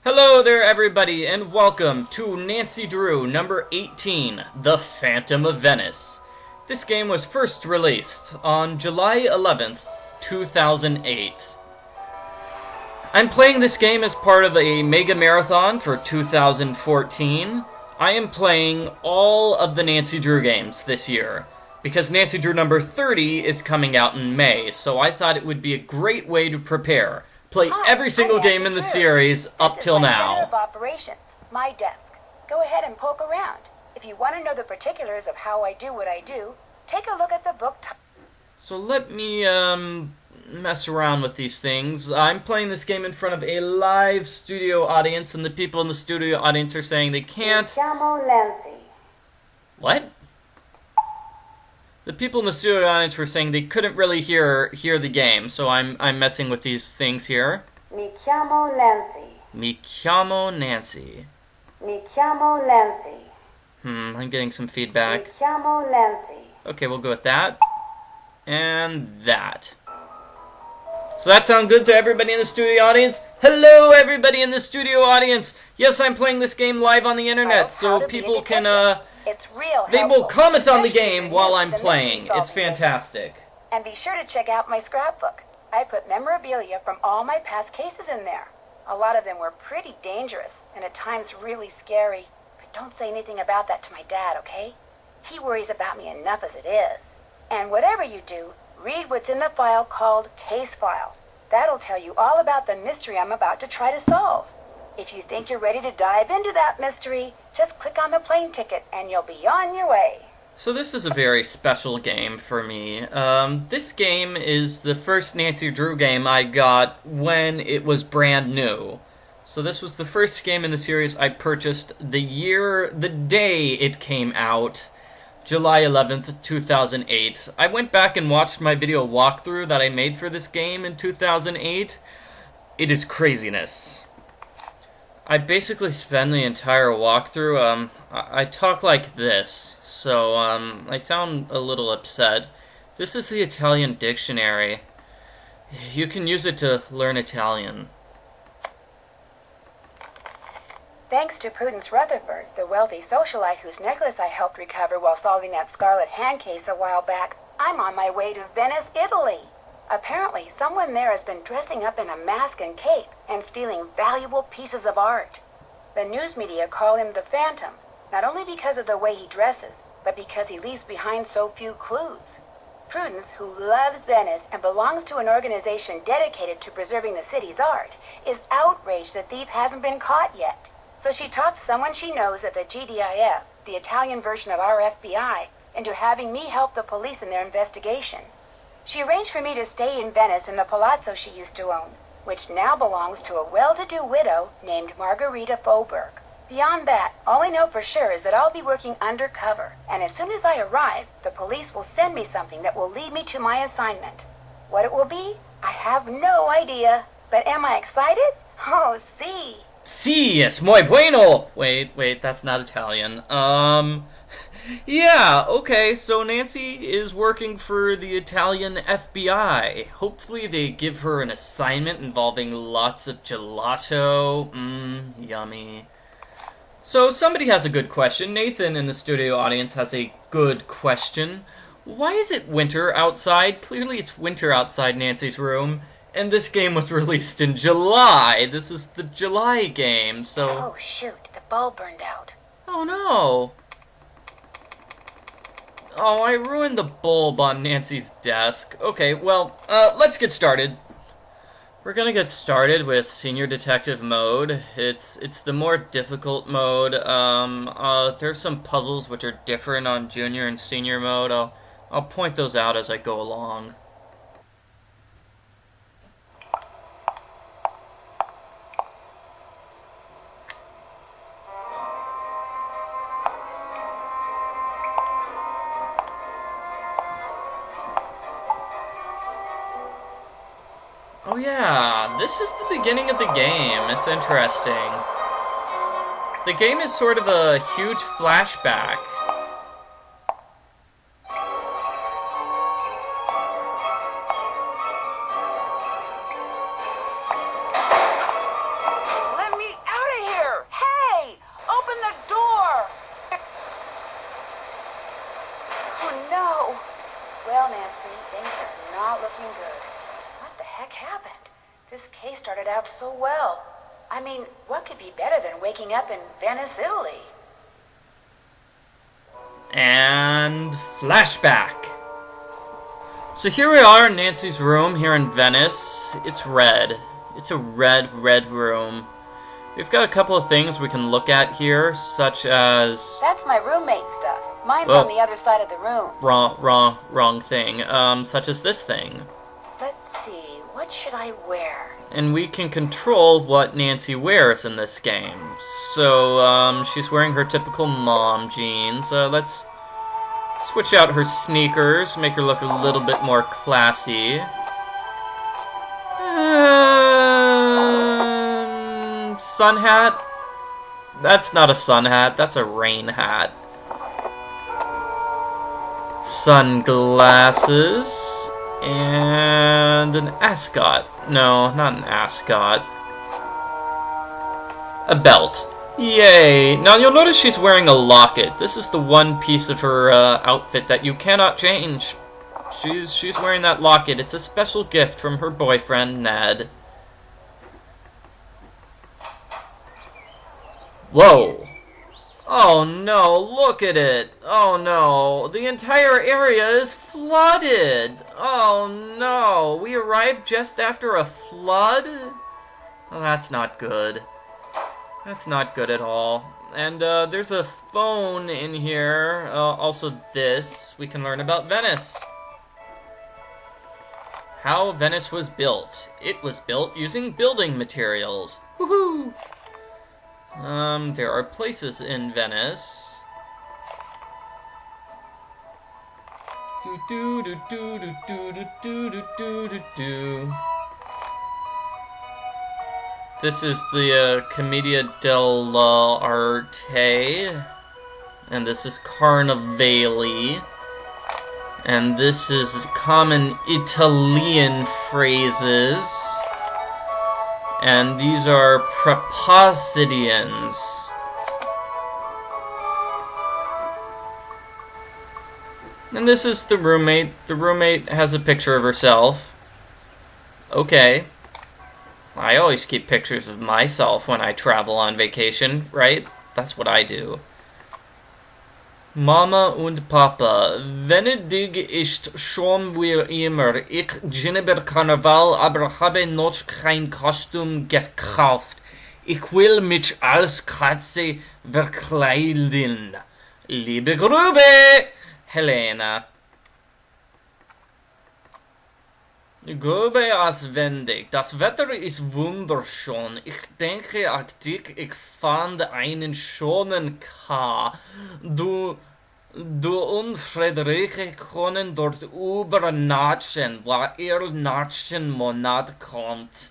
Hello there, everybody, and welcome to Nancy Drew number 18, The Phantom of Venice. This game was first released on July 11th, 2008. I'm playing this game as part of a mega marathon for 2014. I am playing all of the Nancy Drew games this year, because Nancy Drew number 30 is coming out in May, so I thought it would be a great way to prepare. Play every single game in the series up till now. Center of operations, my desk. Go ahead and poke around. If you want to know the particulars of how I do what I do, take a look at the book. So let me mess around with these things. I'm playing this game in front of a live studio audience, and the people in the studio audience are saying they can't. Nancy. What? The people in the studio audience were saying they couldn't really hear the game, so I'm messing with these things here. Mi chiamo Nancy. Mi chiamo Nancy. Mi chiamo Nancy. I'm getting some feedback. Mi chiamo Nancy. Okay, we'll go with that. And that. So that sound good to everybody in the studio audience? Hello, everybody in the studio audience! Yes, I'm playing this game live on the internet, so people can, It's real they will helpful, comment on the especially game when while you're I'm the playing. mystery It's solving fantastic. business. And be sure to check out my scrapbook. I put memorabilia from all my past cases in there. A lot of them were pretty dangerous, and at times really scary. But don't say anything about that to my dad, okay? He worries about me enough as it is. And whatever you do, read what's in the file called Case File. That'll tell you all about the mystery I'm about to try to solve. If you think you're ready to dive into that mystery, just click on the plane ticket and you'll be on your way. So this is a very special game for me. This game is the first Nancy Drew game I got when it was brand new. So this was the first game in the series I purchased the day it came out, July 11th, 2008. I went back and watched my video walkthrough that I made for this game in 2008. It is craziness. I basically spend the entire walkthrough, I talk like this, so, I sound a little upset. This is the Italian dictionary. You can use it to learn Italian. Thanks to Prudence Rutherford, the wealthy socialite whose necklace I helped recover while solving that scarlet hand case a while back, I'm on my way to Venice, Italy. Apparently, someone there has been dressing up in a mask and cape and stealing valuable pieces of art. The news media call him the Phantom, not only because of the way he dresses, but because he leaves behind so few clues. Prudence, who loves Venice and belongs to an organization dedicated to preserving the city's art, is outraged the thief hasn't been caught yet. So she talked someone she knows at the GDIF, the Italian version of our FBI, into having me help the police in their investigation. She arranged for me to stay in Venice in the palazzo she used to own, which now belongs to a well-to-do widow named Margherita Faubourg. Beyond that, all I know for sure is that I'll be working undercover, and as soon as I arrive, the police will send me something that will lead me to my assignment. What it will be, I have no idea, but am I excited? Oh, see. Sí, es muy bueno! Wait, that's not Italian. Yeah, okay, so Nancy is working for the Italian FBI. Hopefully they give her an assignment involving lots of gelato. Yummy. So somebody has a good question. Nathan in the studio audience has a good question. Why is it winter outside? Clearly it's winter outside Nancy's room. And this game was released in July. This is the July game, so... Oh, shoot, the bulb burned out. Oh, no. Oh, I ruined the bulb on Nancy's desk. Okay, well, let's get started. We're gonna get started with Senior Detective mode. It's the more difficult mode. There's some puzzles which are different on Junior and Senior mode. I'll point those out as I go along. Oh yeah, this is the beginning of the game. It's interesting. The game is sort of a huge flashback. Let me out! so well. I mean, what could be better than waking up in Venice, Italy? And flashback. So here we are in Nancy's room here in Venice. It's red. It's a red room. We've got a couple of things we can look at here, such as... That's my roommate stuff. Mine's on the other side of the room. Wrong thing. Such as this thing. Let's see, what should I wear? And we can control what Nancy wears in this game. So, she's wearing her typical mom jeans. Let's switch out her sneakers, make her look a little bit more classy. Sun hat? That's not a sun hat, that's a rain hat. Sunglasses. And an ascot. No, not an ascot. A belt. Yay! Now you'll notice she's wearing a locket. This is the one piece of her outfit that you cannot change. She's wearing that locket. It's a special gift from her boyfriend, Ned. Whoa! Oh no, look at it! Oh no, the entire area is flooded! Oh no, we arrived just after a flood? Well, that's not good. That's not good at all. And there's a phone in here. Also this. We can learn about Venice. How Venice was built. It was built using building materials. Woohoo! There are places in Venice. This is the Commedia dell'arte, and this is Carnevale, and this is common Italian phrases. And these are prepositions. And this is the roommate. The roommate has a picture of herself. Okay. I always keep pictures of myself when I travel on vacation, right? That's what I do. Mama und Papa, Venedig ist schon wie immer. Ich Ginebra Karneval, aber habe noch kein Kostüm gekauft. Ich will mich als Katze verkleiden. Liebe Grube, Helena. Grube aus Venedig. Das Wetter ist wunderschön. Ich denke an dich. Ich fand einen schönen K. Du und Friederike können dort übernachten, weil ihr Nachtenmonat kommt.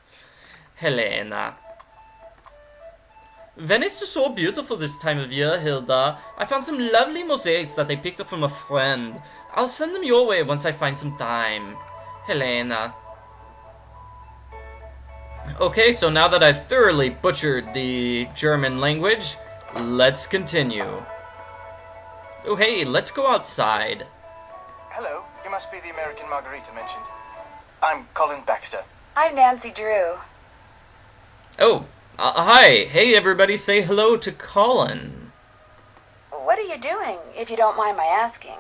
Helena. Venice is so beautiful this time of year, Hilda. I found some lovely mosaics that I picked up from a friend. I'll send them your way once I find some time. Helena. Okay, so now that I've thoroughly butchered the German language, let's continue. Oh hey, let's go outside. Hello, you must be the American Margarita mentioned. I'm Colin Baxter. I'm Nancy Drew. Oh, hi. Hey everybody, say hello to Colin. What are you doing, if you don't mind my asking?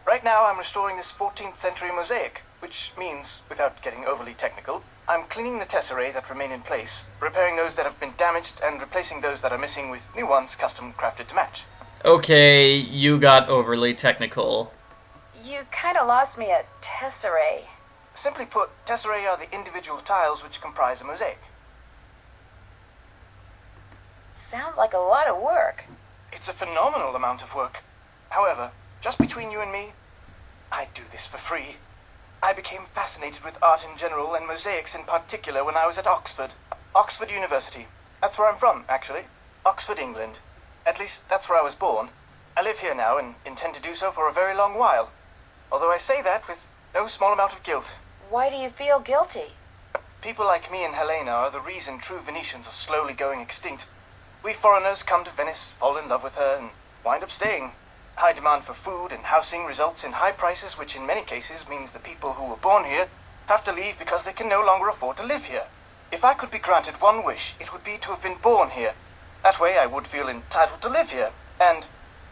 Right now I'm restoring this 14th century mosaic, which means, without getting overly technical, I'm cleaning the tesserae that remain in place, repairing those that have been damaged, and replacing those that are missing with new ones custom crafted to match. Okay, you got overly technical. You kind of lost me at tesserae. Simply put, tesserae are the individual tiles which comprise a mosaic. Sounds like a lot of work. It's a phenomenal amount of work. However, just between you and me, I do this for free. I became fascinated with art in general and mosaics in particular when I was at Oxford. Oxford University. That's where I'm from, actually. Oxford, England. At least, that's where I was born. I live here now and intend to do so for a very long while. Although I say that with no small amount of guilt. Why do you feel guilty? People like me and Helena are the reason true Venetians are slowly going extinct. We foreigners come to Venice, fall in love with her, and wind up staying. High demand for food and housing results in high prices, which in many cases means the people who were born here have to leave because they can no longer afford to live here. If I could be granted one wish, it would be to have been born here. That way I would feel entitled to live here, and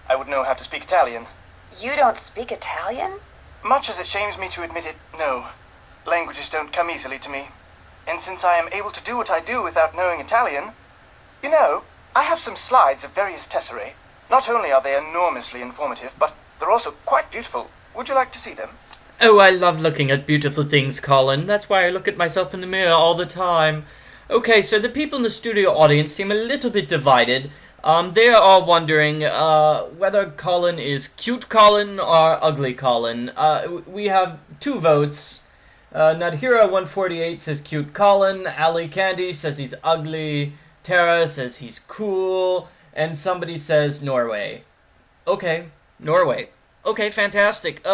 I would know how to speak Italian. You don't speak Italian? Much as it shames me to admit it, no. Languages don't come easily to me. And since I am able to do what I do without knowing Italian, you know, I have some slides of various tesserae. Not only are they enormously informative, but they're also quite beautiful. Would you like to see them? Oh, I love looking at beautiful things, Colin. That's why I look at myself in the mirror all the time. Okay, so the people in the studio audience seem a little bit divided. They are all wondering whether Colin is cute Colin or ugly Colin. We have 2 votes. Nadhira148 says cute Colin. Ali Candy says he's ugly. Tara says he's cool. And somebody says Norway. Okay, Norway. Okay, fantastic.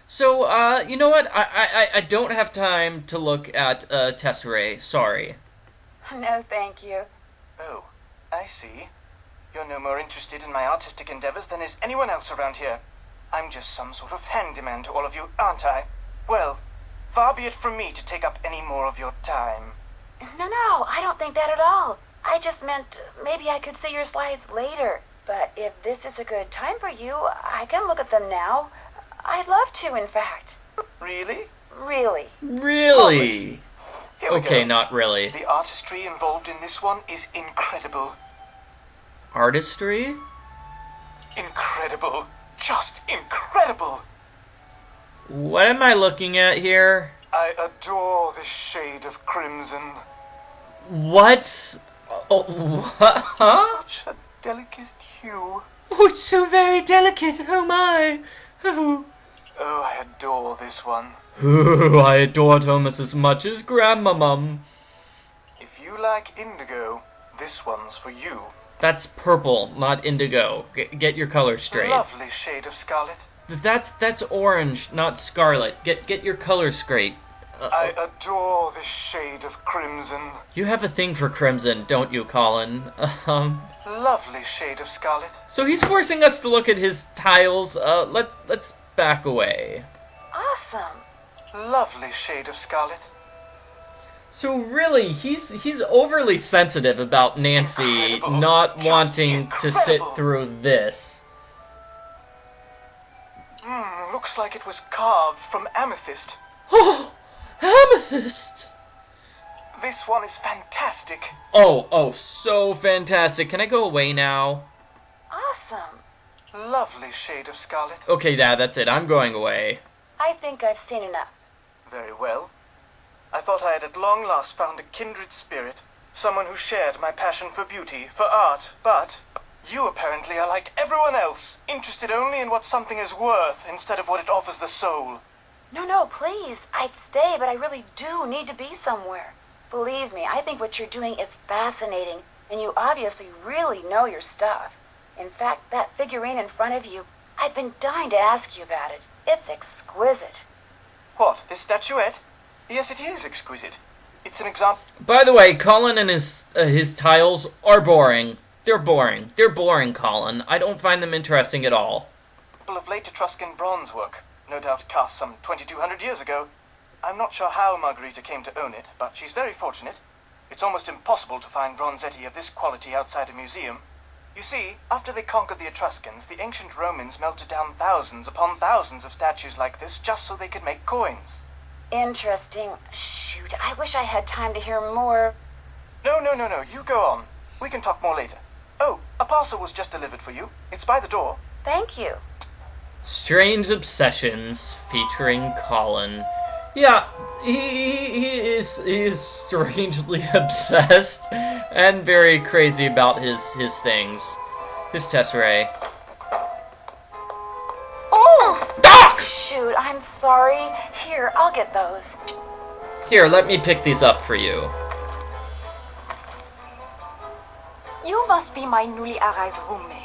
So, you know what? I don't have time to look at Tesserae. Sorry. No, thank you. Oh, I see. You're no more interested in my artistic endeavors than is anyone else around here. I'm just some sort of handyman to all of you, aren't I? Well, far be it from me to take up any more of your time. No, I don't think that at all. I just meant maybe I could see your slides later. But if this is a good time for you, I can look at them now. I'd love to, in fact. Really? Really. Really? Here we Okay, go. not really. The artistry involved in this one is incredible. Artistry? Incredible. Just incredible. What am I looking at here? I adore this shade of crimson. What? Oh, what? Huh? Such a delicate hue. Oh, it's so very delicate. Oh my. Oh. Oh, I adore this one. Ooh, I adore Thomas as much as Grandmamum. If you like indigo, this one's for you. That's purple, not indigo. Get your color straight. Lovely shade of scarlet. That's orange, not scarlet. Get your color straight. I adore this shade of crimson. You have a thing for crimson, don't you, Colin? Lovely shade of scarlet. So he's forcing us to look at his tiles. Let's back away. Awesome. Lovely shade of scarlet. So really, he's overly sensitive about Nancy Incredible. not Just wanting to sit incredible. through this. Looks like it was carved from amethyst. Oh, amethyst! This one is fantastic. Oh, so fantastic. Can I go away now? Awesome. Lovely shade of scarlet. Okay, that's it. I'm going away. I think I've seen enough. Very well. I thought I had at long last found a kindred spirit, someone who shared my passion for beauty, for art, but you apparently are like everyone else, interested only in what something is worth instead of what it offers the soul. No, please. I'd stay, but I really do need to be somewhere. Believe me, I think what you're doing is fascinating, and you obviously really know your stuff. In fact, that figurine in front of you, I've been dying to ask you about it. It's exquisite. What, this statuette? Yes, it is exquisite. It's an example By the way, Colin and his tiles are boring. They're boring. They're boring, Colin. I don't find them interesting at all. of late Etruscan bronze work, no doubt cast some 2,200 years ago. I'm not sure how Margherita came to own it, but she's very fortunate. It's almost impossible to find bronzetti of this quality outside a museum. You see, after they conquered the Etruscans, the ancient Romans melted down thousands upon thousands of statues like this just so they could make coins. Interesting. Shoot, I wish I had time to hear more. No, you go on. We can talk more later. Oh, a parcel was just delivered for you. It's by the door. Thank you. Strange Obsessions featuring Colin. Yeah, he is strangely obsessed and very crazy about his things. His tesserae. Oh! Doc! Shoot, I'm sorry. Here, I'll get those. Here, let me pick these up for you. You must be my newly arrived roommate.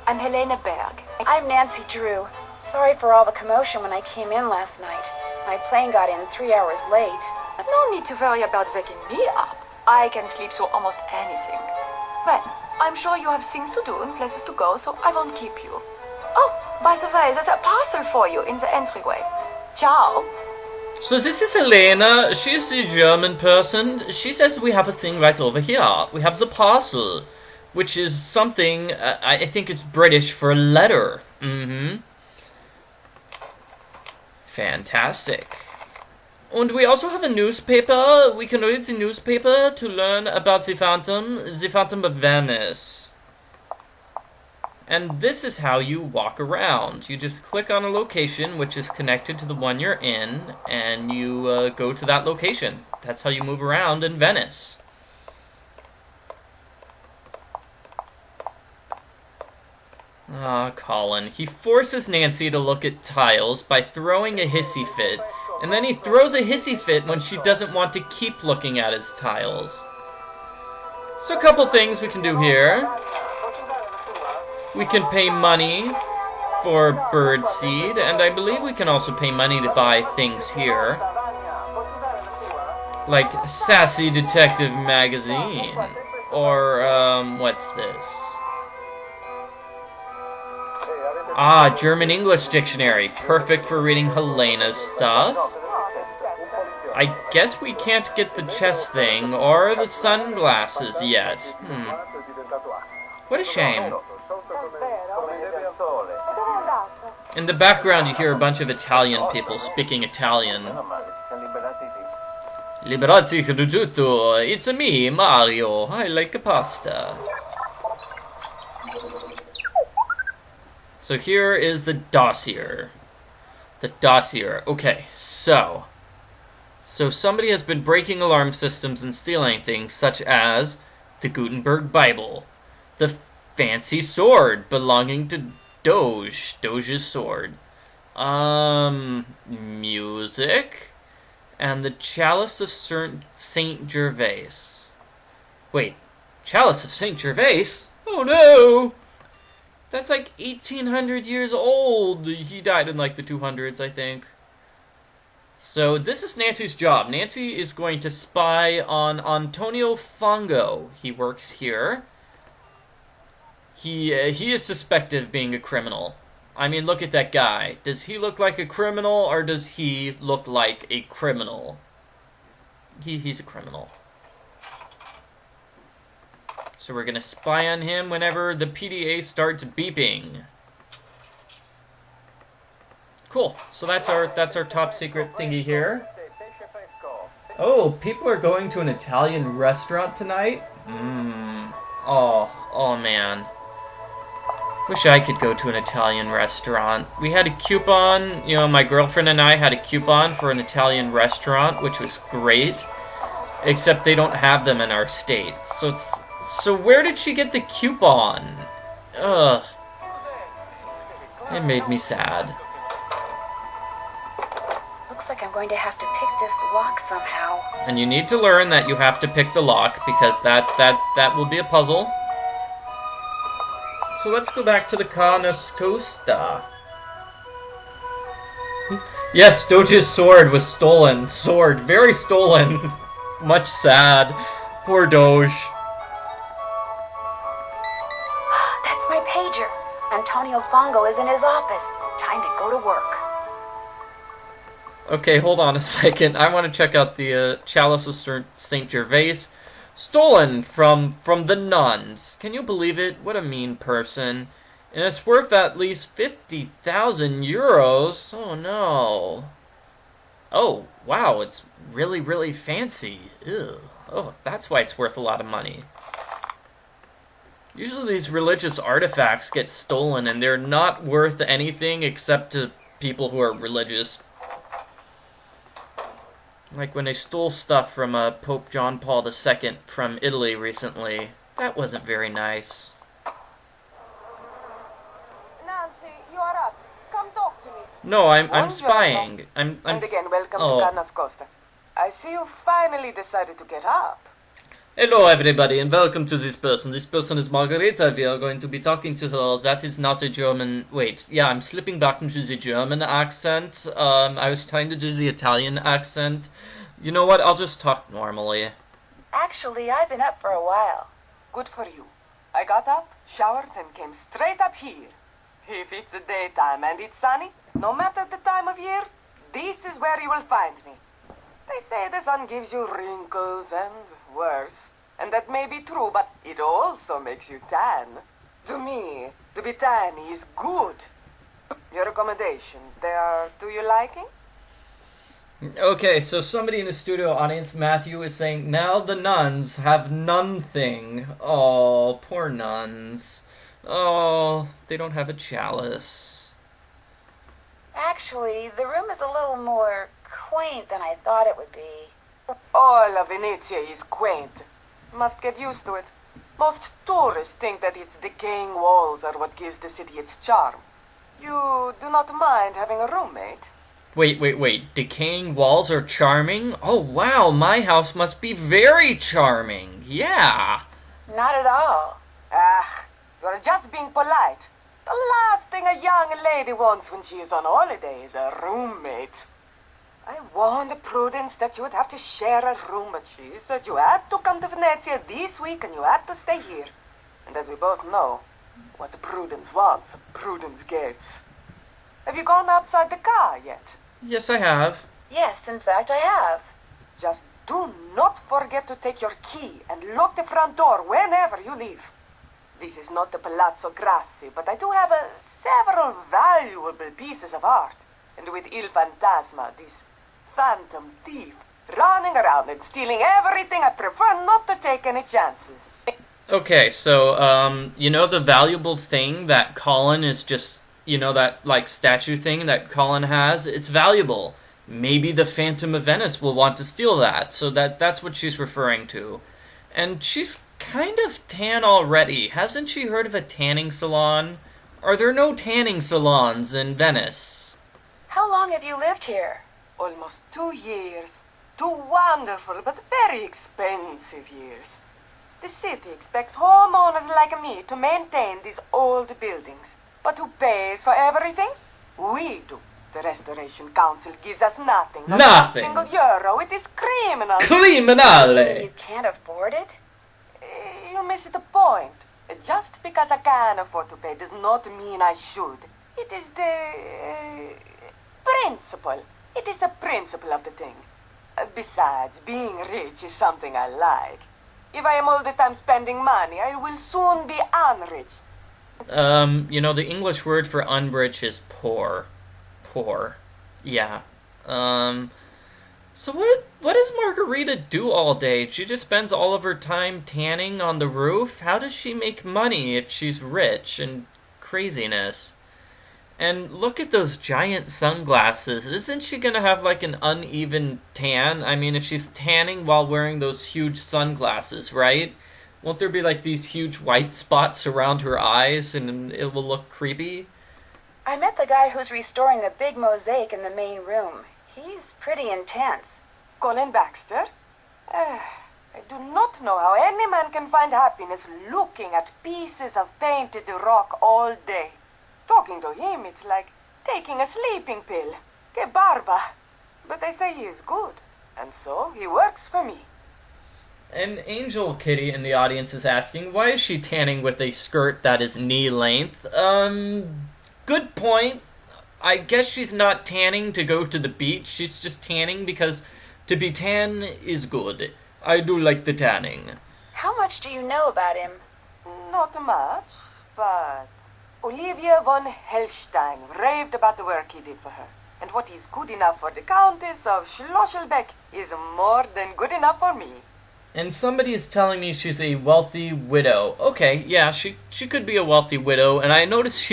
I'm Helene Berg. I'm Nancy Drew. Sorry for all the commotion when I came in last night. My plane got in 3 hours late. No need to worry about waking me up. I can sleep through almost anything. Well, I'm sure you have things to do and places to go, so I won't keep you. Oh, by the way, there's a parcel for you in the entryway. Ciao. So this is Helena. She's a German person. She says we have a thing right over here. We have the parcel, which is something, I think it's British for letter. Mm-hmm. Fantastic. And we also have a newspaper. We can read the newspaper to learn about the Phantom of Venice. And this is how you walk around. You just click on a location which is connected to the one you're in, and you go to that location. That's how you move around in Venice. Ah, Colin. He forces Nancy to look at tiles by throwing a hissy fit, and then he throws a hissy fit when she doesn't want to keep looking at his tiles. So a couple things we can do here. We can pay money for birdseed, and I believe we can also pay money to buy things here. Like Sassy Detective Magazine. Or, what's this? Ah, German-English Dictionary. Perfect for reading Helena's stuff. I guess we can't get the chess thing or the sunglasses yet. What a shame. In the background you hear a bunch of Italian people speaking Italian. Liberati tutto. It's me, Mario. I like pasta. So here is the dossier. The dossier. Okay, so somebody has been breaking alarm systems and stealing things such as the Gutenberg Bible, the fancy sword belonging to Doge's sword, music, and the Chalice of Saint Gervais. Wait, Chalice of Saint Gervais? Oh no! That's like 1800 years old. He died in like the 200s, I think. So this is Nancy's job. Nancy is going to spy on Antonio Fongo. He works here. He is suspected of being a criminal. I mean, look at that guy. Does he look like a criminal, or does he look like a criminal? He's a criminal. So we're gonna spy on him whenever the PDA starts beeping. Cool. So that's our top secret thingy here. Oh, people are going to an Italian restaurant tonight? Oh man. Wish I could go to an Italian restaurant. We had a coupon, my girlfriend and I had a coupon for an Italian restaurant, which was great. Except they don't have them in our state. So where did she get the coupon? Ugh. It made me sad. Looks like I'm going to have to pick this lock somehow. And you need to learn that you have to pick the lock, because that will be a puzzle. So let's go back to the Ca Nascosta. Yes, Doge's sword was stolen. Sword, very stolen. Much sad. Poor Doge. That's my pager. Antonio Fongo is in his office. Time to go to work. Okay, hold on a second. I want to check out the Chalice of Saint Gervais. Stolen from the nuns. Can you believe it? What a mean person. And it's worth at least 50,000 euros. Oh no. Oh, wow, it's really, really fancy. Ew. Oh, that's why it's worth a lot of money. Usually these religious artifacts get stolen and they're not worth anything except to people who are religious. Like when they stole stuff from Pope John Paul II from Italy recently. That wasn't very nice. Nancy, you are up. Come talk to me. No, I'm spying. I'm and again, welcome to Ca Nascosta. I see you finally decided to get up. Hello everybody and welcome to this person. This person is Margareta. We are going to be talking to her. That is not a German... Wait, yeah, I'm slipping back into the German accent. I was trying to do the Italian accent. You know what? I'll just talk normally. Actually, I've been up for a while. Good for you. I got up, showered, and came straight up here. If it's the daytime and it's sunny, no matter the time of year, this is where you will find me. They say the sun gives you wrinkles and worse. And that may be true, but it also makes you tan. To me, to be tan is good. Your accommodations, they are to your liking? Okay, so somebody in the studio audience, Matthew, is saying, now the nuns have nun-thing. Oh, poor nuns. Oh, they don't have a chalice. Actually, the room is a little more quaint than I thought it would be. All of Venezia is quaint. Must get used to it. Most tourists think that its decaying walls are what gives the city its charm. You do not mind having a roommate? Wait. Decaying walls are charming? Oh, wow, my house must be very charming. Yeah. Not at all. Ah, you're just being polite. The last thing a young lady wants when she is on holiday is a roommate. I warned Prudence that you would have to share a room, but she said you had to come to Venezia this week and you had to stay here. And as we both know, what Prudence wants, Prudence gets. Have you gone outside the car yet? Yes, I have. Yes, in fact, I have. Just do not forget to take your key and lock the front door whenever you leave. This is not the Palazzo Grassi, but I do have several valuable pieces of art. And with Il Fantasma, this phantom thief, running around and stealing everything, I prefer not to take any chances. Okay, so, you know the valuable thing that Colin is just, you know, that, like, statue thing that Colin has? It's valuable. Maybe the Phantom of Venice will want to steal that, so that's what she's referring to. And she's kind of tan already. Hasn't she heard of a tanning salon? Are there no tanning salons in Venice? How long have you lived here? Almost 2 years. 2 wonderful but very expensive years. The city expects homeowners like me to maintain these old buildings. But who pays for everything? We do. The Restoration Council gives us nothing. Not Nothing. a single euro. It is criminal. Criminale! You can't afford it? You miss the point. Just because I can afford to pay does not mean I should. It is the principle. It is the principle of the thing. Besides, being rich is something I like. If I am all the time spending money, I will soon be unrich. You know, the English word for unrich is poor. Poor. Yeah. So what does Margarita do all day? She just spends all of her time tanning on the roof? How does she make money if she's rich and craziness? And look at those giant sunglasses. Isn't she gonna have like an uneven tan? I mean, if she's tanning while wearing those huge sunglasses, right? Won't there be like these huge white spots around her eyes and it will look creepy? I met the guy who's restoring the big mosaic in the main room. He's pretty intense. Colin Baxter? I do not know how any man can find happiness looking at pieces of painted rock all day. Talking to him, it's like taking a sleeping pill. Que barba. But they say he is good, and so he works for me. And Angel Kitty in the audience is asking, why is she tanning with a skirt that is knee length? Good point. I guess she's not tanning to go to the beach. She's just tanning because to be tan is good. I do like the tanning. How much do you know about him? Not much, but Olivia von Hellstein raved about the work he did for her. And what is good enough for the Countess of Schlosselbeck is more than good enough for me. And somebody is telling me she's a wealthy widow. Okay, yeah, she could be a wealthy widow, and I noticed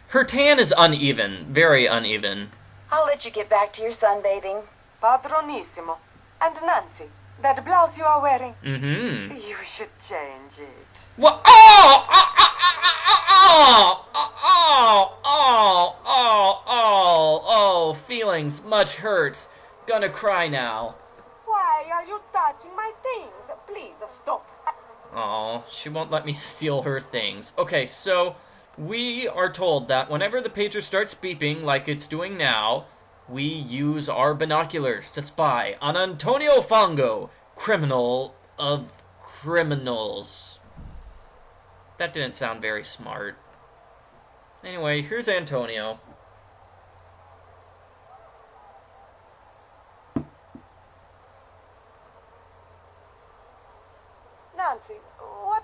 her tan is uneven, very uneven. I'll let you get back to your sunbathing. Padronissimo. And Nancy, that blouse you are wearing, Mm-hmm. you should change it. What? Oh! Oh! Feelings, much hurt. Gonna cry now. Why are you touching my things? Please stop. Oh, she won't let me steal her things. Okay, so we are told that whenever the pager starts beeping like it's doing now, we use our binoculars to spy on Antonio Fongo, criminal of criminals. That didn't sound very smart. Anyway, here's Antonio.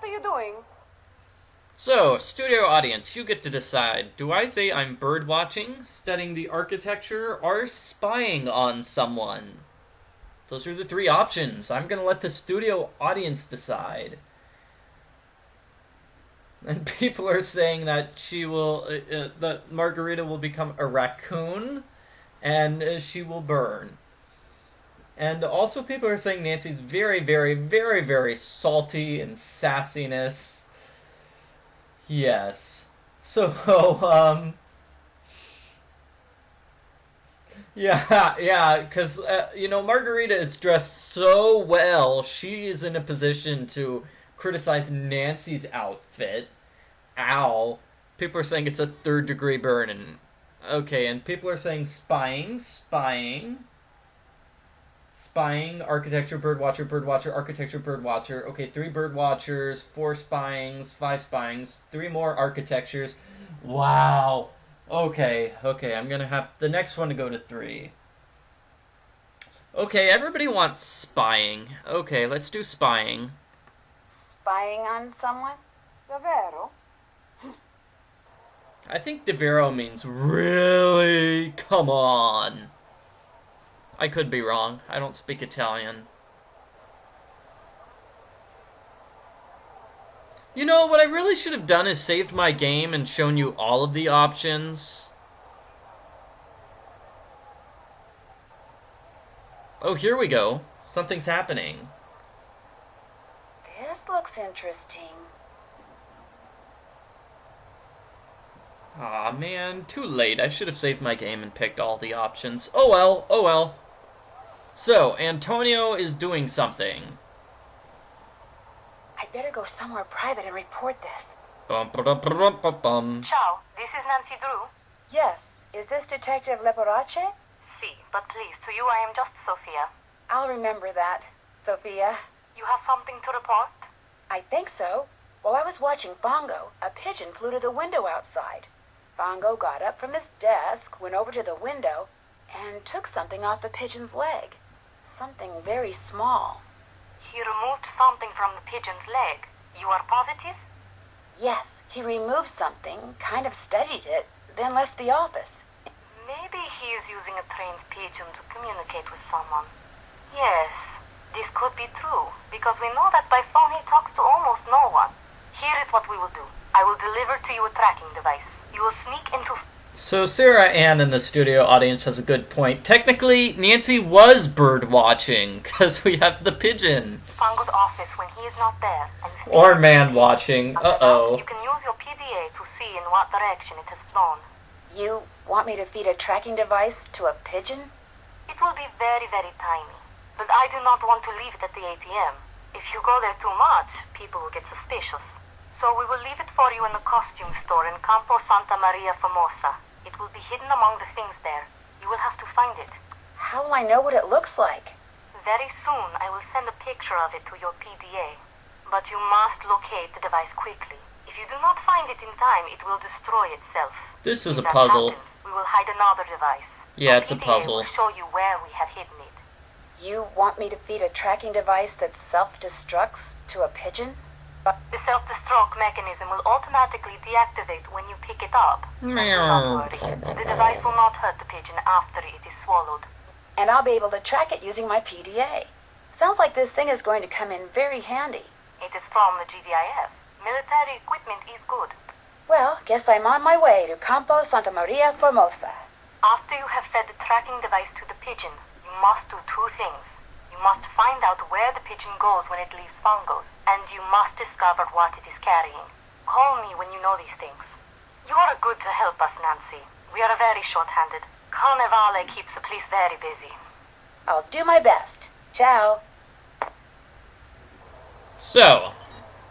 What are you doing? So, studio audience, you get to decide. Do I say I'm bird watching, studying the architecture, or spying on someone? Those are the three options. I'm gonna let the studio audience decide. And people are saying that that Margarita will become a raccoon, and she will burn. And also people are saying Nancy's very, very, very, very salty and sassiness. Yes. So, yeah, because, Margarita is dressed so well, she is in a position to criticize Nancy's outfit. Ow. People are saying it's a third-degree burn, and... Okay, and people are saying spying, architecture, birdwatcher, architecture, birdwatcher. Okay, 3 birdwatchers, 4 spyings, 5 spyings, 3 more architectures. Wow. Okay, I'm gonna have the next one to go to 3. Okay, everybody wants spying. Okay, let's do spying. Spying on someone? Davvero? I think Davvero means really? Come on. I could be wrong. I don't speak Italian. You know, what I really should have done is saved my game and shown you all of the options. Oh, here we go. Something's happening. This looks interesting. Aw, man, too late. I should have saved my game and picked all the options. Oh well. So, Antonio is doing something. I'd better go somewhere private and report this. Bum, ba-dum, ba-dum, ba-bum. Ciao, this is Nancy Drew. Yes, is this Detective Leporace? Si, but please, to you I am just Sophia. I'll remember that, Sophia. You have something to report? I think so. While I was watching Fongo, a pigeon flew to the window outside. Fongo got up from his desk, went over to the window, and took something off the pigeon's leg. Something very small. He removed something from the pigeon's leg. You are positive? Yes, he removed something, kind of studied it, then left the office. Maybe he is using a trained pigeon to communicate with someone. Yes, this could be true, because we know that by phone he talks to almost no one. Here is what we will do. I will deliver to you a tracking device. You will sneak into... So Sarah Ann in the studio audience has a good point. Technically, Nancy was bird watching, because we have the pigeon. Fongo's office when he is not there. And Or man watching. Uh-oh. You can use your PDA to see in what direction it has flown. You want me to feed a tracking device to a pigeon? It will be very, very tiny. But I do not want to leave it at the ATM. If you go there too much, people will get suspicious. So we will leave it for you in the costume store in Campo Santa Maria Formosa. It will be hidden among the things there. You will have to find it. How will I know what it looks like? Very soon I will send a picture of it to your PDA. But you must locate the device quickly. If you do not find it in time, it will destroy itself. This is a If that puzzle. happens, we will hide another device. Yeah, Your it's a PDA puzzle. will show you where we have hidden it. You want me to feed a tracking device that self-destructs to a pigeon? The self-destruct mechanism will automatically deactivate when you pick it up. And do not worry. The device will not hurt the pigeon after it is swallowed. And I'll be able to track it using my PDA. Sounds like this thing is going to come in very handy. It is from the GDIF. Military equipment is good. Well, guess I'm on my way to Campo Santa Maria Formosa. After you have fed the tracking device to the pigeon, you must do 2 things. You must find out where the pigeon goes when it leaves Fongo's, and you must discover what it is carrying. Call me when you know these things. You are good to help us, Nancy. We are very short-handed. Carnevale keeps the police very busy. I'll do my best. Ciao. So,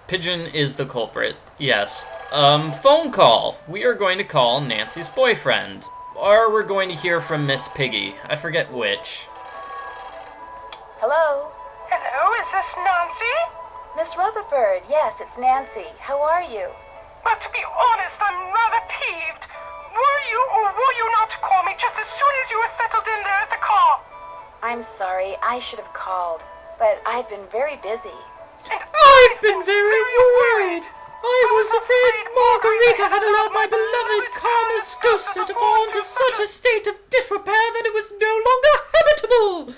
pigeon is the culprit. Yes. Phone call. We are going to call Nancy's boyfriend. Or we're going to hear from Miss Piggy. I forget which. Hello? Hello, is this Nancy? Miss Rutherford, yes, it's Nancy. How are you? But to be honest, I'm rather peeved. Were you or were you not to call me just as soon as you were settled in there at the car? I'm sorry, I should have called, but I've been very busy. And I've been very I was afraid Margarita had allowed my beloved Ca Nascosta to fall into such a state of disrepair that it was no longer habitable.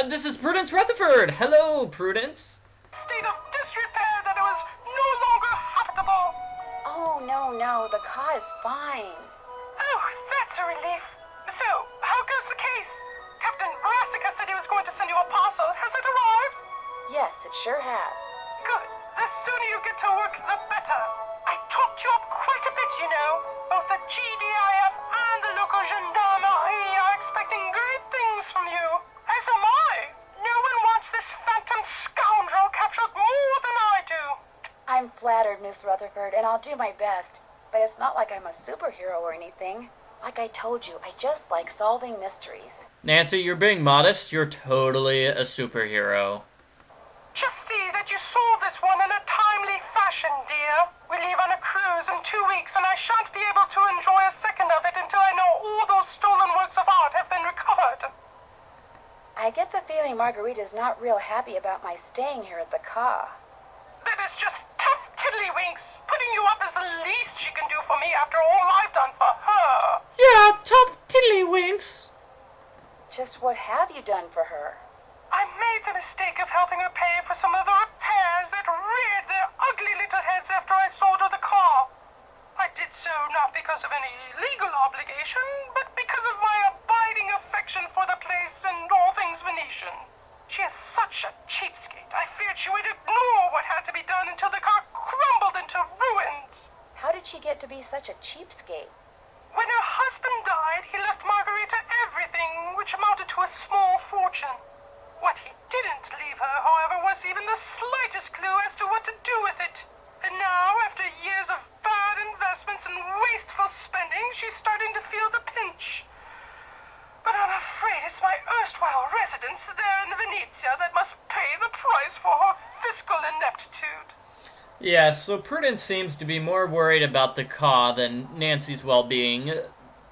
This is Prudence Rutherford. Hello, Prudence. State of disrepair that it was no longer habitable. Oh, no, the car is fine. Oh, that's a relief. So, how goes the case? Captain Brassica said he was going to send you a parcel. Has it arrived? Yes, it sure has. Good. The sooner you get to work, the better. I talked you up quite a bit, you know. Both the GDIF and the local gendarmerie are expecting great things from you. As am I. No one wants this phantom scoundrel captured more than I do. I'm flattered, Miss Rutherford, and I'll do my best. But it's not like I'm a superhero or anything. Like I told you, I just like solving mysteries. Nancy, you're being modest. You're totally a superhero. Just see that you solve this one in a timely fashion, dear. We leave on a cruise in 2 weeks, and I shan't be able to enjoy a second of it until I know all those stolen works of art have been recovered. I get the feeling Margarita's not real happy about my staying here at the Ca. That is just tough tiddlywinks. Putting you up is the least she can do for me after all I've done for her. Yeah, tough tiddlywinks. Just what have you done for her? I made the mistake of helping her pay for some of the repairs that reared their ugly little heads after I sold her the car. I did so not because of any legal obligation, but because of my abiding affection for the place and all things Venetian. She is such a cheapskate. I feared she would ignore what had to be done until the car crumbled into ruins. How did she get to be such a cheapskate? When her husband died, he left Margarita everything, which amounted to a small fortune. What he didn't leave her, however, was even the slightest clue as to what to do with it. And now, after years of bad investments and wasteful spending, she's starting to feel the pinch. But I'm afraid it's my erstwhile residence there in Venezia that must pay the price for her fiscal ineptitude. Yeah, so Prudence seems to be more worried about the Ca than Nancy's well-being.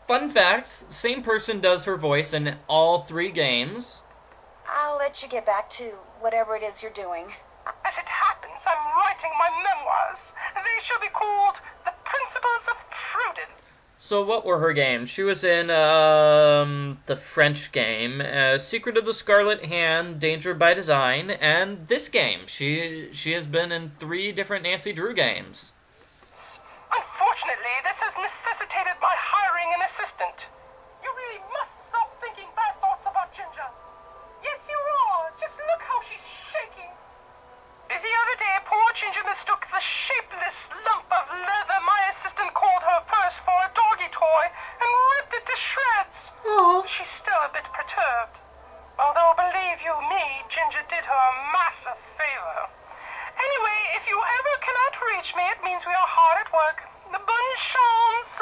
Fun fact, same person does her voice in all 3 games. I'll let you get back to whatever it is you're doing. As it happens, I'm writing my memoirs. They shall be called The Principles of Prudence. So what were her games? She was in the French game, Secret of the Scarlet Hand, Danger by Design, and this game. She has been in 3 different Nancy Drew games. Unfortunately, this has necessitated my hiring an assistant. You really must stop thinking bad thoughts about Ginger. Yes, you are. Just look how she's shaking. The other day, poor Ginger mistook the shapeless lump of leather my assistant called her purse for a doggy toy and ripped it to shreds. Oh. She's still a bit perturbed. Although, believe you me, Ginger did her a massive favor. Anyway, if you ever cannot reach me, it means we are hard at work. Bonne chance.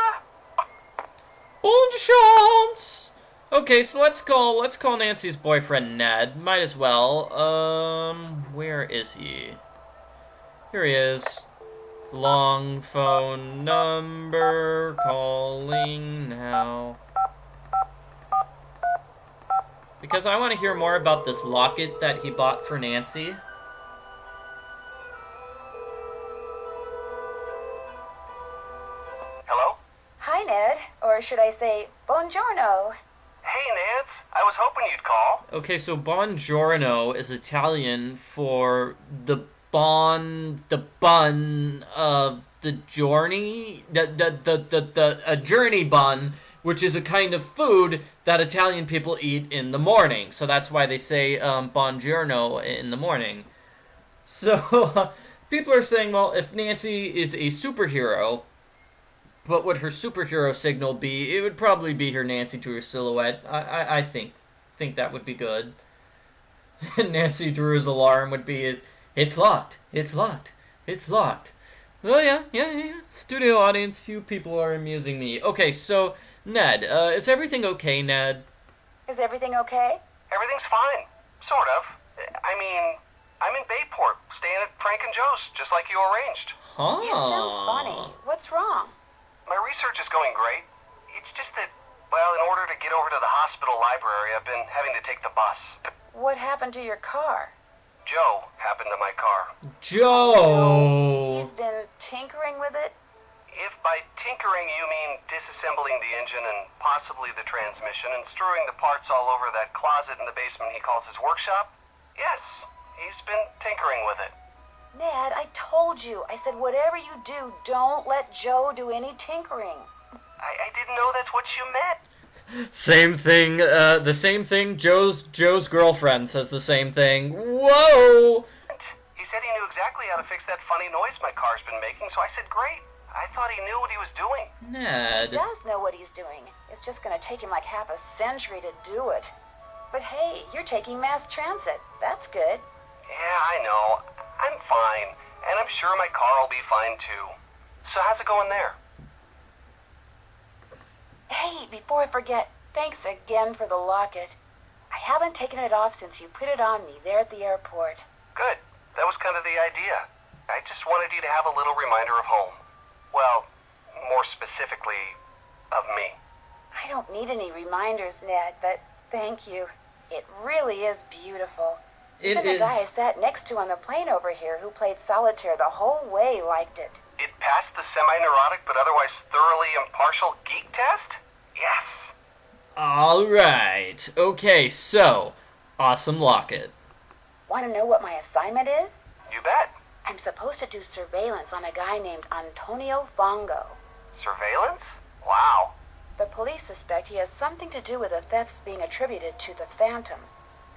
Bonne chance! Okay, so let's call Nancy's boyfriend Ned. Might as well. Where is he? Here he is. Long phone number, calling now. Because I want to hear more about this locket that he bought for Nancy. Hello? Hi, Ned. Or should I say, buongiorno. Hey, Nance. I was hoping you'd call. Okay, so buongiorno is Italian for the bun of the journey, a journey bun, which is a kind of food that Italian people eat in the morning. So that's why they say buongiorno in the morning. So people are saying, well, if Nancy is a superhero, what would her superhero signal be? It would probably be her Nancy Drew silhouette. I think that would be good. Nancy Drew's alarm would be it's locked, it's locked, it's locked. Oh yeah. Studio audience, you people are amusing me. Okay, so Ned, is everything okay, Ned? Is everything okay? Everything's fine. Sort of. I mean, I'm in Bayport, staying at Frank and Joe's, just like you arranged. Huh? You sound funny. What's wrong? My research is going great. It's just that, well, in order to get over to the hospital library, I've been having to take the bus. What happened to your car? Joe happened to my car. Joe! He's tinkering with it? If by tinkering you mean disassembling the engine and possibly the transmission and strewing the parts all over that closet in the basement he calls his workshop, yes, he's been tinkering with it. Ned, I told you. I said whatever you do, don't let Joe do any tinkering. I didn't know that's what you meant. Same thing, the same thing. Joe's girlfriend says the same thing. Whoa! He said he knew exactly how to fix that funny noise my car's been making, so I said great. I thought he knew what he was doing. Ned. He does know what he's doing. It's just gonna take him like half a century to do it. But hey, you're taking mass transit. That's good. Yeah, I know. I'm fine. And I'm sure my car will be fine too. So how's it going there? Hey, before I forget, thanks again for the locket. I haven't taken it off since you put it on me there at the airport. Good. That was kind of the idea. I just wanted you to have a little reminder of home. Well, more specifically, of me. I don't need any reminders, Ned, but thank you. It really is beautiful. Even the guy I sat next to on the plane over here who played solitaire the whole way liked it. It passed the semi-neurotic but otherwise thoroughly impartial geek test? Yes. Alright. Okay, so, awesome locket. Want to know what my assignment is? You bet. I'm supposed to do surveillance on a guy named Antonio Fongo. Surveillance? Wow. The police suspect he has something to do with the thefts being attributed to the Phantom.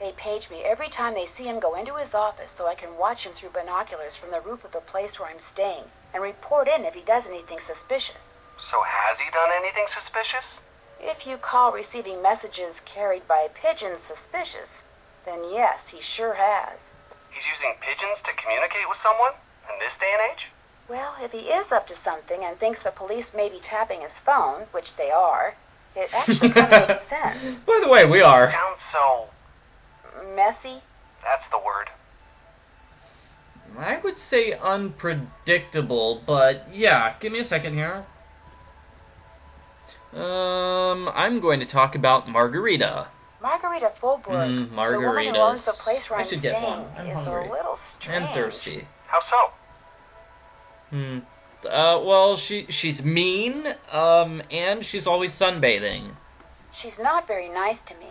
They page me every time they see him go into his office so I can watch him through binoculars from the roof of the place where I'm staying and report in if he does anything suspicious. So has he done anything suspicious? If you call receiving messages carried by pigeons suspicious, then yes, he sure has. He's using pigeons to communicate with someone in this day and age? Well, if he is up to something and thinks the police may be tapping his phone, which they are, it actually kind of makes sense. By the way, we are. Sounds so... Messy? That's the word. I would say unpredictable, but yeah, give me a second here. I'm going to talk about Margarita. Margarita Fulberg, the woman who owns the place where I'm staying, is a little strange. And thirsty. How so? Well, she's mean, and she's always sunbathing. She's not very nice to me.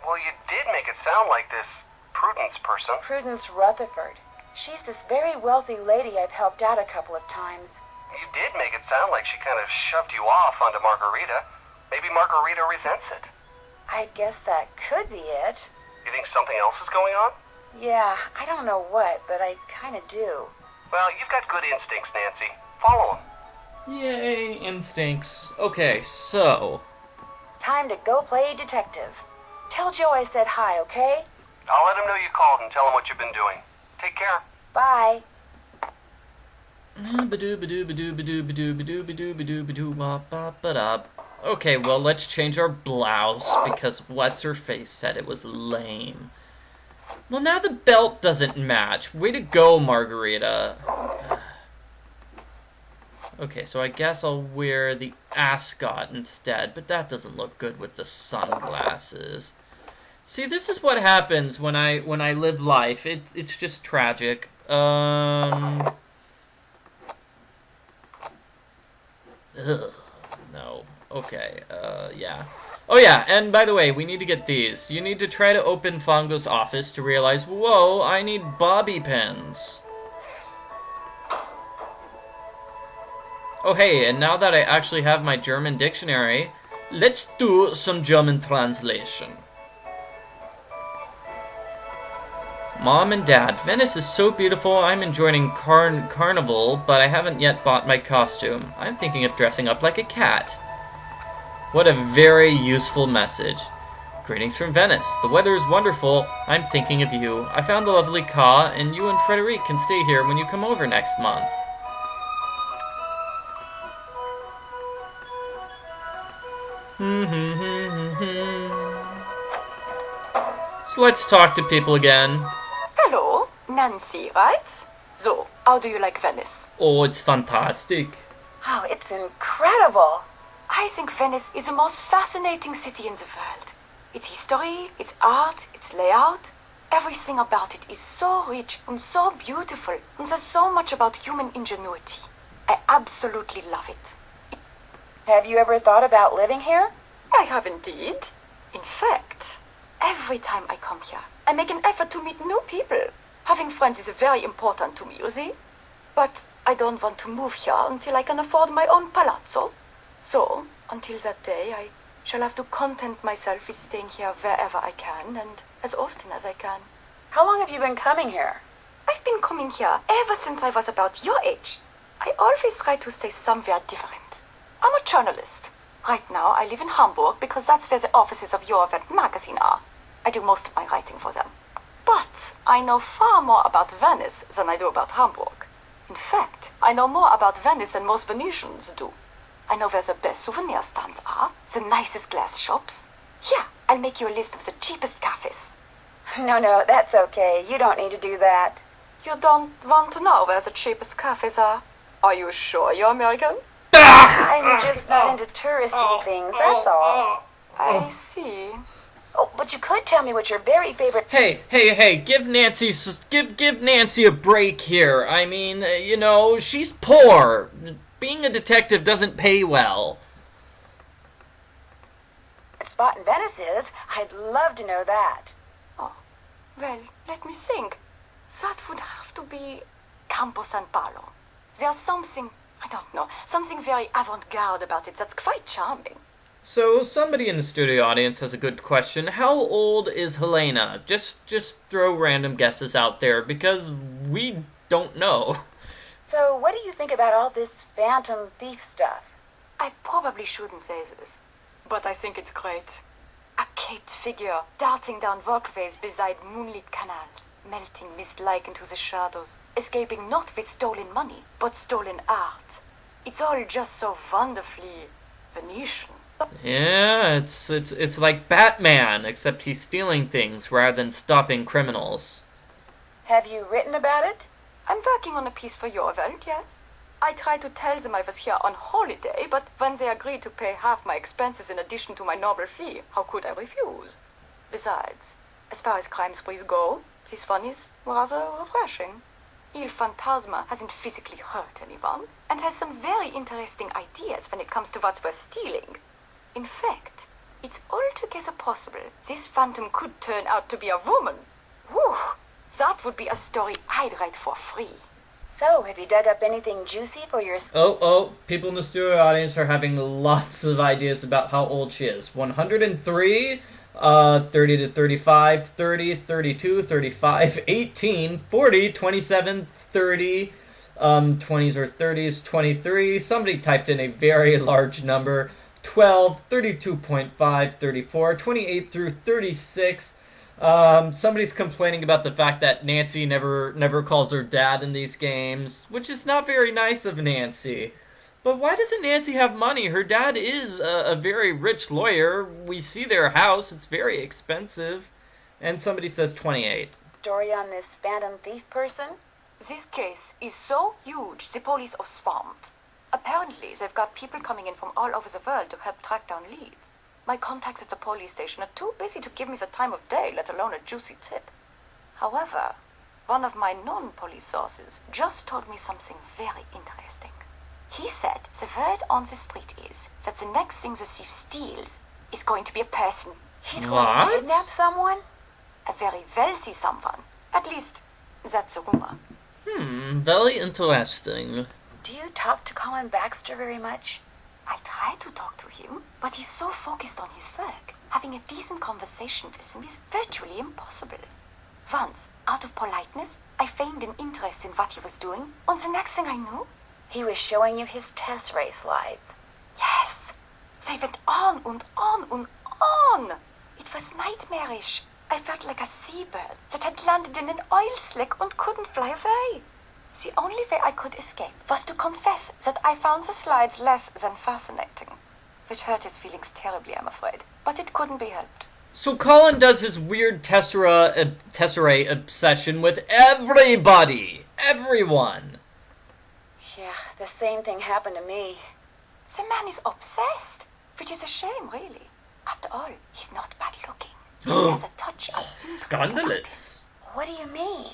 Well, you did make it sound like this Prudence person. Prudence Rutherford. She's this very wealthy lady I've helped out a couple of times. You did make it sound like she kind of shoved you off onto Margarita. Maybe Margarita resents it. I guess that could be it. You think something else is going on? Yeah, I don't know what, but I kind of do. Well, you've got good instincts, Nancy. Follow them. Yay, instincts. Okay, so... Time to go play detective. Tell Joe I said hi, okay? I'll let him know you called and tell him what you've been doing. Take care. Bye. Okay, well, let's change our blouse, because What's-Her-Face said it was lame. Well, now the belt doesn't match. Way to go, Margarita. Okay, so I guess I'll wear the ascot instead, but that doesn't look good with the sunglasses. See, this is what happens when I live life. It's just tragic. Ugh, no. Okay, yeah. Oh yeah, and by the way, we need to get these. You need to try to open Fongo's office to realize, whoa, I need bobby pins. Oh hey, and now that I actually have my German dictionary, let's do some German translation. Mom and Dad, Venice is so beautiful. I'm enjoying carnival, but I haven't yet bought my costume. I'm thinking of dressing up like a cat. What a very useful message. Greetings from Venice. The weather is wonderful. I'm thinking of you. I found a lovely Ca, and you and Frederic can stay here when you come over next month. So let's talk to people again. Hello, Nancy, right? So, how do you like Venice? Oh, it's fantastic. Oh, it's incredible. I think Venice is the most fascinating city in the world. Its history, its art, its layout, everything about it is so rich and so beautiful, and there's so much about human ingenuity. I absolutely love it. Have you ever thought about living here? I have indeed. In fact, every time I come here, I make an effort to meet new people. Having friends is very important to me, you see. But I don't want to move here until I can afford my own palazzo. So, until that day, I shall have to content myself with staying here wherever I can and as often as I can. How long have you been coming here? I've been coming here ever since I was about your age. I always try to stay somewhere different. I'm a journalist. Right now, I live in Hamburg because that's where the offices of Your Event magazine are. I do most of my writing for them. But I know far more about Venice than I do about Hamburg. In fact, I know more about Venice than most Venetians do. I know where the best souvenir stands are, the nicest glass shops. Here, I'll make you a list of the cheapest cafes. No, that's okay. You don't need to do that. You don't want to know where the cheapest cafes are? Are you sure you're American? I'm just not into touristy things, that's all. I see. Oh, but you could tell me what your very favorite... Hey, give Nancy a break here. I mean, she's poor. Being a detective doesn't pay well. spot in Venice is? I'd love to know that. Oh, well, let me think. That would have to be Campo San Paolo. There's something, I don't know, something very avant-garde about it that's quite charming. So, somebody in the studio audience has a good question. How old is Helena? Just throw random guesses out there, because we don't know. So, what do you think about all this phantom thief stuff? I probably shouldn't say this, but I think it's great. A caped figure darting down walkways beside moonlit canals, melting mist-like into the shadows, escaping not with stolen money, but stolen art. It's all just so wonderfully Venetian. Yeah, it's like Batman, except he's stealing things rather than stopping criminals. Have you written about it? I'm working on a piece for your Welt, yes. I tried to tell them I was here on holiday, but when they agreed to pay half my expenses in addition to my normal fee, how could I refuse? Besides, as far as crime sprees go, this one is rather refreshing. Il Fantasma hasn't physically hurt anyone, and has some very interesting ideas when it comes to what's worth stealing. In fact, it's altogether possible this phantom could turn out to be a woman. Whew! That would be a story I'd write for free. So, have you dug up anything juicy for your... Oh, people in the studio audience are having lots of ideas about how old she is. 103, 30 to 35, 30, 32, 35, 18, 40, 27, 30, 20s or 30s, 23. Somebody typed in a very large number. 12, 32.5, 34, 28 through 36. Somebody's complaining about the fact that Nancy never calls her dad in these games, which is not very nice of Nancy. But why doesn't Nancy have money? Her dad is a very rich lawyer. We see their house. It's very expensive. And somebody says 28. Story on this phantom thief person? This case is so huge, the police are swamped. Apparently, they've got people coming in from all over the world to help track down leads. My contacts at the police station are too busy to give me the time of day, let alone a juicy tip. However, one of my non-police sources just told me something very interesting. He said the word on the street is that the next thing the thief steals is going to be a person. He's going to kidnap someone? A very wealthy someone. At least, that's a rumor. Very interesting. Do you talk to Colin Baxter very much? I try to talk to him, but he's so focused on his work. Having a decent conversation with him is virtually impossible. Once, out of politeness, I feigned an interest in what he was doing, and the next thing I knew... He was showing you his test ray slides. Yes! They went on and on and on! It was nightmarish. I felt like a seabird that had landed in an oil slick and couldn't fly away. The only way I could escape was to confess that I found the slides less than fascinating. Which hurt his feelings terribly, I'm afraid. But it couldn't be helped. So Colin does his weird tesserae obsession with everybody. Everyone. Yeah, the same thing happened to me. The man is obsessed. Which is a shame, really. After all, he's not bad looking. He has a touch of... Scandalous. What do you mean?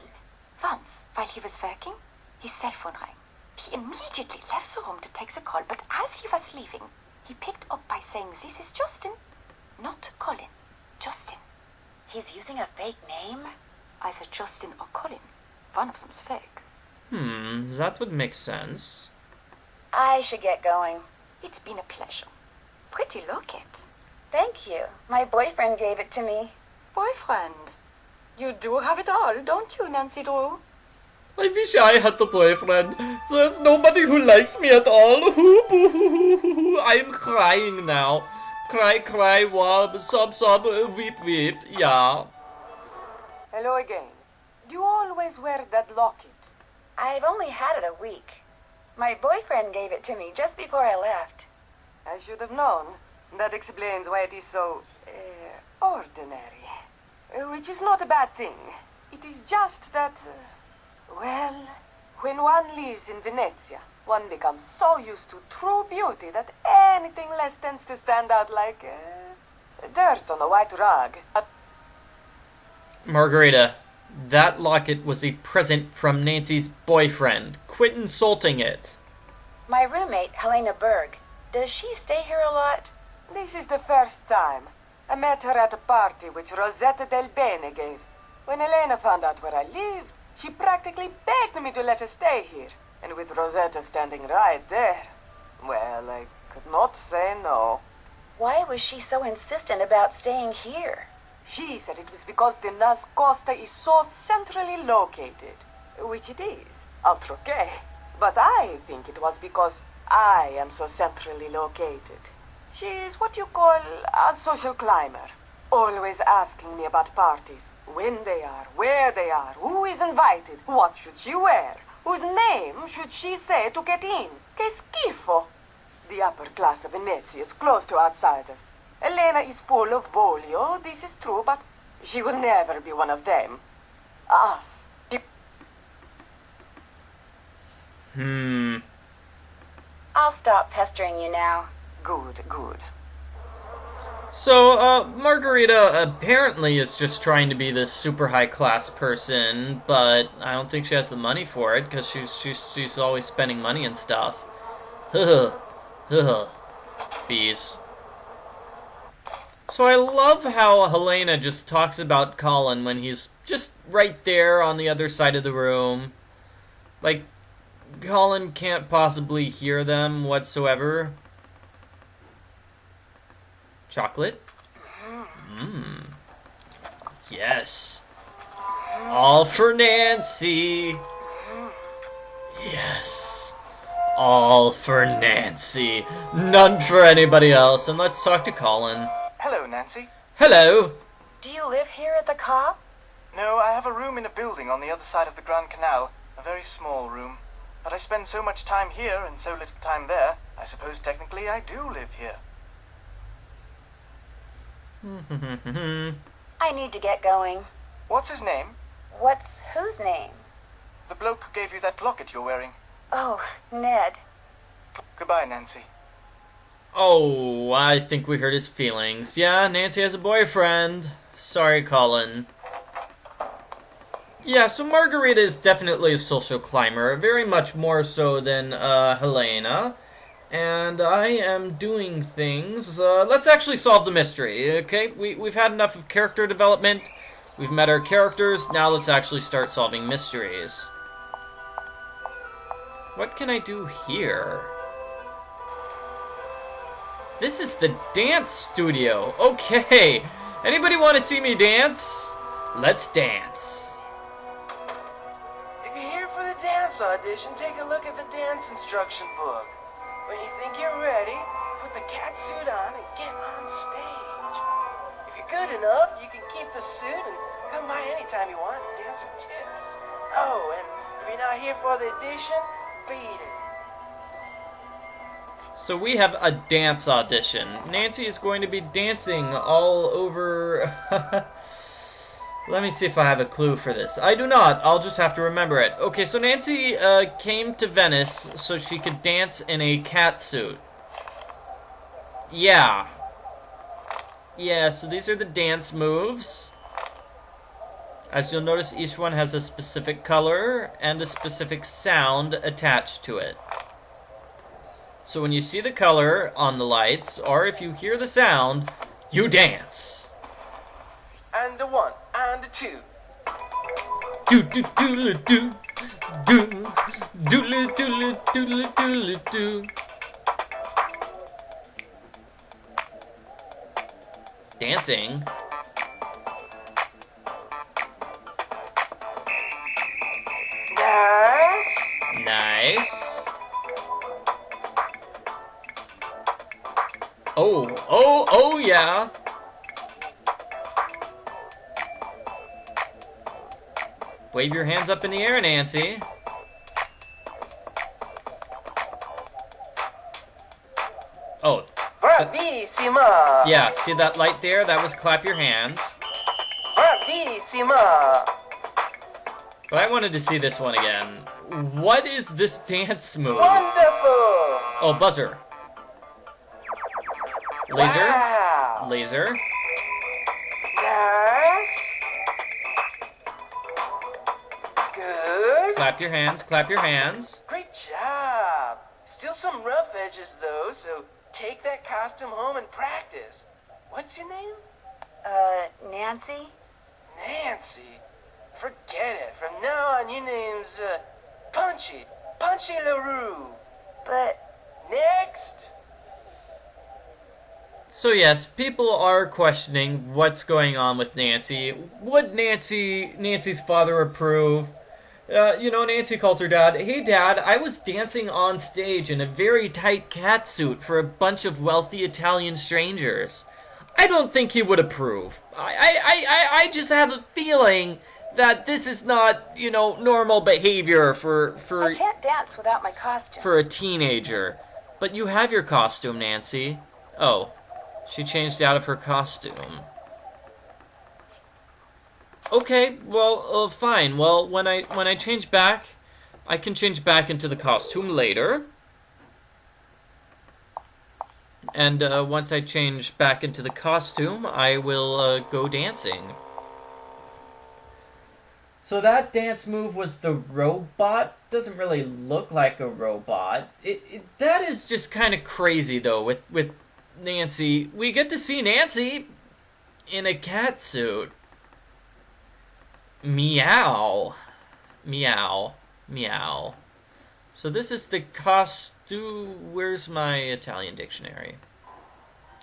Once, while he was working, his cell phone rang. He immediately left the room to take the call, but as he was leaving, he picked up by saying, "This is Justin, not Colin. Justin." He's using a fake name? Either Justin or Colin. One of them's fake. That would make sense. I should get going. It's been a pleasure. Pretty locket. Thank you. My boyfriend gave it to me. Boyfriend. You do have it all, don't you, Nancy Drew? I wish I had a boyfriend. There's nobody who likes me at all. I'm crying now. Cry, cry, wob, sob, sob, weep, weep. Yeah. Hello again. Do you always wear that locket? I've only had it a week. My boyfriend gave it to me just before I left. I should have known. That explains why it is so, ordinary. Which is not a bad thing. It is just that, well, when one lives in Venezia, one becomes so used to true beauty that anything less tends to stand out like dirt on a white rug. Margarita, that locket was a present from Nancy's boyfriend. Quit insulting it. My roommate, Helena Berg. Does she stay here a lot? This is the first time. I met her at a party which Rosetta Del Bene gave. When Elena found out where I lived, she practically begged me to let her stay here. And with Rosetta standing right there, well, I could not say no. Why was she so insistent about staying here? She said it was because Ca Nascosta is so centrally located, which it is, outre. But I think it was because I am so centrally located. She is what you call a social climber, always asking me about parties, when they are, where they are, who is invited, what should she wear, whose name should she say to get in. Che schifo! The upper class of Venezia is closed to outsiders. Elena is full of voglio, this is true, but she will never be one of them. Us. I'll stop pestering you now. Good, good. So, Margarita apparently is just trying to be this super high class person, but I don't think she has the money for it because she's always spending money and stuff. Bees. So I love how Helena just talks about Colin when he's just right there on the other side of the room. Like, Colin can't possibly hear them whatsoever. Chocolate? Yes. All for Nancy. Yes. All for Nancy. None for anybody else. And let's talk to Colin. Hello, Nancy. Hello. Do you live here at the Ca? No, I have a room in a building on the other side of the Grand Canal. A very small room. But I spend so much time here and so little time there, I suppose technically I do live here. I need to get going. What's his name? What's whose name? The bloke who gave you that locket you're wearing. Oh, Ned. Goodbye, Nancy. Oh, I think we hurt his feelings. Yeah, Nancy has a boyfriend. Sorry, Colin. Yeah, so Margarita is definitely a social climber, very much more so than Helena. And I am doing things. Let's actually solve the mystery, okay? We've had enough of character development. We've met our characters. Now let's actually start solving mysteries. What can I do here? This is the dance studio. Okay. Anybody want to see me dance? Let's dance. If you're here for the dance audition, take a look at the dance instruction book. When you think you're ready, put the cat suit on and get on stage. If you're good enough, you can keep the suit and come by anytime you want and dance some tips. Oh, and if you're not here for the audition, beat it. So we have a dance audition. Nancy is going to be dancing all over... Let me see if I have a clue for this. I do not. I'll just have to remember it. Okay, so Nancy came to Venice so she could dance in a cat suit. Yeah. Yeah, so these are the dance moves. As you'll notice, each one has a specific color and a specific sound attached to it. So when you see the color on the lights, or if you hear the sound, you dance. And a 1, and a 2. Do do do do do do do do do do. Dancing. Yes. Nice. Oh yeah. Wave your hands up in the air, Nancy. Oh. Bravissima. Yeah, see that light there? That was clap your hands. Bravissima. But I wanted to see this one again. What is this dance move? Wonderful. Oh, buzzer. Laser. Wow. Laser. Yes. Good. Clap your hands, clap your hands. Great job. Still some rough edges though, so take that costume home and practice. What's your name? Nancy? Nancy. Forget it. From now on, your name's, Punchy. Punchy LaRue. But Next. So yes, people are questioning what's going on with Nancy. Would Nancy's father approve? Nancy calls her dad, "Hey dad, I was dancing on stage in a very tight cat suit for a bunch of wealthy Italian strangers." I don't think he would approve. I just have a feeling that this is not, normal behavior for I can't dance without my costume. for a teenager. But you have your costume, Nancy. Oh, she changed out of her costume. Okay, well, fine. Well, when I change back, I can change back into the costume later. And once I change back into the costume, I will go dancing. So that dance move was the robot. Doesn't really look like a robot. That is just kind of crazy though. With Nancy, we get to see Nancy in a cat suit. Meow, meow, meow. So this is the costume. Where's my Italian dictionary?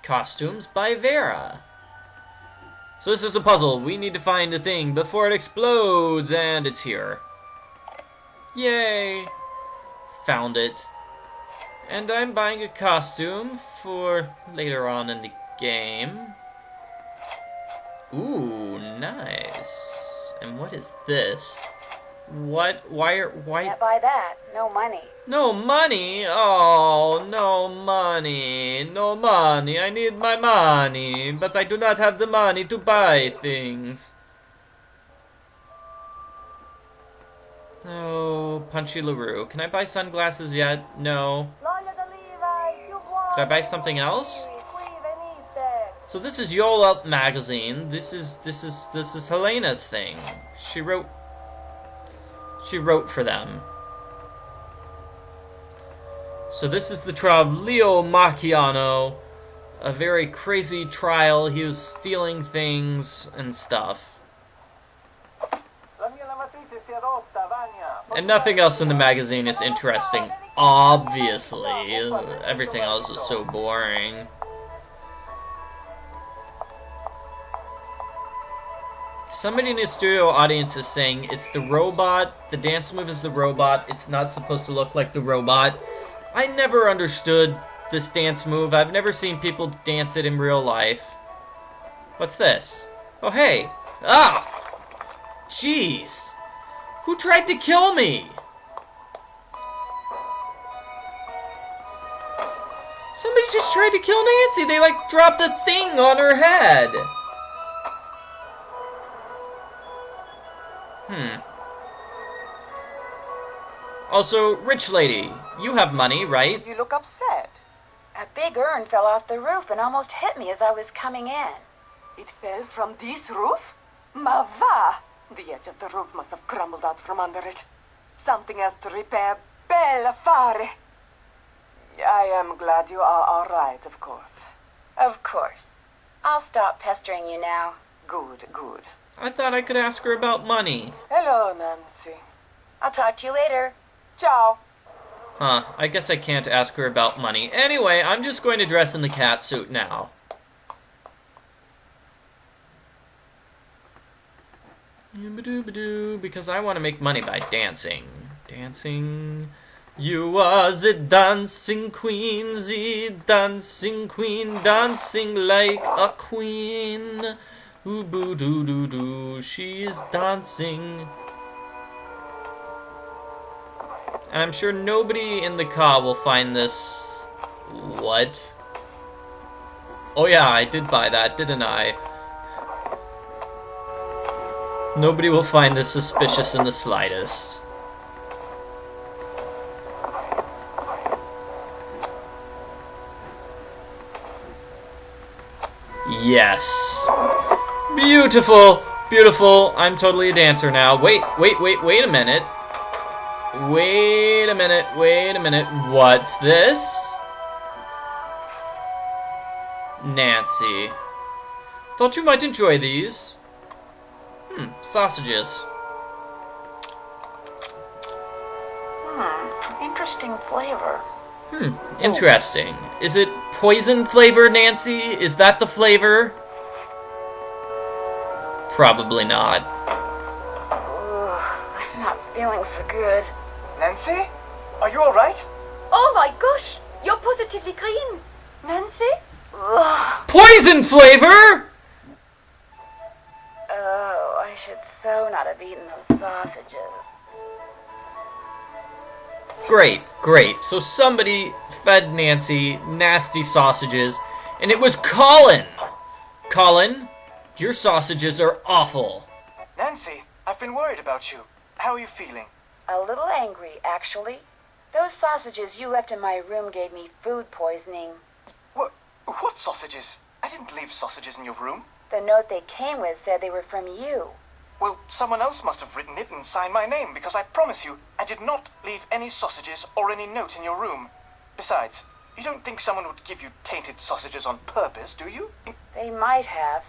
Costumes by Vera. So this is a puzzle. We need to find the thing before it explodes, and it's here. Yay! Found it. And I'm buying a costume for later on in the game. Ooh, nice. And what is this? What? Why? Can't buy that. No money. No money? Oh, no money. No money. I need my money, but I do not have the money to buy things. Oh, Punchy LaRue. Can I buy sunglasses yet? No. Could I buy something else? So this is YOLO magazine. This is Helena's thing. She wrote for them. So this is the trial of Leo Macchiano. A very crazy trial. He was stealing things and stuff. And nothing else in the magazine is interesting, obviously. Everything else is so boring. Somebody in the studio audience is saying it's the robot, the dance move is the robot, it's not supposed to look like the robot. I never understood this dance move. I've never seen people dance it in real life. What's this? Oh, hey. Ah! Jeez. Who tried to kill me? Somebody just tried to kill Nancy. They, dropped a thing on her head. Also, rich lady, you have money, right? You look upset. A big urn fell off the roof and almost hit me as I was coming in. It fell from this roof? Ma va! The edge of the roof must have crumbled out from under it. Something else to repair. Bella fare. I am glad you are all right, of course. Of course. I'll stop pestering you now. Good, good. I thought I could ask her about money. Hello, Nancy. I'll talk to you later. Ciao. Huh, I guess I can't ask her about money. Anyway, I'm just going to dress in the cat suit now. Because I want to make money by dancing. Dancing. You are the dancing queen, dancing like a queen. Ooh boo doo doo doo, she is dancing. And I'm sure nobody in the car will find this. What? Oh yeah, I did buy that, didn't I? Nobody will find this suspicious in the slightest. Yes. Beautiful! Beautiful. I'm totally a dancer now. Wait a minute. Wait a minute. What's this? Nancy. Thought you might enjoy these. Sausages. Interesting flavor. Interesting. Is it poison flavor, Nancy? Is that the flavor? Probably not. I'm not feeling so good. Nancy? Are you alright? Oh my gosh, you're positively green. Nancy? Poison flavor?! Oh, I should so not have eaten those sausages. Great. So somebody fed Nancy nasty sausages, and it was Colin! Colin, your sausages are awful. Nancy, I've been worried about you. How are you feeling? A little angry, actually. Those sausages you left in my room gave me food poisoning. What sausages? I didn't leave sausages in your room. The note they came with said they were from you. Well, someone else must have written it and signed my name, because I promise you, I did not leave any sausages or any note in your room. Besides, you don't think someone would give you tainted sausages on purpose, do you? They might have.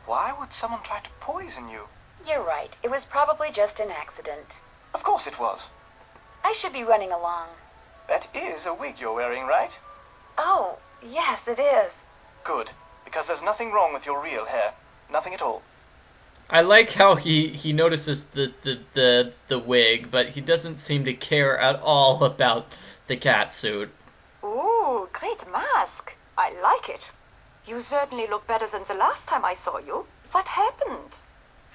Why would someone try to poison you? You're right. It was probably just an accident. Of course it was. I should be running along. That is a wig you're wearing, right? Oh, yes, it is. Good, because there's nothing wrong with your real hair. Nothing at all. I like how he notices the wig, but he doesn't seem to care at all about the cat suit. Ooh, great mask. I like it. You certainly look better than the last time I saw you. What happened?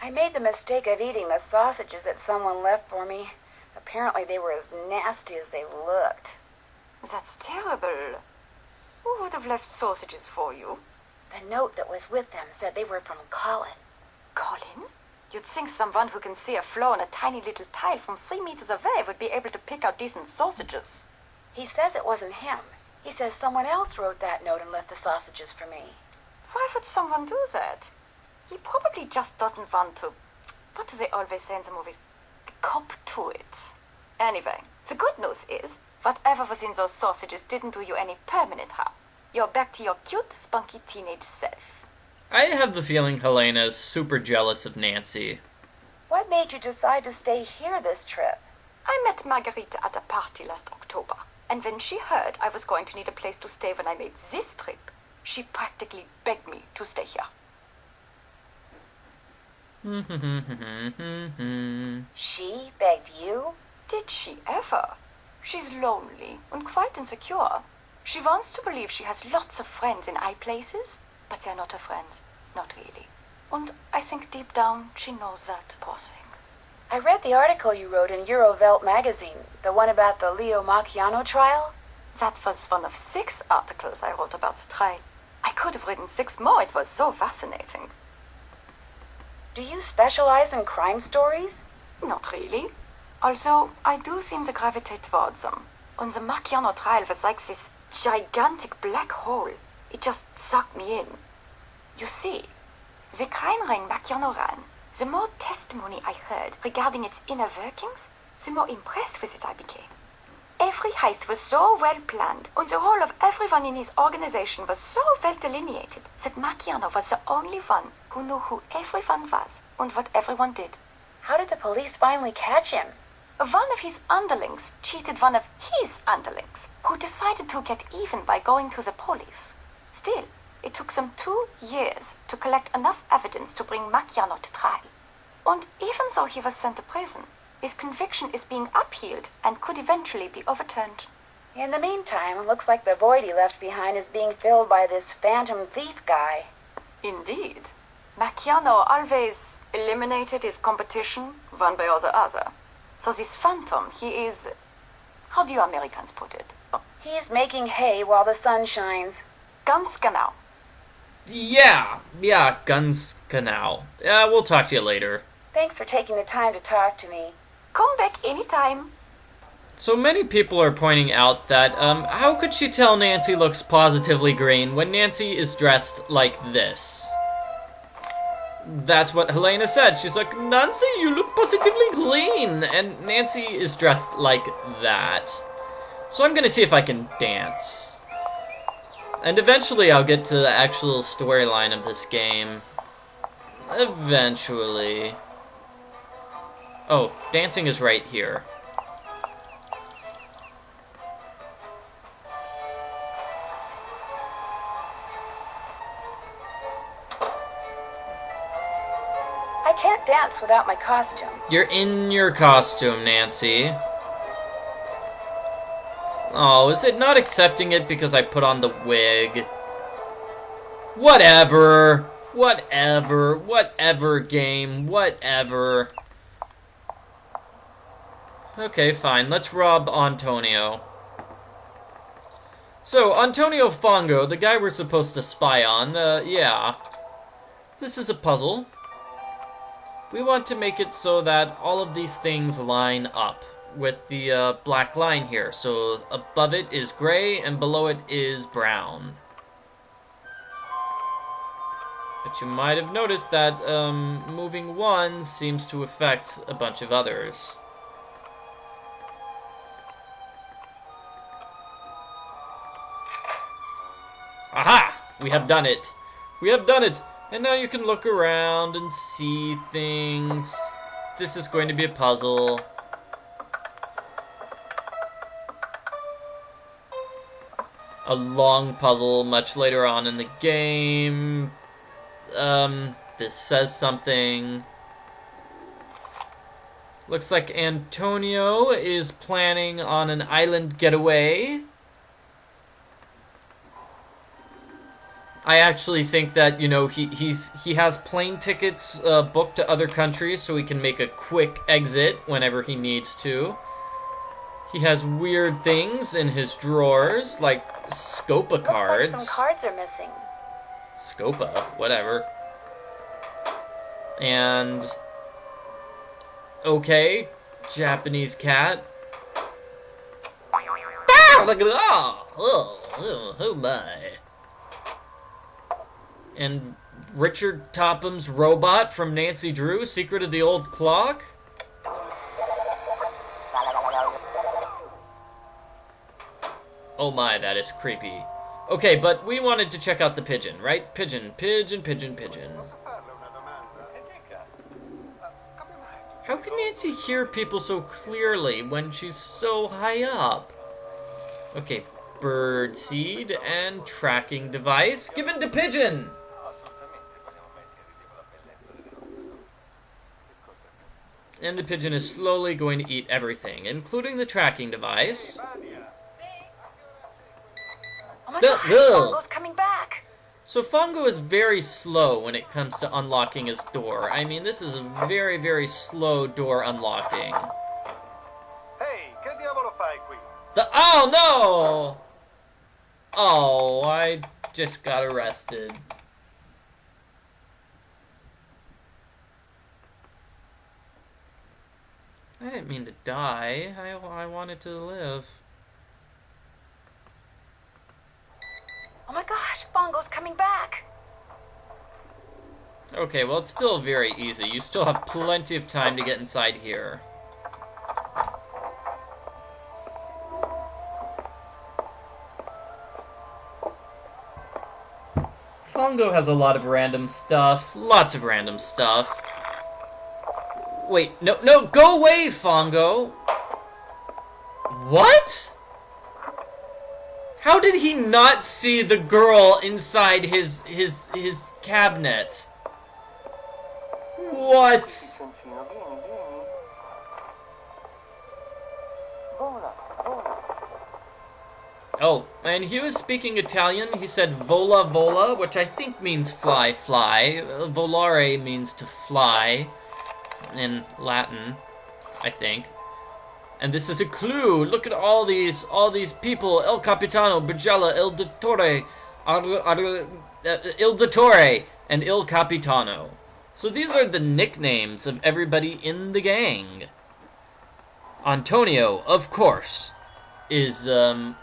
I made the mistake of eating the sausages that someone left for me. Apparently they were as nasty as they looked. That's terrible. Who would have left sausages for you? The note that was with them said they were from Colin. Colin? You'd think someone who can see a flaw in a tiny little tile from 3 meters away would be able to pick out decent sausages. He says it wasn't him. He says someone else wrote that note and left the sausages for me. Why would someone do that? He probably just doesn't want to, what do they always say in the movies? Cop to it. Anyway, the good news is, whatever was in those sausages didn't do you any permanent harm. You're back to your cute, spunky teenage self. I have the feeling Helena's super jealous of Nancy. What made you decide to stay here this trip? I met Margarita at a party last October, and when she heard I was going to need a place to stay when I made this trip, she practically begged me to stay here. She begged you? Did she ever? She's lonely and quite insecure. She wants to believe she has lots of friends in high places, but they're not her friends. Not really. And I think deep down she knows that, poor thing. I read the article you wrote in Eurovelt magazine, the one about the Leo Macchiano trial. That was one of 6 articles I wrote about the trial. I could have written 6 more, it was so fascinating. Do you specialize in crime stories? Not really. Also, I do seem to gravitate towards them. And the Macchiano trial was like this gigantic black hole. It just sucked me in. You see, the crime ring Macchiano ran The more testimony I heard regarding its inner workings, the more impressed with it I became. Every heist was so well planned, and the role of everyone in his organization was so well delineated that Marciano was the only one who knew who everyone was and what everyone did. How did the police finally catch him? One of his underlings cheated one of his underlings, who decided to get even by going to the police. Still, it took them 2 years to collect enough evidence to bring Marciano to trial. And even though he was sent to prison, his conviction is being appealed and could eventually be overturned. In the meantime, it looks like the void he left behind is being filled by this phantom thief guy. Indeed. Marciano always eliminated his competition one by the other. So this phantom, he is... How do you Americans put it? He's making hay while the sun shines. Ganz genau. Yeah, guns canal. We'll talk to you later. Thanks for taking the time to talk to me. Come back anytime. So many people are pointing out that, how could she tell Nancy looks positively green when Nancy is dressed like this? That's what Helena said. She's like, Nancy, you look positively green. And Nancy is dressed like that. So I'm gonna see if I can dance. And eventually I'll get to the actual storyline of this game. Eventually. Oh, dancing is right here. I can't dance without my costume. You're in your costume, Nancy. Oh, is it not accepting it because I put on the wig? Whatever. Whatever, game. Whatever. Okay, fine. Let's rob Antonio. So, Antonio Fongo, the guy we're supposed to spy on, yeah. This is a puzzle. We want to make it so that all of these things line up with the black line here. So above it is gray and below it is brown. But you might have noticed that moving one seems to affect a bunch of others. Aha! We have done it. We have done it. And now you can look around and see things. This is going to be a puzzle. A long puzzle much later on in the game. This says something. Looks like Antonio is planning on an island getaway. I actually think that, you know, he has plane tickets booked to other countries so he can make a quick exit whenever he needs to. He has weird things in his drawers, like Scopa cards. Looks like some cards are missing. Scopa, whatever. And... okay, Japanese cat. Ah, look at it! Oh my. And Richard Topham's robot from Nancy Drew, Secret of the Old Clock. Oh my, that is creepy. Okay, but we wanted to check out the pigeon, right? Pigeon. How can Nancy hear people so clearly when she's so high up? Okay, bird seed and tracking device given to pigeon. And the pigeon is slowly going to eat everything, including the tracking device. Oh my gosh, Fongo's coming back. So Fongo is very slow when it comes to unlocking his door. I mean, this is a very, very slow door unlocking. Hey, che diavolo fai qui? Oh no! Oh, I just got arrested. I didn't mean to die. I wanted to live. Oh my gosh, Fongo's coming back. Okay, well, it's still very easy. You still have plenty of time to get inside here. Fongo has a lot of random stuff. Lots of random stuff. Wait, no, go away, Fongo! What? How did he not see the girl inside his cabinet? What? Oh, and he was speaking Italian. He said vola vola, which I think means fly fly. Volare means to fly in Latin, I think. And this is a clue. Look at all these people. El Capitano, Bugella, Il Dottore, Il Dottore, and Il Capitano. So these are the nicknames of everybody in the gang. Antonio, of course, is,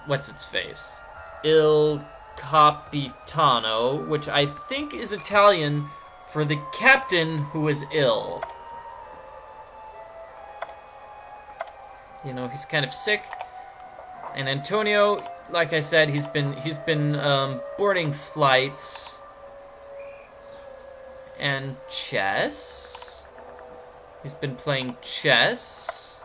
what's its face? Il Capitano, which I think is Italian for the captain who is ill. You know, he's kind of sick. And Antonio, like I said, he's been boarding flights. And chess. He's been playing chess.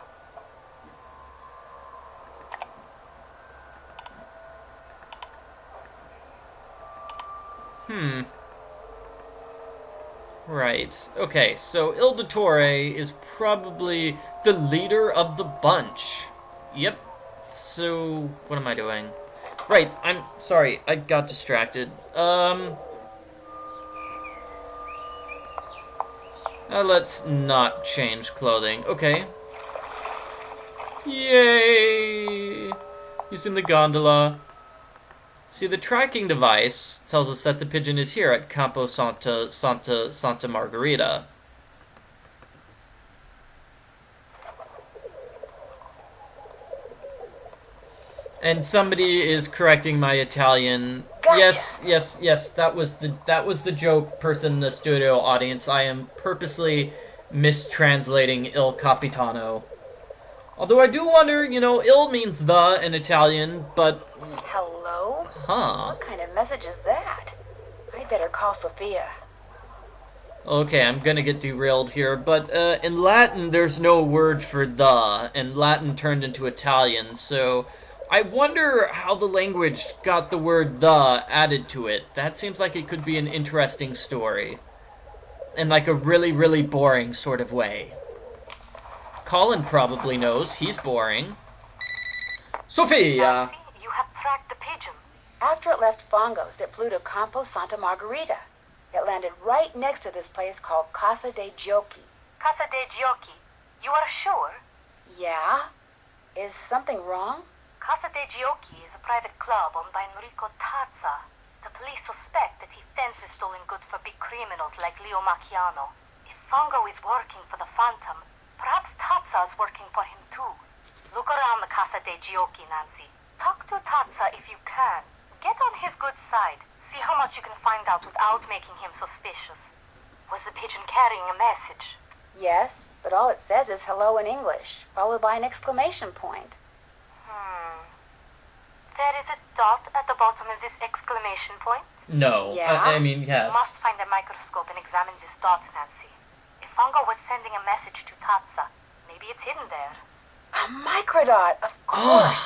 Right. Okay, so Il Dottore is probably the leader of the bunch. Yep. So, what am I doing? Right, I'm sorry, I got distracted. Let's not change clothing. Okay. Yay! Using the gondola. See, the tracking device tells us that the pigeon is here at Campo Santa Margherita. And somebody is correcting my Italian. Gotcha. Yes. That was the joke, person in the studio audience. I am purposely mistranslating Il Capitano. Although I do wonder, you know, il means the in Italian, but... Hello? Huh. What kind of message is that? I'd better call Sophia. Okay, I'm gonna get derailed here, but in Latin there's no word for the, and Latin turned into Italian, so I wonder how the language got the word the added to it. That seems like it could be an interesting story. In like a really, really boring sort of way. Colin probably knows. He's boring. Sophia! Nancy, you have tracked the pigeon. After it left Fongo's, it flew to Campo Santa Margherita. It landed right next to this place called Casa dei Giochi. Casa dei Giochi. You are sure? Yeah? Is something wrong? Casa dei Giochi is a private club owned by Enrico Tazza. The police suspect that he fences stolen goods for big criminals like Leo Macchiano. If Fongo is working for the Phantom, perhaps Tazza is working for him too. Look around the Casa dei Giochi, Nancy. Talk to Tazza if you can. Get on his good side. See how much you can find out without making him suspicious. Was the pigeon carrying a message? Yes, but all it says is hello in English, followed by an exclamation point. There is a dot at the bottom of this exclamation point. No. Yeah? I mean, yes. You must find a microscope and examine this dot, Nancy. If Fongo was sending a message to Tazza, maybe it's hidden there. A microdot, of course.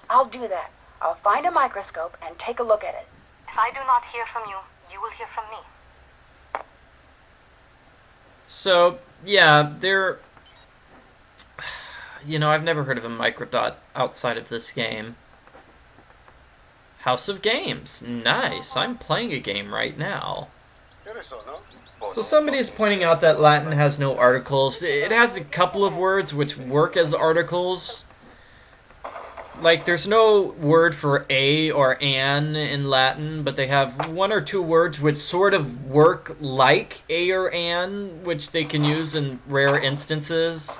I'll do that. I'll find a microscope and take a look at it. If I do not hear from you, you will hear from me. So, yeah, there... You know, I've never heard of a microdot outside of this game. House of Games. Nice. I'm playing a game right now. So somebody is pointing out that Latin has no articles. It has a couple of words which work as articles. Like, there's no word for a or an in Latin, but they have one or two words which sort of work like a or an, which they can use in rare instances.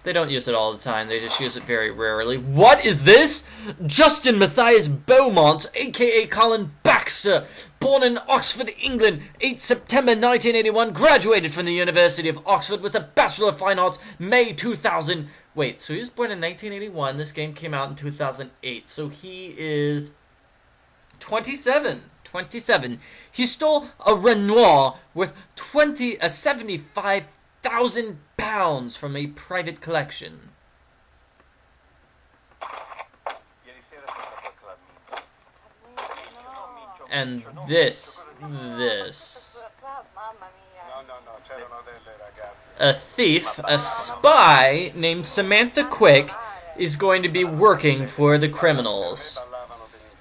They don't use it all the time, they just use it very rarely. What is this? Justin Matthias Beaumont, aka Colin sir. Born in Oxford, England, 8 September 1981. Graduated from the University of Oxford with a Bachelor of Fine Arts, May 2000. Wait, so he was born in 1981. This game came out in 2008. So he is 27. 27. He stole a Renoir worth 75,000 pounds from a private collection. And this. A thief, a spy named Samantha Quick is going to be working for the criminals.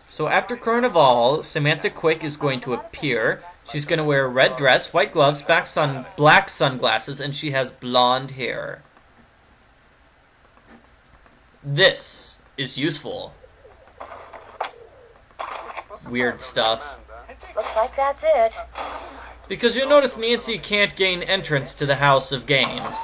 So after Carnival, Samantha Quick is going to appear. She's going to wear a red dress, white gloves, black sunglasses, and she has blonde hair. This is useful. Weird stuff. Looks like that's it. Because you'll notice Nancy can't gain entrance to the House of Games.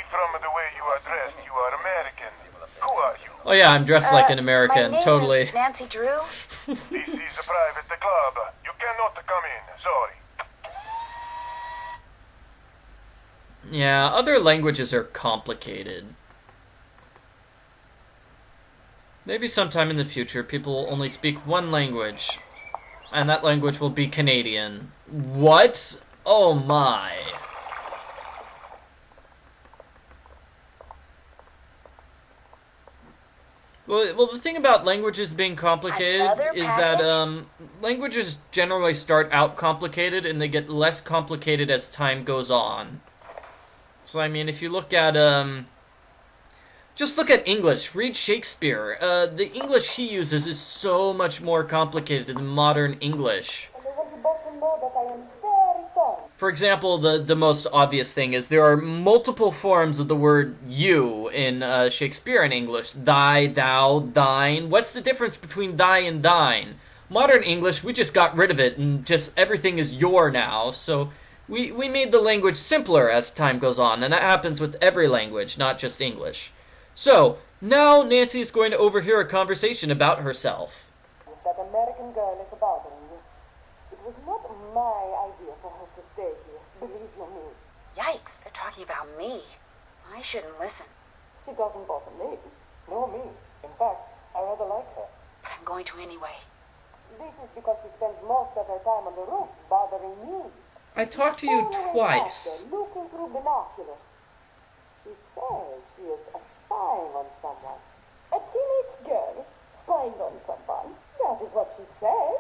From the way you are dressed, you are American. Who are you? Oh yeah, I'm dressed like an American, my name totally. is Nancy Drew. This is a private club. You cannot come in. Sorry. Yeah, other languages are complicated. Maybe sometime in the future people will only speak one language, and that language will be Canadian. What? Oh my. Well, the thing about languages being complicated is that languages generally start out complicated and they get less complicated as time goes on. So I mean, if you look at just look at English. Read Shakespeare. The English he uses is so much more complicated than modern English. For example, the most obvious thing is there are multiple forms of the word you in Shakespearean English. Thy, thou, thine. What's the difference between thy and thine? Modern English, we just got rid of it and just everything is your now. So we made the language simpler as time goes on, and that happens with every language, not just English. So, now Nancy is going to overhear a conversation about herself. That American girl is bothering you. It was not my idea for her to stay here, believe you me. Yikes, they're talking about me. I shouldn't listen. She doesn't bother me, nor me. In fact, I rather like her. But I'm going to anyway. This is because she spends most of her time on the roof bothering me. I talked to you twice. Looking through binoculars. She says she is spying on someone. A teenage girl spying on someone. That is what she said.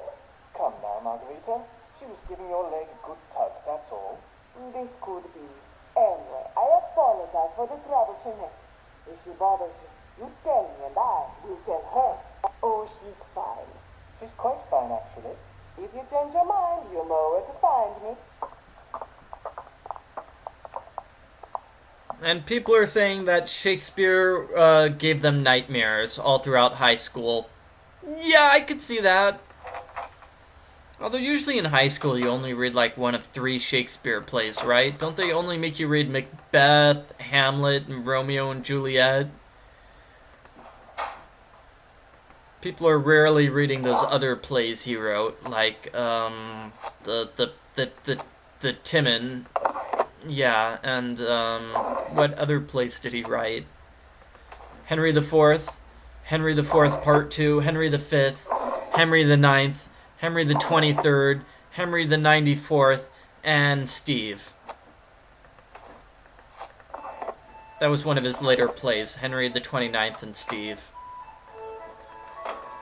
Come now, Margarita. She was giving your leg a good tug, that's all. This could be. Anyway, I apologize for the trouble she makes. If she bothers you, you tell me and I will tell her. Oh, she's fine. She's quite fine, actually. If you change your mind, you'll know where to find me. And people are saying that Shakespeare gave them nightmares all throughout high school. Yeah, I could see that. Although usually in high school you only read like one of 3 Shakespeare plays, right? Don't they only make you read Macbeth, Hamlet, and Romeo and Juliet? People are rarely reading those other plays he wrote, like the Timon. Yeah, and what other plays did he write? Henry IV, Henry IV Part 2, Henry V, Henry IX, Henry the 23rd, Henry the 94th, and Steve. That was one of his later plays, Henry the 29th and Steve.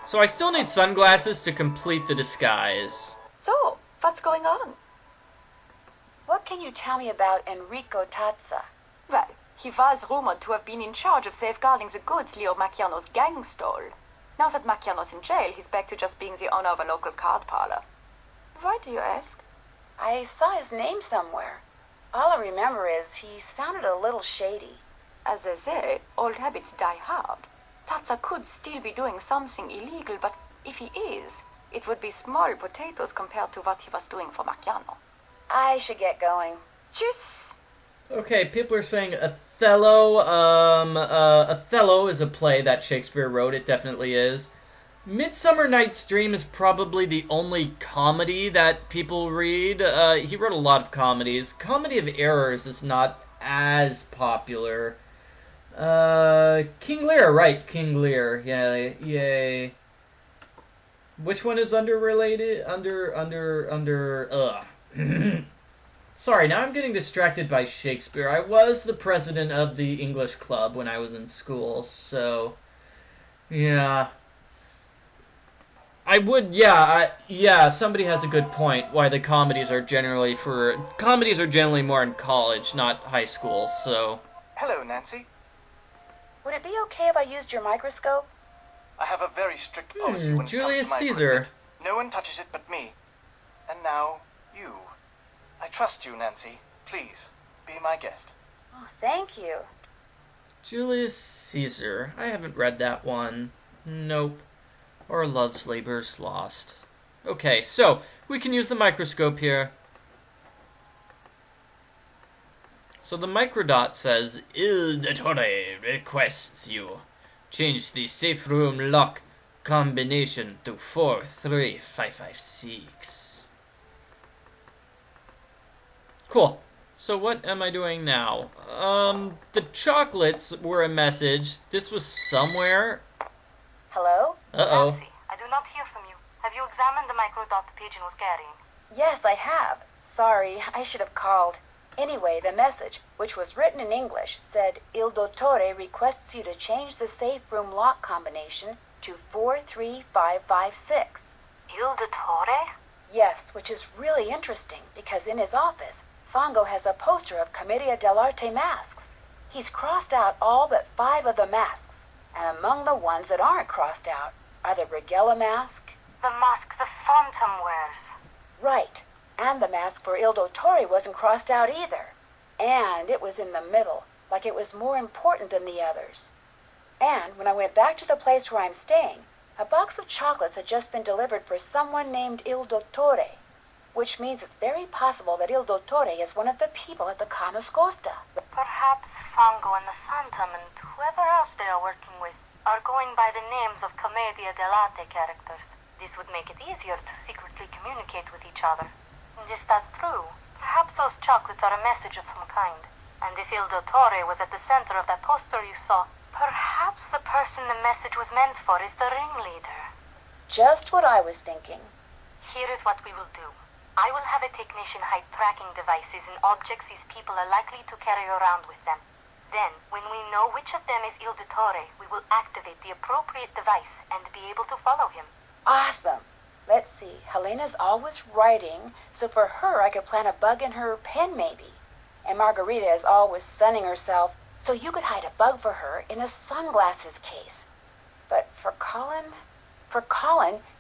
So I still need sunglasses to complete the disguise. So, what's going on? What can you tell me about Enrico Tazza? Well, he was rumored to have been in charge of safeguarding the goods Leo Macchiano's gang stole. Now that Macchiano's in jail, he's back to just being the owner of a local card parlor. Why do you ask? I saw his name somewhere. All I remember is he sounded a little shady. As they say, old habits die hard. Tazza could still be doing something illegal, but if he is, it would be small potatoes compared to what he was doing for Macchiano. I should get going. Tschüss! Okay, people are saying Othello. Othello is a play that Shakespeare wrote. It definitely is. Midsummer Night's Dream is probably the only comedy that people read. He wrote a lot of comedies. Comedy of Errors is not as popular. King Lear, right? King Lear. Yeah, yay. Which one is underrelated? Sorry, now I'm getting distracted by Shakespeare. I was the president of the English club when I was in school, so yeah. I would, yeah, somebody has a good point why the comedies are generally more in college, not high school, so. Hello, Nancy. Would it be okay if I used your microscope? I have a very strict policy when it Julius comes to my Caesar. equipment. No one touches it but me. And now, you. I trust you, Nancy. Please, be my guest. Oh, thank you. Julius Caesar. I haven't read that one. Nope. Or Love's Labor's Lost. Okay, so, we can use the microscope here. So the microdot says, Il Dottore requests you. Change the safe room lock combination to 43556. Cool. So what am I doing now? The chocolates were a message. This was somewhere. Hello? Uh-oh. Nancy, I do not hear from you. Have you examined the microdot the pigeon was carrying? Yes, I have. Sorry, I should have called. Anyway, the message, which was written in English, said, Il Dottore requests you to change the safe room lock combination to 43556. Il Dottore? Yes, which is really interesting, because in his office, Fongo has a poster of Commedia dell'arte masks. He's crossed out all but 5 of the masks, and among the ones that aren't crossed out are the Brigella mask. The mask the Phantom wears. Right. And the mask for Il Dottore wasn't crossed out either. And it was in the middle, like it was more important than the others. And when I went back to the place where I'm staying, a box of chocolates had just been delivered for someone named Il Dottore, which means it's very possible that Il Dottore is one of the people at the Ca Nascosta. Perhaps Fongo and the Phantom and whoever else they are working with are going by the names of Commedia dell'arte characters. This would make it easier to secretly communicate with each other. And if that's true, perhaps those chocolates are a message of some kind. And if Il Dottore was at the center of that poster you saw, perhaps the person the message was meant for is the ringleader. Just what I was thinking. Here is what we will do. I will have a technician hide tracking devices in objects these people are likely to carry around with them. Then, when we know which of them is Il Dottore, we will activate the appropriate device and be able to follow him. Awesome. Let's see, Helena's always writing, so for her I could plant a bug in her pen maybe. And Margarita is always sunning herself, so you could hide a bug for her in a sunglasses case. But for Colin,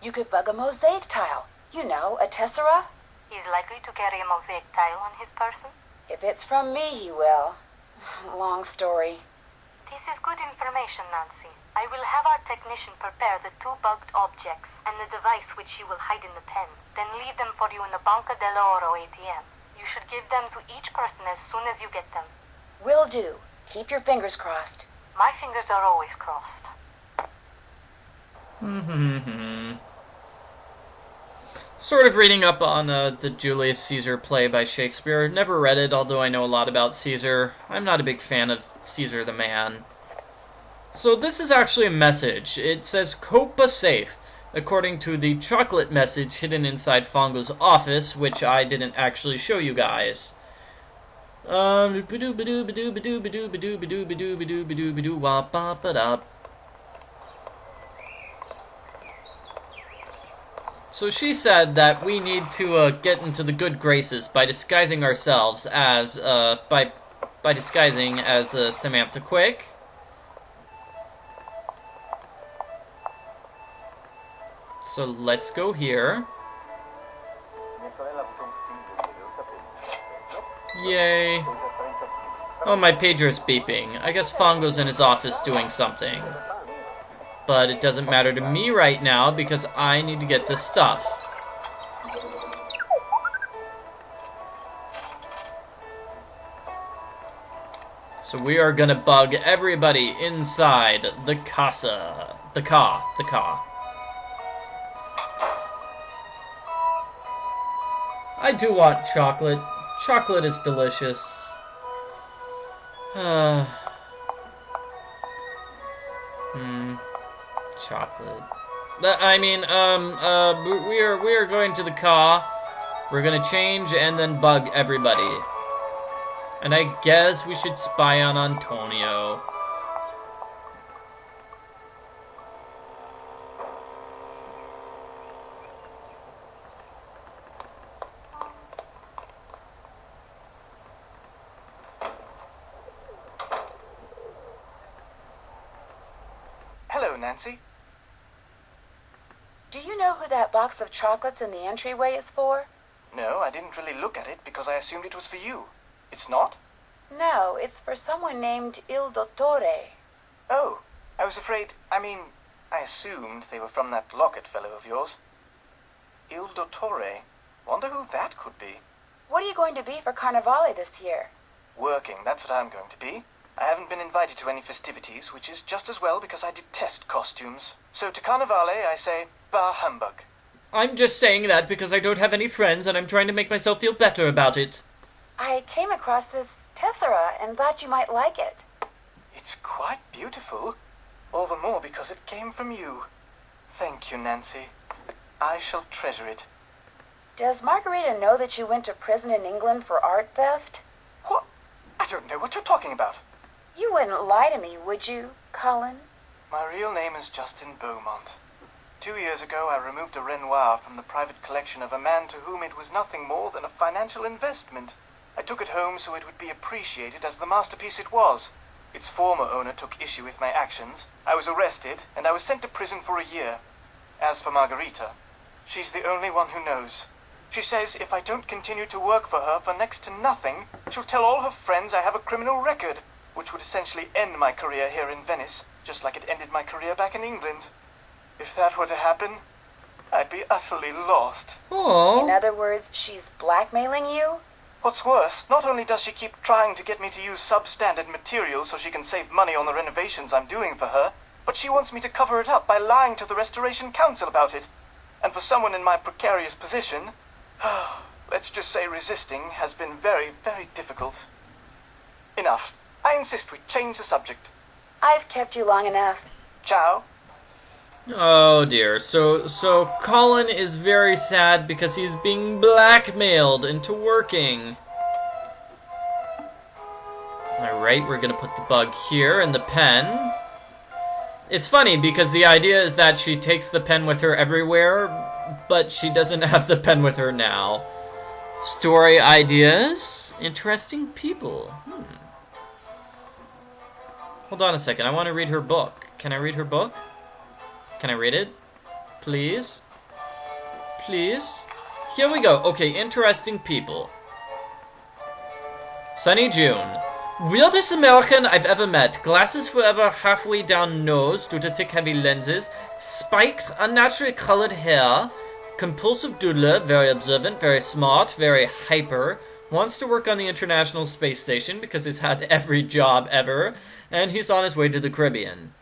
you could bug a mosaic tile. You know, a tessera. He's likely to carry a mosaic tile on his person. If it's from me, he will. Long story. This is good information, Nancy. I will have our technician prepare the 2 bugged objects and the device which you will hide in the pen, then leave them for you in the Banca dell'Oro ATM. You should give them to each person as soon as you get them. Will do. Keep your fingers crossed. My fingers are always crossed. Sort of reading up on the Julius Caesar play by Shakespeare. Never read it, although I know a lot about Caesar. I'm not a big fan of Caesar the man. So this is actually a message. It says Copa safe, according to the chocolate message hidden inside Fongo's office, which I didn't actually show you guys. So she said that we need to get into the good graces by disguising ourselves as by disguising as Samantha Quick. So let's go here. Yay. Oh, my pager is beeping. I guess Fongo's in his office doing something. But it doesn't matter to me right now because I need to get this stuff. So we are gonna bug everybody inside the casa. The Ca. I do want chocolate. Chocolate is delicious. Chocolate. I mean, we are going to the Ca. We're gonna change and then bug everybody. And I guess we should spy on Antonio. Hello, Nancy. Do you know who that box of chocolates in the entryway is for? No, I didn't really look at it because I assumed it was for you. It's not? No, it's for someone named Il Dottore. Oh, I was afraid, I assumed they were from that Locket fellow of yours. Il Dottore. Wonder who that could be. What are you going to be for Carnivale this year? Working, that's what I'm going to be. I haven't been invited to any festivities, which is just as well because I detest costumes. So to Carnivale, I say, bah humbug. I'm just saying that because I don't have any friends and I'm trying to make myself feel better about it. I came across this tessera and thought you might like it. It's quite beautiful. All the more because it came from you. Thank you, Nancy. I shall treasure it. Does Margarita know that you went to prison in England for art theft? What? I don't know what you're talking about. You wouldn't lie to me, would you, Colin? My real name is Justin Beaumont. 2 years ago, I removed a Renoir from the private collection of a man to whom it was nothing more than a financial investment. I took it home so it would be appreciated as the masterpiece it was. Its former owner took issue with my actions. I was arrested, and I was sent to prison for a year. As for Margarita, she's the only one who knows. She says if I don't continue to work for her for next to nothing, she'll tell all her friends I have a criminal record, which would essentially end my career here in Venice, just like it ended my career back in England. If that were to happen, I'd be utterly lost. Aww. In other words, she's blackmailing you? What's worse, not only does she keep trying to get me to use substandard material so she can save money on the renovations I'm doing for her, but she wants me to cover it up by lying to the Restoration Council about it. And for someone in my precarious position, let's just say resisting has been very, very difficult. Enough. I insist we change the subject. I've kept you long enough. Ciao. Oh dear. So Colin is very sad because he's being blackmailed into working. Alright, we're gonna put the bug here and the pen. It's funny because the idea is that she takes the pen with her everywhere, but she doesn't have the pen with her now. Story ideas? Interesting people. Hold on a second, I want to read her book. Can I read her book? Can I read it? Please? Please? Here we go. Okay, interesting people. Sunny June. Weirdest American I've ever met. Glasses forever halfway down nose due to thick heavy lenses. Spiked, unnaturally colored hair. Compulsive doodler, very observant, very smart, very hyper. Wants to work on the International Space Station because he's had every job ever. And he's on his way to the Caribbean.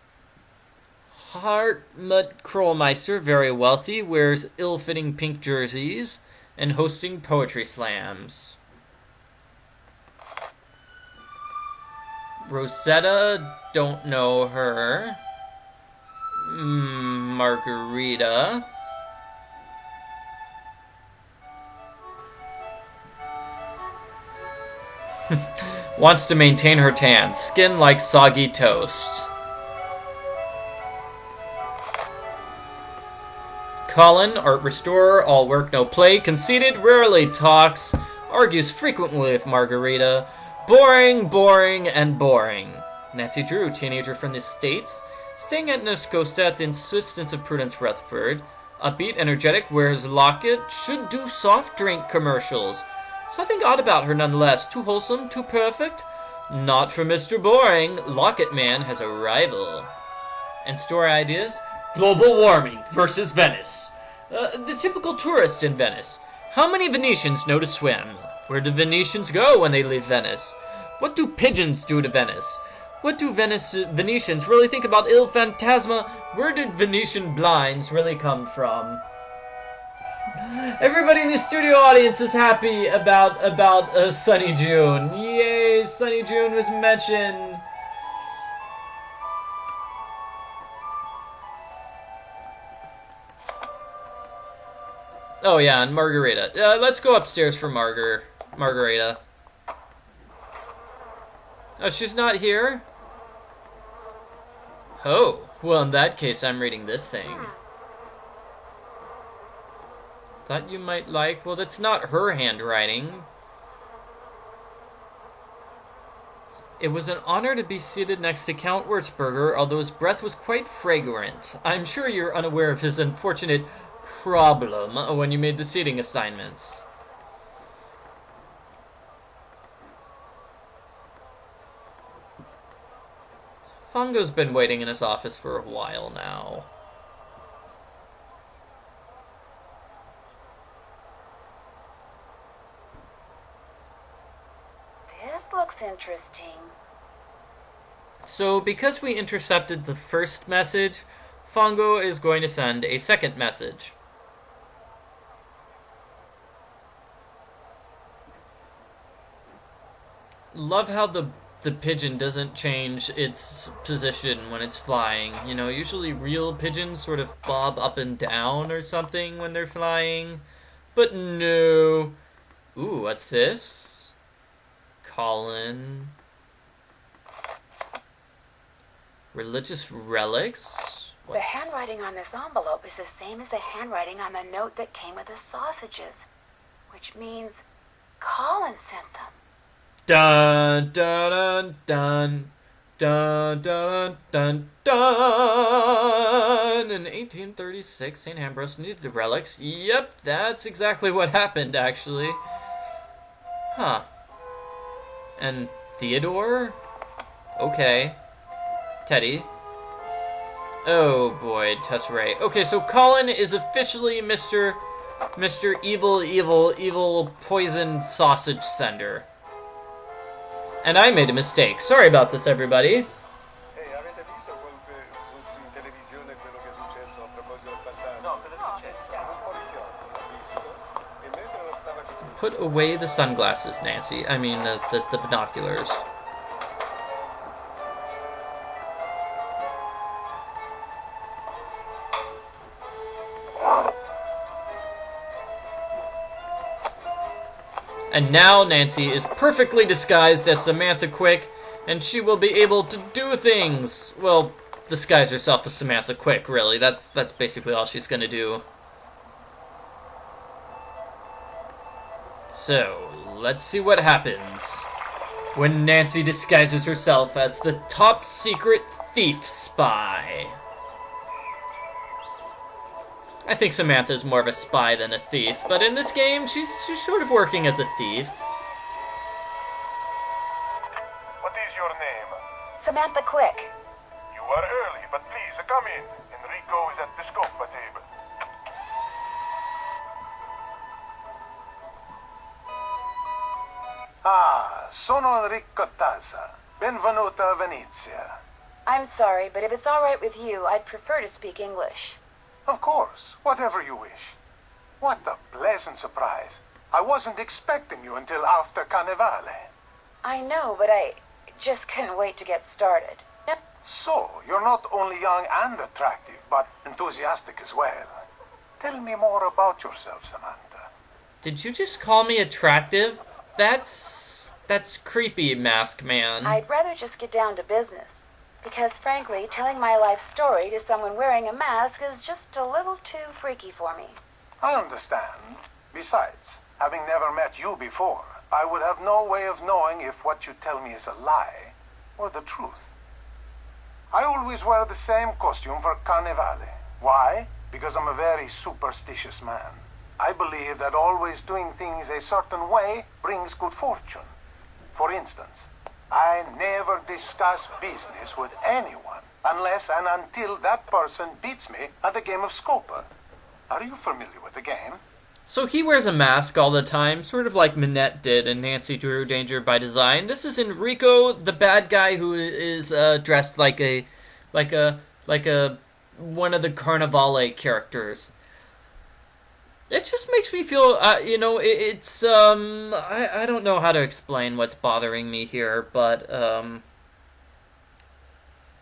Hartmut Krollmeister, very wealthy, wears ill-fitting pink jerseys, and hosting poetry slams. Rosetta, don't know her. Margarita. Wants to maintain her tan, skin like soggy toast. Colin, art restorer, all work no play, conceited, rarely talks, argues frequently with Margarita, boring, boring, and boring. Nancy Drew, teenager from the States, staying at Nascosta at the insistence of Prudence Rutherford, upbeat, energetic, wears locket, should do soft drink commercials. Something odd about her nonetheless, too wholesome, too perfect. Not for Mr. Boring, Locket Man has a rival. And story ideas? Global warming versus Venice. The typical tourist in Venice. How many Venetians know to swim? Where do Venetians go when they leave Venice? What do pigeons do to Venice? What do Venetians really think about Il Fantasma? Where did Venetian blinds really come from? Everybody in the studio audience is happy about Sunny June. Yay, Sunny June was mentioned. Oh yeah, and Margarita. Let's go upstairs for Margarita. Oh, she's not here? Oh, well in that case I'm reading this thing. Thought you might like... Well, that's not her handwriting. It was an honor to be seated next to Count Wurzburger, although his breath was quite fragrant. I'm sure you're unaware of his unfortunate problem when you made the seating assignments. Fongo's been waiting in his office for a while now. This looks interesting. So, because we intercepted the first message, Fongo is going to send a second message. Love how the pigeon doesn't change its position when it's flying. You know, usually real pigeons sort of bob up and down or something when they're flying. But no. Ooh, what's this? Colin. Religious relics? The handwriting on this envelope is the same as the handwriting on the note that came with the sausages, which means Colin sent them. Dun dun dun dun dun dun dun. In 1836, St. Ambrose needed the relics. Yep, that's exactly what happened, actually. Huh. And Theodore? Okay. Teddy. Oh boy, Tesserae. Okay, so Colin is officially Mr. Evil poisoned sausage sender. And I made a mistake. Sorry about this, everybody. Put away the sunglasses, Nancy. I mean, the binoculars. And now Nancy is perfectly disguised as Samantha Quick, and she will be able to do things. Well, disguise herself as Samantha Quick, really. That's basically all she's gonna do. So, let's see what happens when Nancy disguises herself as the top secret thief spy. I think Samantha's more of a spy than a thief, but in this game, she's sort of working as a thief. What is your name? Samantha Quick. You are early, but please come in. Enrico is at the scopa table. Ah, sono Enrico Tazza. Benvenuta a Venezia. I'm sorry, but if it's all right with you, I'd prefer to speak English. Of course, whatever you wish. What a pleasant surprise. I wasn't expecting you until after Carnevale. I know, but I just couldn't wait to get started. So, you're not only young and attractive, but enthusiastic as well. Tell me more about yourself, Samantha. Did you just call me attractive? That's creepy, Mask Man. I'd rather just get down to business. Because frankly, telling my life story to someone wearing a mask is just a little too freaky for me. I understand. Besides, having never met you before, I would have no way of knowing if what you tell me is a lie or the truth. I always wear the same costume for Carnevale. Why? Because I'm a very superstitious man. I believe that always doing things a certain way brings good fortune. For instance, I never discuss business with anyone unless and until that person beats me at the game of Scopa. Are you familiar with the game? So he wears a mask all the time, sort of like Minette did in Nancy Drew Danger by Design. This is Enrico, the bad guy who is dressed like like a like a one of the Carnivale characters. It just makes me feel, I don't know how to explain what's bothering me here, but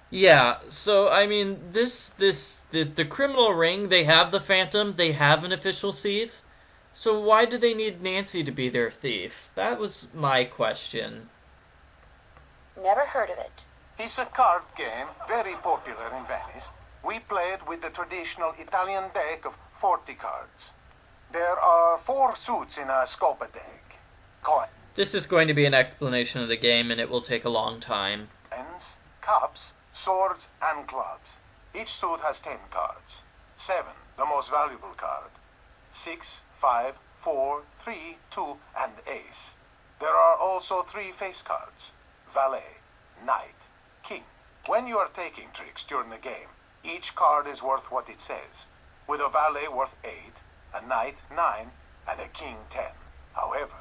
yeah. So I mean, the criminal ring, they have the Phantom, they have an official thief. So why do they need Nancy to be their thief? That was my question. Never heard of it. It's a card game, very popular in Venice. We play it with the traditional Italian deck of 40 cards. There are 4 suits in a scopa deck. Coins, This is going to be an explanation of the game, and it will take a long time. cups, swords, and clubs. Each suit has 10 cards. 7, the most valuable card. 6, 5, 4, 3, 2, and ace. There are also 3 face cards. Valet, knight, king. When you are taking tricks during the game, each card is worth what it says, with a valet worth 8, a knight 9, and a king 10. However,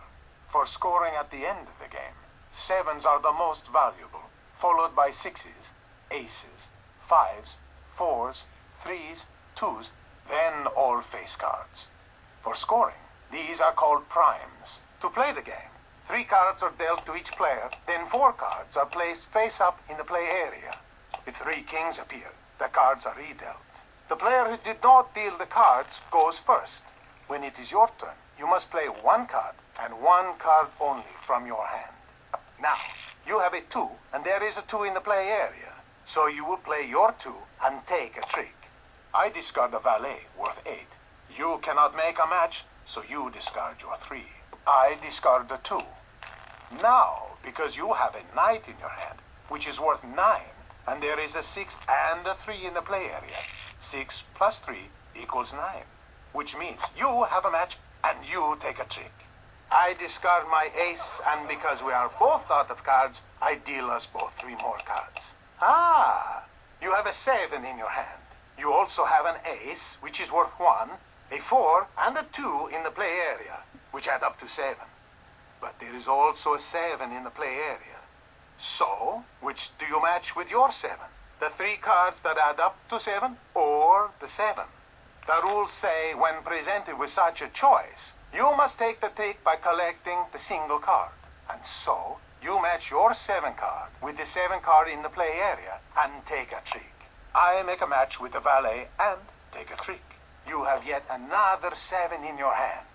for scoring at the end of the game, 7s are the most valuable, followed by 6s, aces, 5s, 4s, 3s, 2s, then all face cards. For scoring, these are called primes. To play the game, 3 cards are dealt to each player, then 4 cards are placed face up in the play area. If 3 kings appear, the cards are redealt. The player who did not deal the cards goes first. When it is your turn, you must play 1 card and 1 card only from your hand. Now, you have a 2 and there is a 2 in the play area. So you will play your 2 and take a trick. I discard a valet worth 8. You cannot make a match, so you discard your 3. I discard the 2. Now, because you have a knight in your hand, which is worth 9, and there is a 6 and a 3 in the play area, 6 plus 3 equals 9, which means you have a match and you take a trick. I discard my ace, and because we are both out of cards, I deal us both 3 more cards. Ah, you have a 7 in your hand. You also have an ace, which is worth 1, a 4, and a 2 in the play area, which add up to 7. But there is also a 7 in the play area. So, which do you match with your 7? The 3 cards that add up to 7, or the 7? The rules say when presented with such a choice, you must take the trick by collecting the single card. And so, you match your 7 card with the 7 card in the play area and take a trick. I make a match with the valet and take a trick. You have yet another 7 in your hand.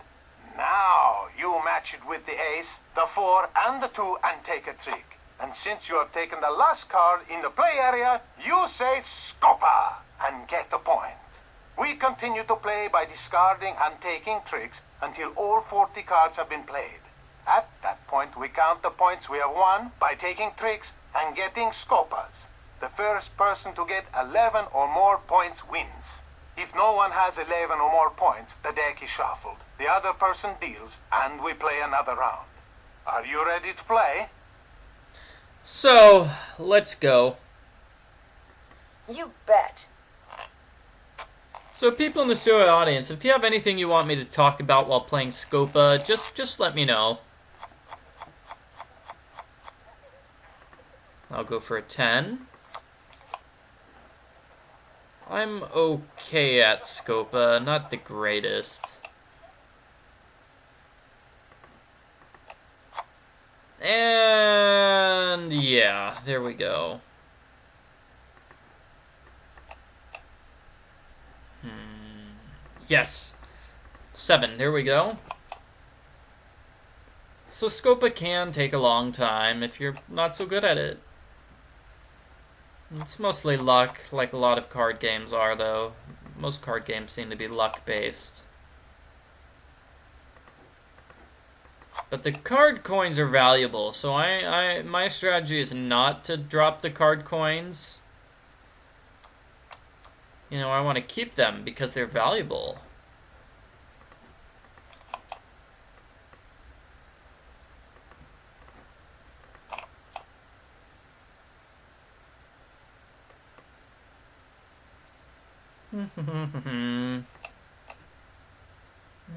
Now you match it with the ace, the 4, and the 2 and take a trick. And since you have taken the last card in the play area, you say scopa and get a point. We continue to play by discarding and taking tricks until all 40 cards have been played. At that point, we count the points we have won by taking tricks and getting scopas. The first person to get 11 or more points wins. If no one has 11 or more points, the deck is shuffled. The other person deals, and we play another round. Are you ready to play? So, let's go. You bet. So people in the studio audience, if you have anything you want me to talk about while playing Scopa, just let me know. I'll go for a 10. I'm okay at Scopa, not the greatest. And yeah, there we go. Yes. 7, there we go. So Scopa can take a long time if you're not so good at it. It's mostly luck, like a lot of card games are, though. Most card games seem to be luck-based. But the card coins are valuable, so my strategy is not to drop the card coins. You know, I want to keep them because they're valuable.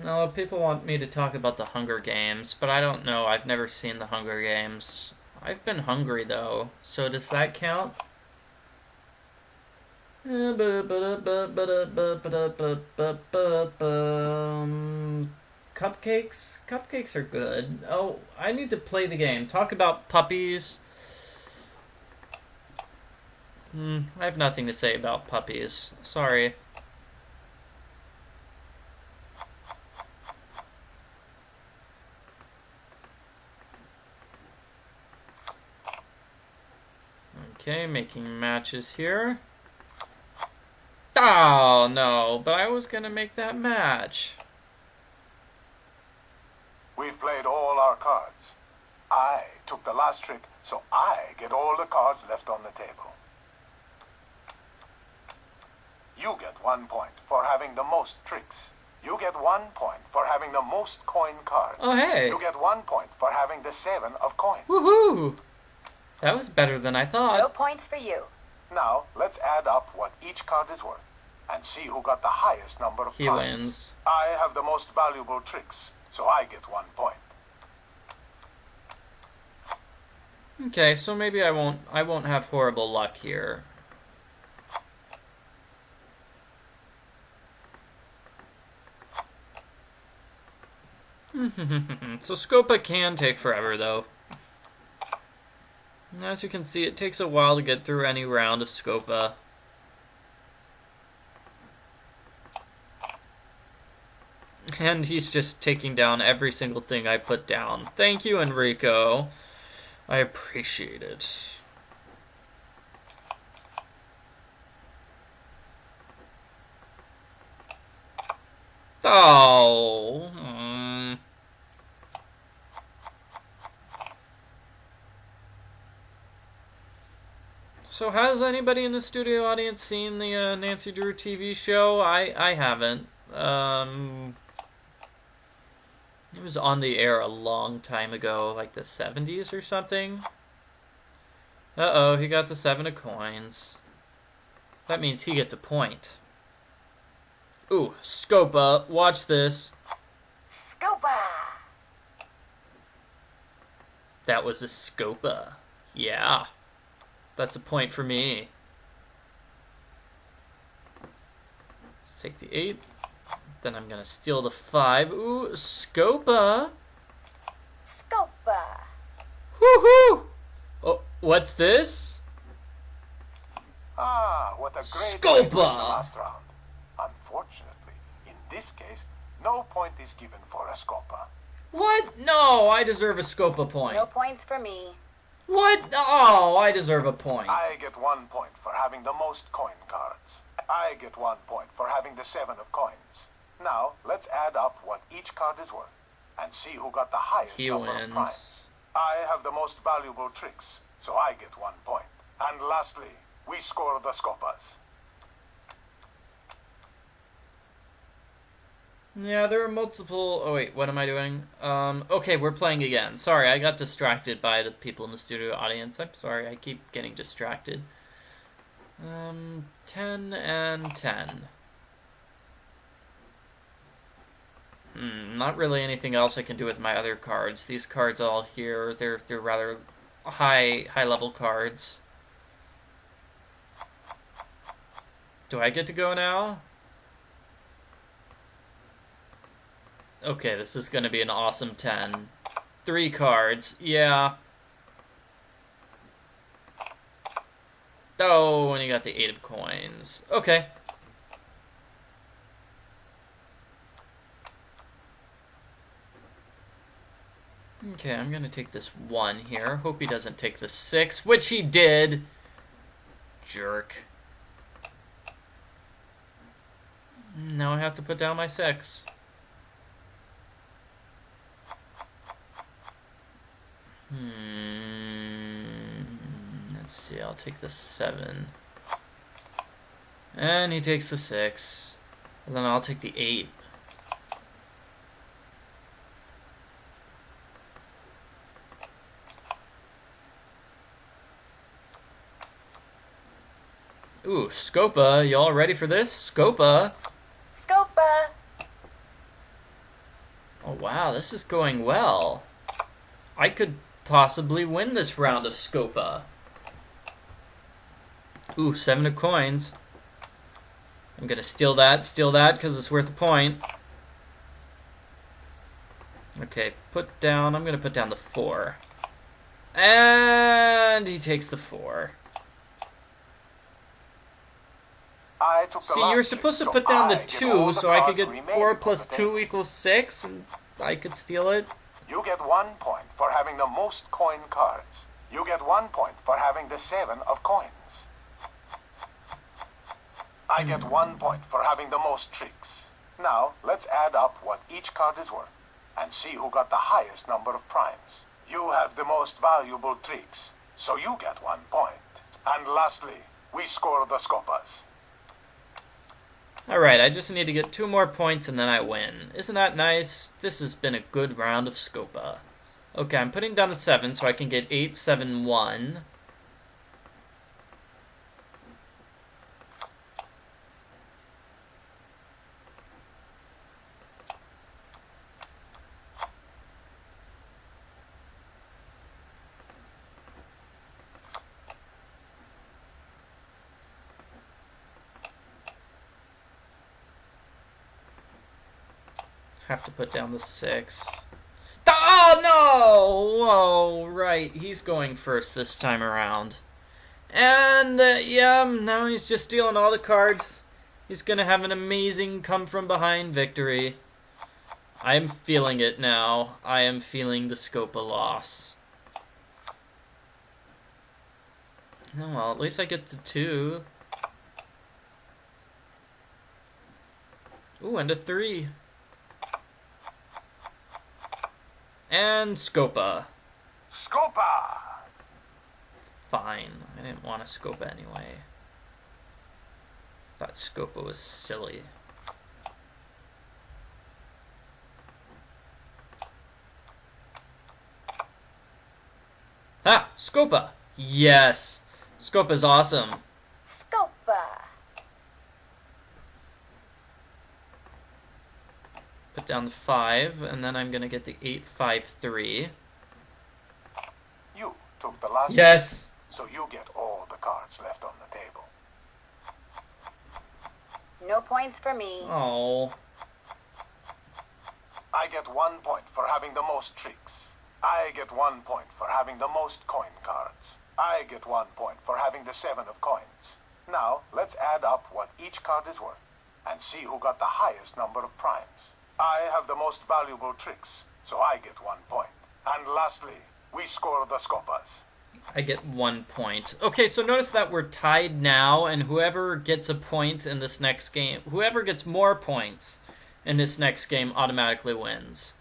No, people want me to talk about the Hunger Games, but I don't know. I've never seen the Hunger Games. I've been hungry, though, so does that count? Cupcakes? Cupcakes are good. Oh, I need to play the game. Talk about puppies. I have nothing to say about puppies. Sorry. Okay, making matches here. Oh, no, but I was gonna make that match. We've played all our cards. I took the last trick, so I get all the cards left on the table. You get 1 point for having the most tricks. You get 1 point for having the most coin cards. Oh, hey. You get 1 point for having the 7 of coins. Woohoo! That was better than I No thought. points for you. Now, let's add up what each card is worth and see who got the highest number of He cards. wins. I have the most valuable tricks, so I get 1 point. Okay, so maybe I won't have horrible luck here. So Scopa can take forever, though. As you can see, it takes a while to get through any round of Scopa. And he's just taking down every single thing I put down. Thank you, Enrico. I appreciate it. Oh. So has anybody in the studio audience seen the Nancy Drew TV show? I haven't. It was on the air a long time ago, like the 70s or something. Uh-oh, he got the 7 of coins. That means he gets a point. Ooh, Scopa, watch this. Scopa! That was a Scopa. Yeah. That's a point for me. Let's take the 8. Then I'm gonna steal the 5. Ooh, Scopa! Scopa! Woohoo! Oh, what's this? Ah, what a great Scopa! way to win the last round. Unfortunately, in this case, no point is given for a Scopa. What? No, I deserve a Scopa point. No points for me. What? Oh, I deserve a point. I get 1 point for having the most coin cards. I get 1 point for having the 7 of coins. Now, let's add up what each card is worth and see who got the highest He number wins. of primes. I have the most valuable tricks, so I get 1 point. And lastly, we score the Scopas. Yeah, there are multiple... Oh, wait, what am I doing? Okay, we're playing again. Sorry, I got distracted by the people in the studio audience. I'm sorry, I keep getting distracted. 10 and 10. Not really anything else I can do with my other cards. These cards all here, they're rather high level cards. Do I get to go now? Okay, this is going to be an awesome 10. 3 cards, yeah. Oh, and you got the 8 of coins. Okay. Okay, I'm going to take this 1 here. Hope he doesn't take the 6, which he did. Jerk. Now I have to put down my 6. Let's see, I'll take the 7. And he takes the 6. And then I'll take the 8. Ooh, Scopa, y'all ready for this? Scopa! Scopa! Oh wow, this is going well. I could possibly win this round of Scopa. Ooh, 7 of coins. I'm gonna steal that, because it's worth a point. Okay, put down, I'm gonna put down the 4. And he takes the 4. I took the See, last you were trick, supposed to so put down the I get all 2, the so I could cards get remaining 4 on plus the 2 table. equals 6, and I could steal it. You get 1 point for having the most coin cards. You get 1 point for having the 7 of coins. I get 1 point for having the most tricks. Now, let's add up what each card is worth and see who got the highest number of primes. You have the most valuable tricks, so you get 1 point. And lastly, we score the Scopas. Alright, I just need to get 2 more points and then I win. Isn't that nice? This has been a good round of Scopa. Okay, I'm putting down a 7 so I can get 8, 7, 1. Have to put down the 6. Oh no! Oh, right. He's going first this time around. And, yeah, now he's just stealing all the cards. He's gonna have an amazing come-from-behind victory. I'm feeling it now. I am feeling the Scopa loss. Oh, well, at least I get the 2. Ooh, and a 3. And Scopa. Scopa! Fine. I didn't want a Scopa anyway. Thought Scopa was silly. Ah! Scopa! Yes! Scopa's awesome. Scopa. Put down the 5, and then I'm gonna get the 8, 5, 3. You took the last Yes! so you get all the cards left on the table. No points for me. Oh. I get 1 point for having the most tricks. I get 1 point for having the most coin cards. I get 1 point for having the 7 of coins. Now, let's add up what each card is worth and see who got the highest number of primes. I have the most valuable tricks, so I get 1 point. And lastly, we score the Scopas. I get 1 point. Okay, so notice that we're tied now, and whoever gets a point in this next game, whoever gets more points in this next game automatically wins.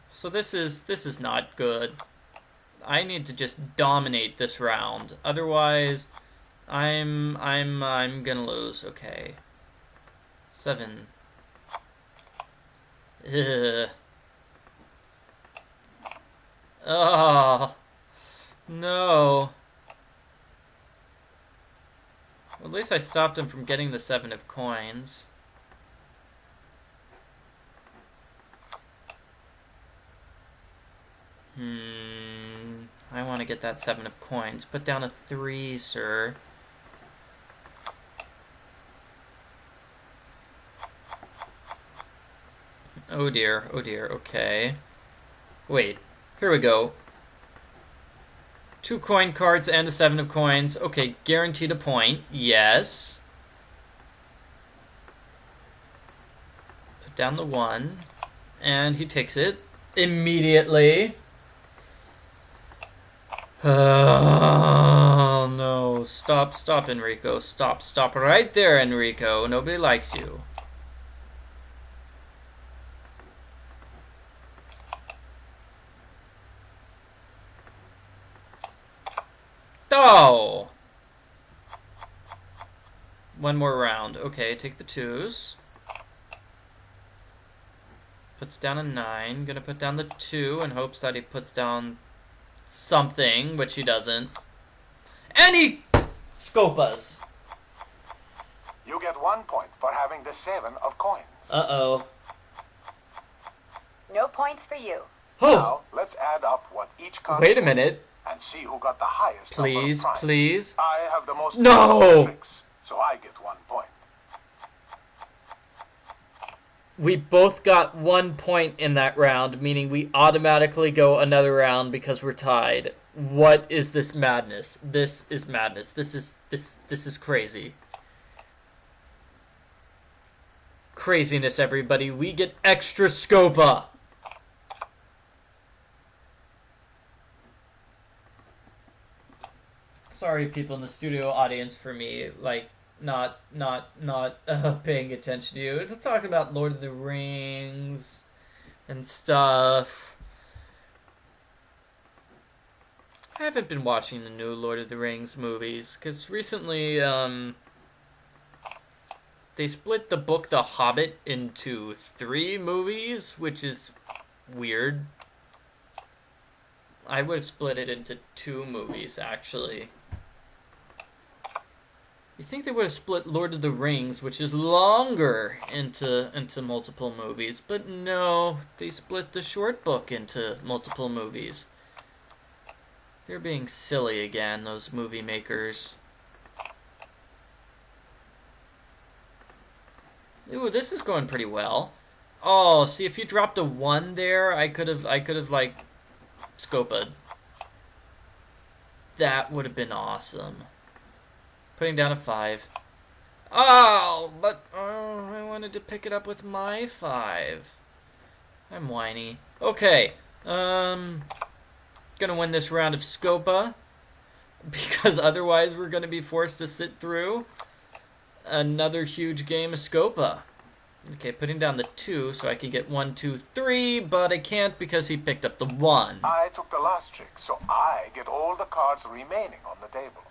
So this is not good. I need to just dominate this round. Otherwise, I'm gonna lose. Okay. 7. Ugh. Oh. No. At least I stopped him from getting the 7 of coins. I want to get that 7 of coins. Put down a 3, sir. Oh dear, okay. Wait, here we go. 2 coin cards and a 7 of coins. Okay, guaranteed a point. Yes. Put down the 1. And he takes it immediately. Oh no. Stop, Enrico. Stop right there, Enrico. Nobody likes you. Oh! 1 more round. Okay, take the 2s. Puts down a 9. Gonna put down the 2 in hopes that he puts down something, which he doesn't. And he Scopas. You get 1 point for having the 7 of coins. Uh-oh. No points for you. Oh! Now, let's add up what each card Wait a is minute. and see who got the highest number Please, of primes. please. I have the most No! tricks, so I get 1 point. We both got 1 point in that round, meaning we automatically go another round because we're tied. What is this madness? This is madness. This is crazy. Craziness, everybody. We get extra scopa. Sorry, people in the studio audience, for me, like, not paying attention to you. Just talking about Lord of the Rings and stuff. I haven't been watching the new Lord of the Rings movies, because recently, they split the book The Hobbit into 3 movies, which is weird. I would have split it into 2 movies, actually. You think they would have split Lord of the Rings, which is longer, into multiple movies, but no, they split the short book into multiple movies. They're being silly again, those movie makers. Ooh, this is going pretty well. Oh, see, if you dropped a 1 there, I could have like scoped. That would have been awesome. Putting down a 5. Oh, but I wanted to pick it up with my 5. I'm whiny. Okay, gonna win this round of Scopa, because otherwise we're gonna be forced to sit through another huge game of Scopa. Okay, putting down the 2 so I can get 1, 2, 3, but I can't because he picked up the 1. I took the last trick, so I get all the cards remaining on the table.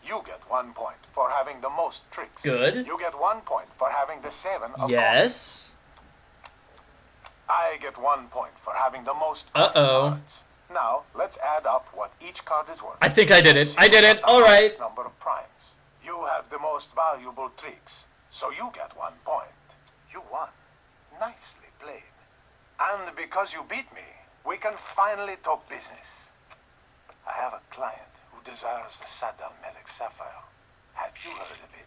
You get 1 point for having the most tricks. Good. You get 1 point for having the 7 of Yes. I get 1 point for having the most Uh-oh. cards. Now, let's add up what each card is worth. I think I did it. See I did who it. got the All right. highest number of primes. You have the most valuable tricks, so you get 1 point. You won. Nicely played. And because you beat me, we can finally talk business. I have a client who desires the Saddam Melek Sapphire. Have you heard of it?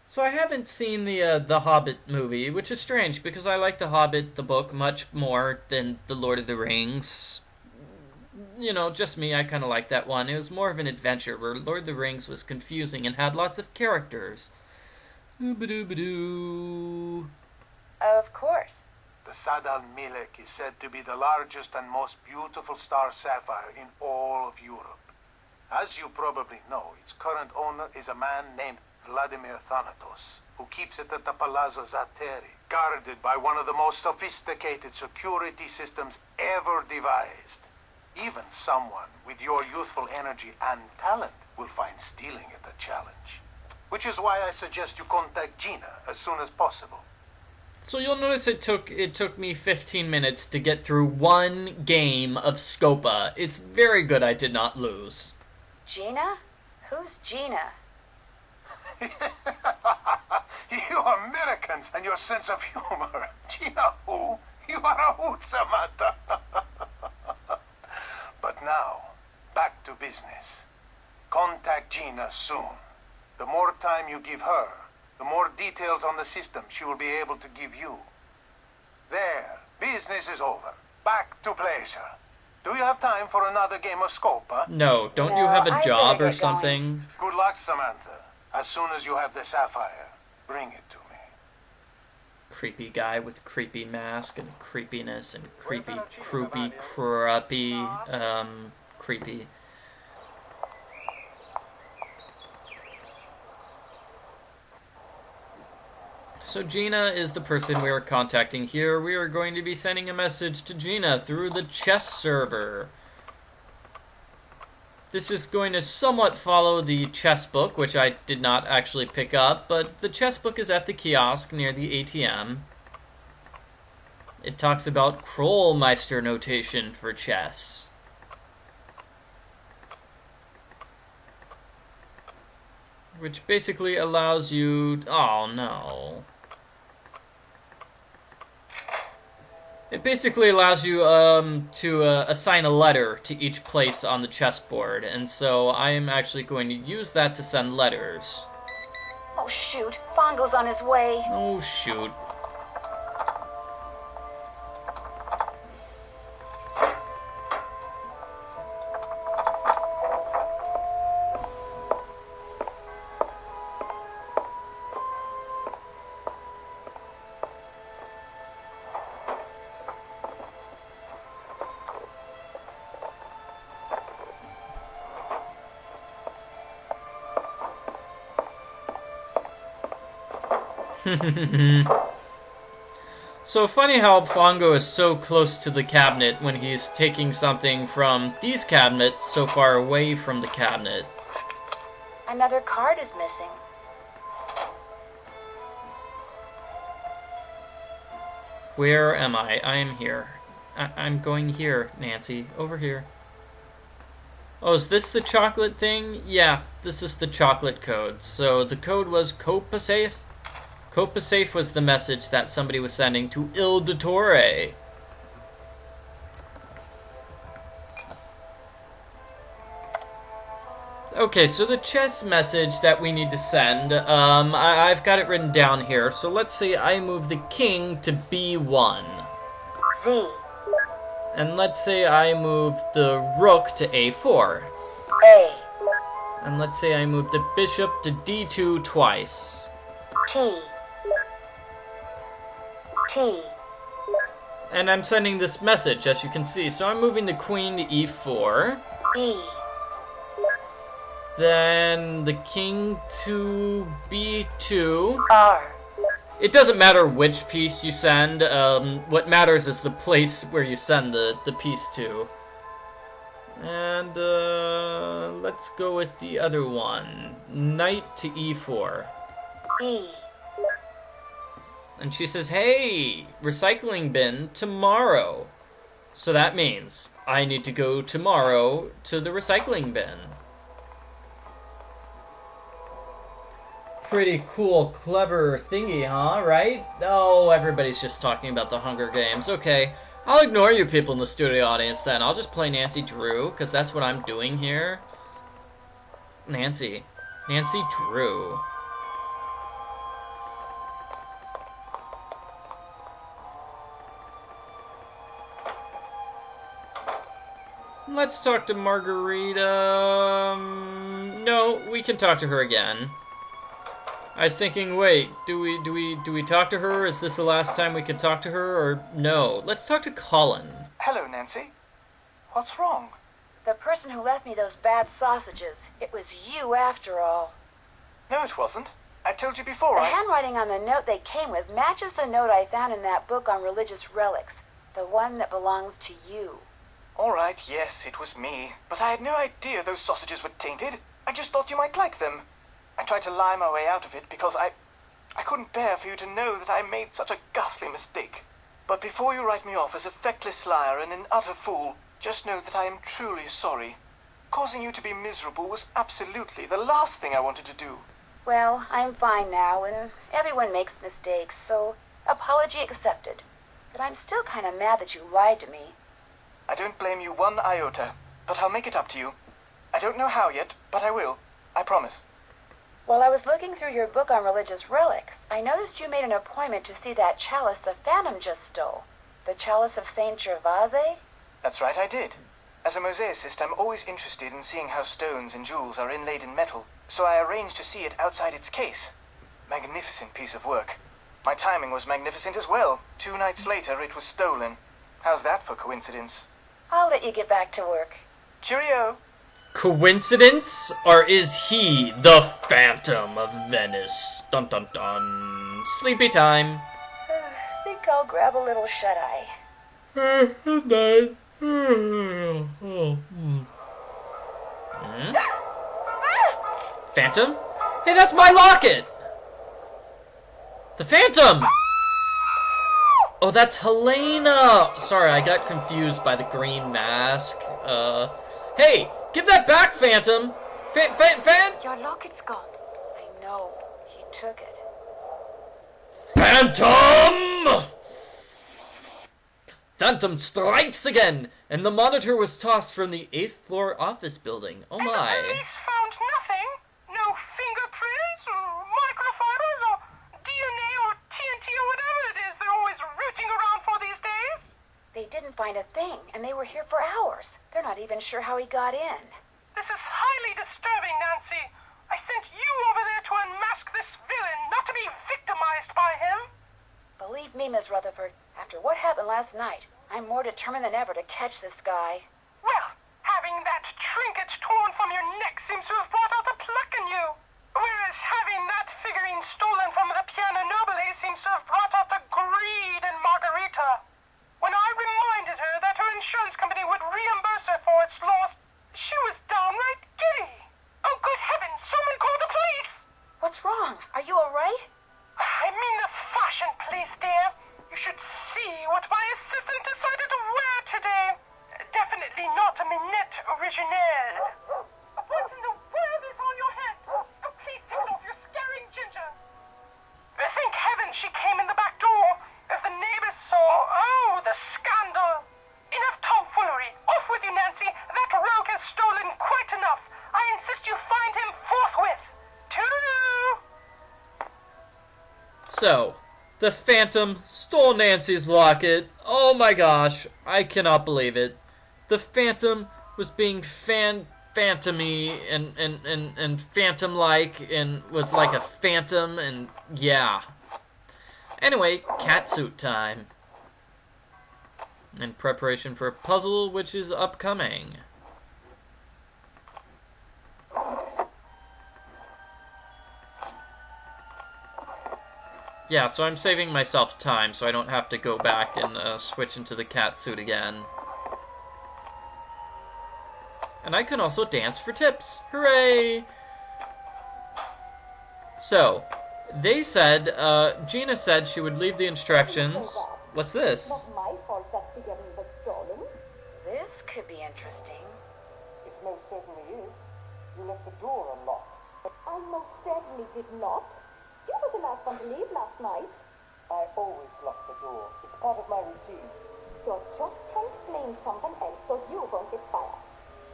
So I haven't seen the Hobbit movie, which is strange because I like the Hobbit, the book, much more than the Lord of the Rings. You know, just me, I kind of like that one. It was more of an adventure, where Lord of the Rings was confusing and had lots of characters. Ooba-dooba-doo. Of course. The Saddam Melek is said to be the largest and most beautiful star sapphire in all of Europe. As you probably know, its current owner is a man named Vladimir Thanatos, who keeps it at the Palazzo Zateri, guarded by one of the most sophisticated security systems ever devised. Even someone with your youthful energy and talent will find stealing it a challenge. Which is why I suggest you contact Gina as soon as possible. So you'll notice it took me 15 minutes to get through 1 game of Scopa. It's very good I did not lose. Gina? Who's Gina? You Americans and your sense of humor. Gina who? You are a hoot, Samantha. But now, back to business. Contact Gina soon. The more time you give her, the more details on the system she will be able to give you. There, business is over. Back to pleasure. Do you have time for another game of Scopa? No, don't you No, have a I job better or get going. something? Good luck, Samantha. As soon as you have the sapphire, bring it to me. Creepy guy with creepy mask and creepiness and creepy, creepy. So Gina is the person we are contacting here. We are going to be sending a message to Gina through the chess server. This is going to somewhat follow the chess book, which I did not actually pick up, but the chess book is at the kiosk near the ATM. It talks about Krollmeister notation for chess. which basically allows you... Oh, no. It basically allows you to assign a letter to each place on the chessboard, and so I am actually going to use that to send letters. Oh, shoot. Fongo's on his way. Oh, shoot. So funny how Fongo is so close to the cabinet when he's taking something from these cabinets so far away from the cabinet. Another card is missing. Where am I? I am here. I'm going here, Nancy. Over here. Oh, is this the chocolate thing? Yeah, this is the chocolate code. So the code was Copasafe? Copasafe was the message that somebody was sending to Il Dottore. Okay, so the chess message that we need to send, I've got it written down here. So let's say I move the king to B1. Z. And let's say I move the rook to A4. A. And let's say I move the bishop to D2 twice. T. T. And I'm sending this message, as you can see. So I'm moving the queen to E4. E. Then the king to B2. R. It doesn't matter which piece you send. What matters is the place where you send the piece to. And let's go with the other one. Knight to E4. E. And she says, hey, recycling bin tomorrow. So that means I need to go tomorrow to the recycling bin. Pretty cool, clever thingy, huh? Right? Oh, everybody's just talking about the Hunger Games. Okay, I'll ignore you people in the studio audience then. I'll just play Nancy Drew, because that's what I'm doing here. Nancy Drew. Let's talk to Margarita. No, we can talk to her again. I was thinking, wait, do we talk to her? Is this the last time we can talk to her, or no? Let's talk to Colin. Hello, Nancy. What's wrong? The person who left me those bad sausages. It was you after all. No, it wasn't. I told you before. The handwriting on the note they came with matches the note I found in that book on religious relics. The one that belongs to you. All right, yes, it was me. But I had no idea those sausages were tainted. I just thought you might like them. I tried to lie my way out of it because I couldn't bear for you to know that I made such a ghastly mistake. But before you write me off as a feckless liar and an utter fool, just know that I am truly sorry. Causing you to be miserable was absolutely the last thing I wanted to do. Well, I'm fine now, and everyone makes mistakes, so apology accepted. But I'm still kind of mad that you lied to me. I don't blame you one iota, but I'll make it up to you. I don't know how yet, but I will. I promise. While I was looking through your book on religious relics, I noticed you made an appointment to see that chalice the Phantom just stole. The chalice of Saint Gervase? That's right, I did. As a mosaicist, I'm always interested in seeing how stones and jewels are inlaid in metal, so I arranged to see it outside its case. Magnificent piece of work. My timing was magnificent as well. 2 nights later, it was stolen. How's that for coincidence? I'll let you get back to work. Cheerio! Coincidence? Or is he the Phantom of Venice? Dun dun dun. Sleepy time. Think I'll grab a little shut-eye. Good night. Phantom? Hey, that's my locket! The Phantom! Oh, that's Helena! Sorry, I got confused by the green mask. Hey! Give that back, Phantom! Fan! Your locket's gone. no, he took it. Phantom! Phantom strikes again, and the monitor was tossed from the 8th floor office building. Oh And the my. police found nothing? No fingerprints or microfibers or DNA or TNT or whatever it is they're always rooting around for these days? They didn't find a thing, and they were here for hours. They're not even sure how he got in. This is highly disturbing, Nancy. I sent you over there to unmask this villain, not to be victimized by him. Believe me, Miss Rutherford, after what happened last night, I'm more determined than ever to catch this guy. Well, having that trinket torn from your neck seems to have brought out the pluck in you. Whereas having that figurine stolen from the piano nobile seems to have brought out the greed in Margarita. When I reminded her that her insurance company would reimburse her for its loss, she was downright giddy. Oh, good heavens, someone call the police! What's wrong? Are you all right? I mean the fashion police, dear. You should see what my assistant decided to wear today. Definitely not a minette originelle. What's in the world is on your head? Oh, please take it off, you're scaring Ginger. Thank heaven she came in the back door. If the neighbors saw, oh, the scandal. Enough tomfoolery. Off with you, Nancy. That rogue has stolen quite enough. I insist you find him forthwith. Toodaloo! So, the Phantom stole Nancy's locket. Oh my gosh, I cannot believe it. The Phantom was being phantom-y and phantom-like and was like a phantom and yeah. Anyway, catsuit time. In preparation for a puzzle which is upcoming. Yeah, so I'm saving myself time so I don't have to go back and switch into the catsuit again. And I can also dance for tips. Hooray! So, they said, Gina said she would leave the instructions. What's this? Not my fault that figurine was stolen. This could be interesting. It most certainly is. You left the door unlocked. I most certainly did not. You were the last one to leave last night. I always lock the door. It's part of my routine. You're just trying to blame someone else so you won't get fired.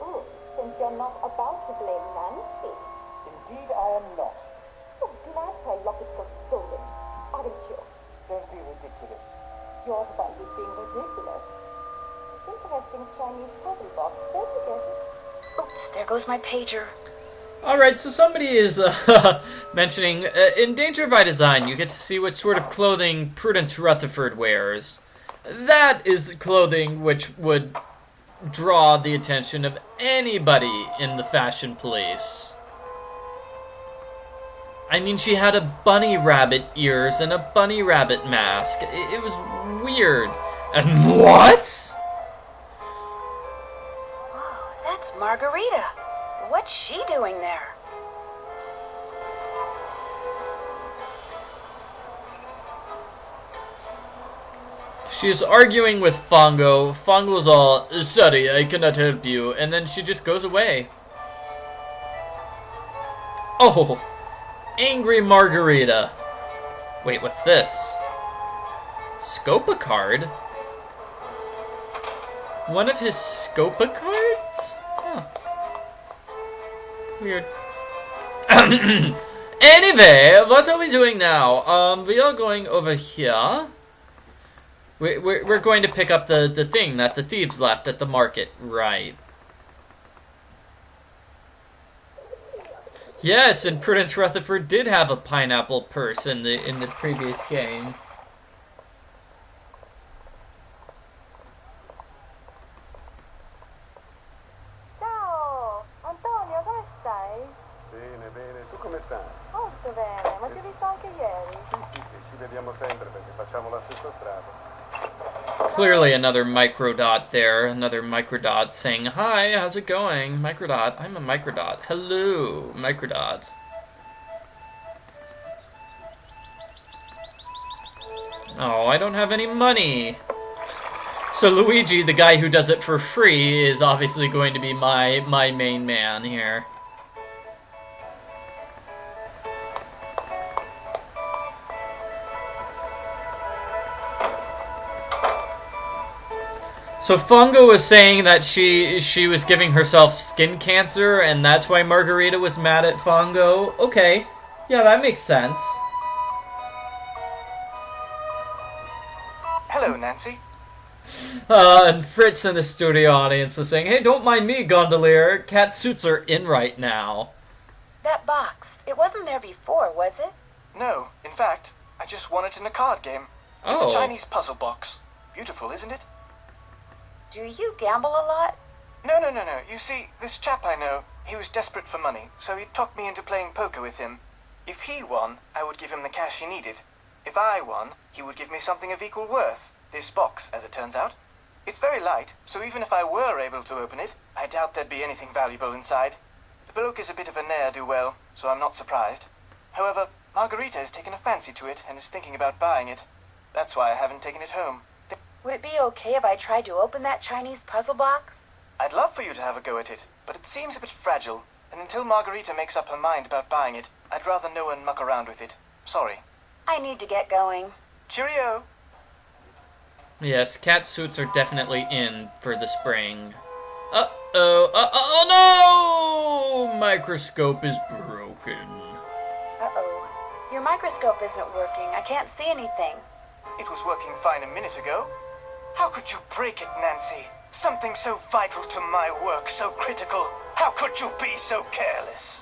Ooh, since you're not about to blame Nancy. Indeed, I am not. You're glad her locket was stolen, aren't you? Don't be ridiculous. You're the one who's being ridiculous. Interesting Chinese puzzle box, don't you get it? Oops, there goes my pager. Alright, so somebody is mentioning, in Danger by Design, you get to see what sort of clothing Prudence Rutherford wears. That is clothing which would draw the attention of anybody in the fashion police. I mean, she had a bunny rabbit ears and a bunny rabbit mask. It was weird. And what? Oh, that's Margarita. What's she doing there? She is arguing with Fongo. Fongo's all, sorry, I cannot help you. And then she just goes away. Oh, angry Margarita. Wait, what's this? Scopa card? One of his Scopa cards? Huh. Weird. Anyway, what are we doing now? We are going over here. We're going to pick up the thing that the thieves left at the market. Right. Yes, and Prudence Rutherford did have a pineapple purse in the previous game. Ciao! Antonio, come stai? Bene, bene. Tu come stai? Molto bene, ma ti ho visto anche ieri. Sì, ci vediamo sempre perché facciamo la stessa strada. Clearly another microdot there. Another microdot saying, hi, how's it going? Microdot, I'm a microdot. Hello, microdot. Oh, I don't have any money. So Luigi, the guy who does it for free, is obviously going to be my main man here. So Fungo was saying that she was giving herself skin cancer, and that's why Margarita was mad at Fungo. Okay, yeah, that makes sense. Hello, Nancy. And Fritz in the studio audience is saying, "Hey, don't mind me, gondolier. Cat suits are in right now." That box, it wasn't there before, was it? No, in fact, I just won it in a card game. It's Oh. a Chinese puzzle box. Beautiful, isn't it? Do you gamble a lot? No. You see, this chap I know, he was desperate for money, so he talked me into playing poker with him. If he won, I would give him the cash he needed. If I won, he would give me something of equal worth. This box, as it turns out. It's very light, so even if I were able to open it, I doubt there'd be anything valuable inside. The bloke is a bit of a ne'er-do-well, so I'm not surprised. However, Margarita has taken a fancy to it and is thinking about buying it. That's why I haven't taken it home. Would it be okay if I tried to open that Chinese puzzle box? I'd love for you to have a go at it, but it seems a bit fragile, and until Margarita makes up her mind about buying it, I'd rather no one muck around with it. Sorry. I need to get going. Cheerio! Yes, cat suits are definitely in for the spring. Uh-oh. Oh no! Microscope is broken. Uh-oh. Your microscope isn't working. I can't see anything. It was working fine a minute ago. How could you break it, Nancy? Something so vital to my work, so critical. How could you be so careless?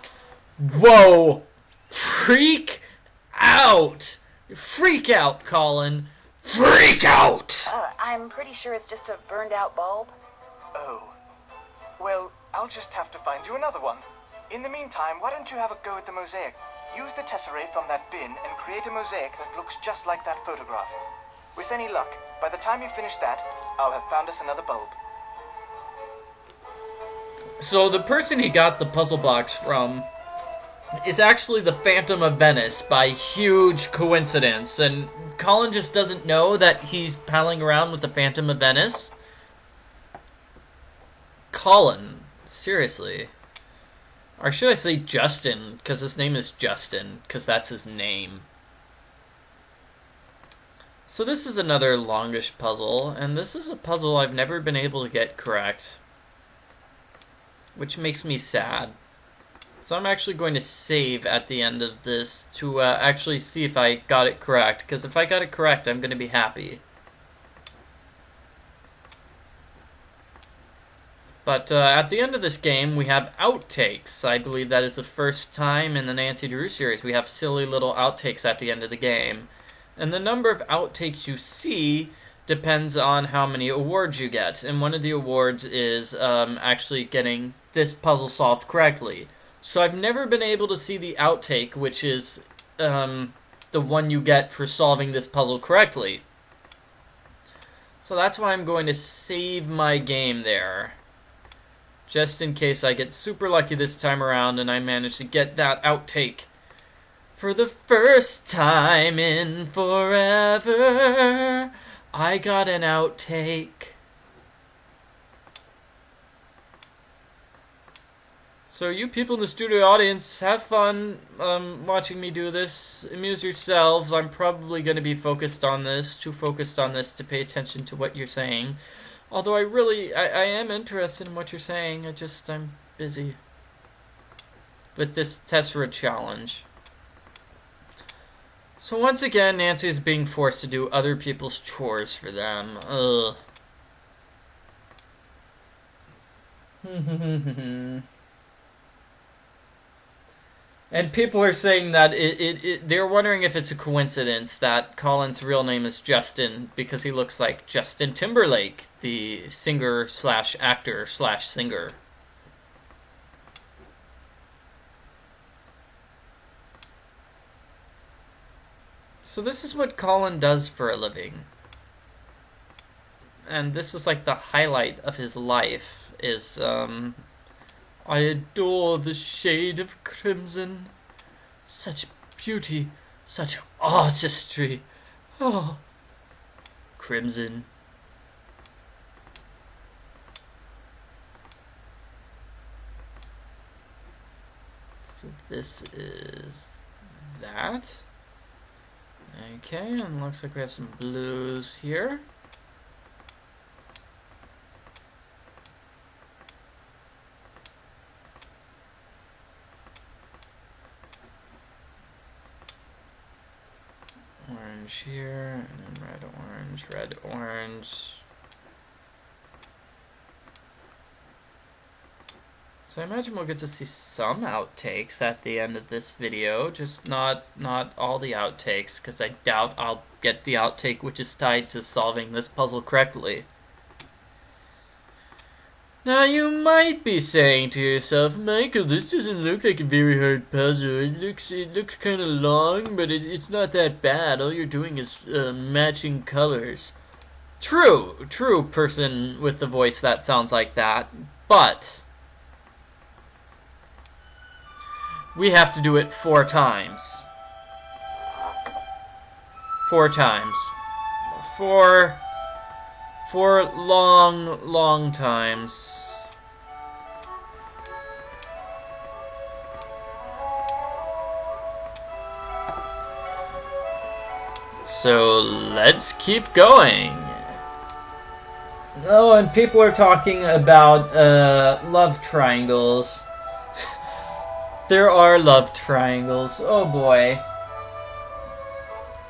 Whoa! Freak out! Freak out, Colin. Freak out! I'm pretty sure it's just a burned out bulb. Oh. Well, I'll just have to find you another one. In the meantime, why don't you have a go at the mosaic? Use the tesserae from that bin and create a mosaic that looks just like that photograph. With any luck, by the time you finish that, I'll have found us another bulb. So the person he got the puzzle box from is actually the Phantom of Venice by huge coincidence, and Colin just doesn't know that he's palling around with the Phantom of Venice. Colin, seriously. Or should I say Justin, because his name is Justin, because that's his name. So this is another longish puzzle, and this is a puzzle I've never been able to get correct, which makes me sad. So I'm actually going to save at the end of this to actually see if I got it correct, because if I got it correct, I'm going to be happy. But at the end of this game, we have outtakes. I believe that is the first time in the Nancy Drew series we have silly little outtakes at the end of the game. And the number of outtakes you see depends on how many awards you get. And one of the awards is actually getting this puzzle solved correctly. So I've never been able to see the outtake, which is the one you get for solving this puzzle correctly. So that's why I'm going to save my game there. Just in case I get super lucky this time around and I manage to get that outtake. For the first time in forever, I got an outtake. So you people in the studio audience, have fun watching me do this. Amuse yourselves. I'm probably going to be focused on this, too focused on this to pay attention to what you're saying. Although I am interested in what you're saying, I'm busy with this Tessera challenge. So once again, Nancy is being forced to do other people's chores for them. Ugh. And people are saying that they're wondering if it's a coincidence that Colin's real name is Justin because he looks like Justin Timberlake, the singer/actor/singer. So this is what Colin does for a living. And this is like the highlight of his life is I adore the shade of crimson. Such beauty, such artistry. Oh, crimson. So this is that. Okay, and looks like we have some blues here. orange here, and then red, orange, red, orange. So I imagine we'll get to see some outtakes at the end of this video, just not all the outtakes, because I doubt I'll get the outtake which is tied to solving this puzzle correctly. Now you might be saying to yourself, Michael, this doesn't look like a very hard puzzle. It looks kind of long, but it's not that bad. All you're doing is matching colors. True, person with the voice that sounds like that, but we have to do it 4 times. 4 times. 4 long times. So let's keep going. Oh, and people are talking about love triangles. There are love triangles. Oh boy.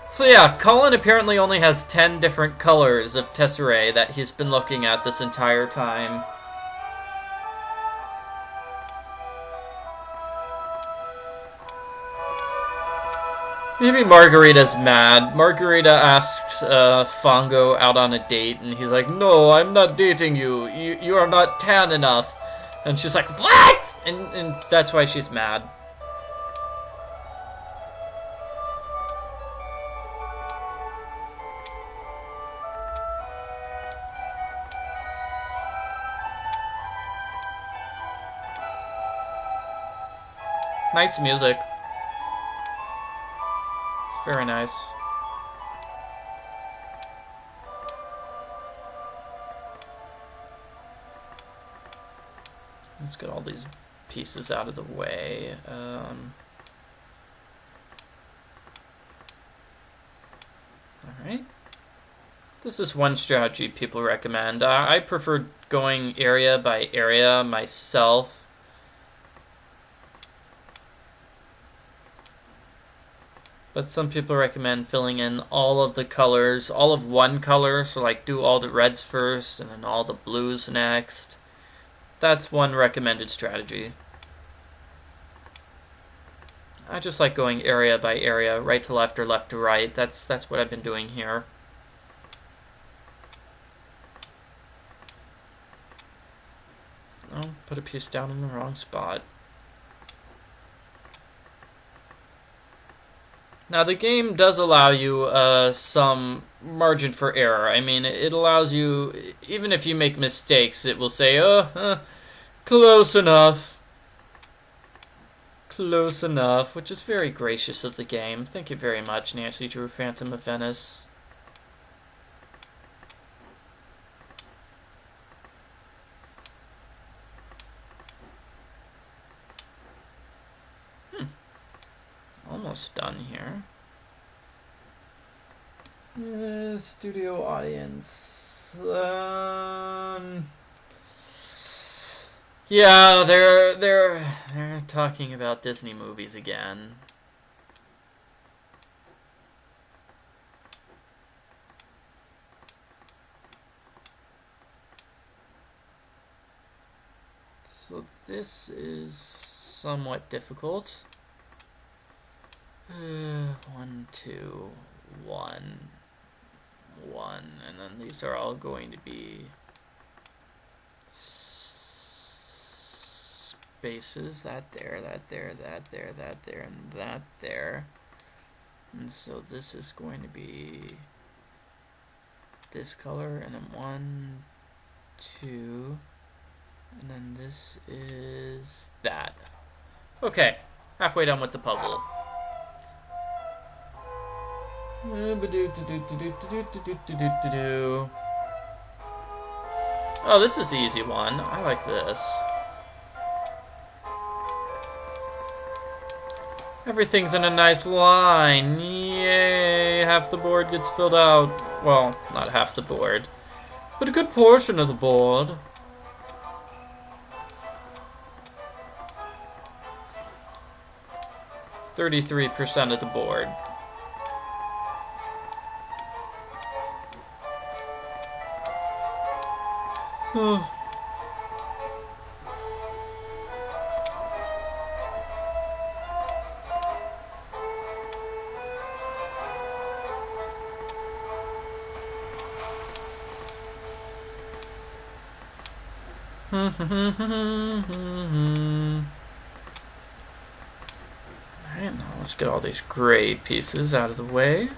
So yeah, Colin apparently only has 10 different colors of tesserae that he's been looking at this entire time. Maybe Margarita's mad. Margarita asked Fongo out on a date, and he's like, "No, I'm not dating you. You are not tan enough." And she's like, "What?" And that's why she's mad. Nice music. It's very nice. Let's get all these pieces out of the way. Alright. This is one strategy people recommend. I prefer going area by area myself. But some people recommend filling in all of the colors, all of one color, so like do all the reds first and then all the blues next. That's one recommended strategy. I just like going area by area, right to left or left to right. That's what I've been doing here. Oh, put a piece down in the wrong spot. Now the game does allow you some margin for error. I mean, it allows you, even if you make mistakes, it will say, close enough. Close enough, which is very gracious of the game. Thank you very much, Nancy Drew, Phantom of Venice. Almost done here. Studio audience. Yeah, they're talking about Disney movies again. So this is somewhat difficult. 1, 2, 1, 1, and then these are all going to be spaces. That there, that there, that there, that there, and that there. And so this is going to be this color, and then 1, 2, and then this is that. Okay, halfway done with the puzzle. Oh, this is the easy one. I like this. Everything's in a nice line. Yay! Half the board gets filled out. Well, not half the board, but a good portion of the board. %33% of the board. Oh. Alright, now let's get all these gray pieces out of the way.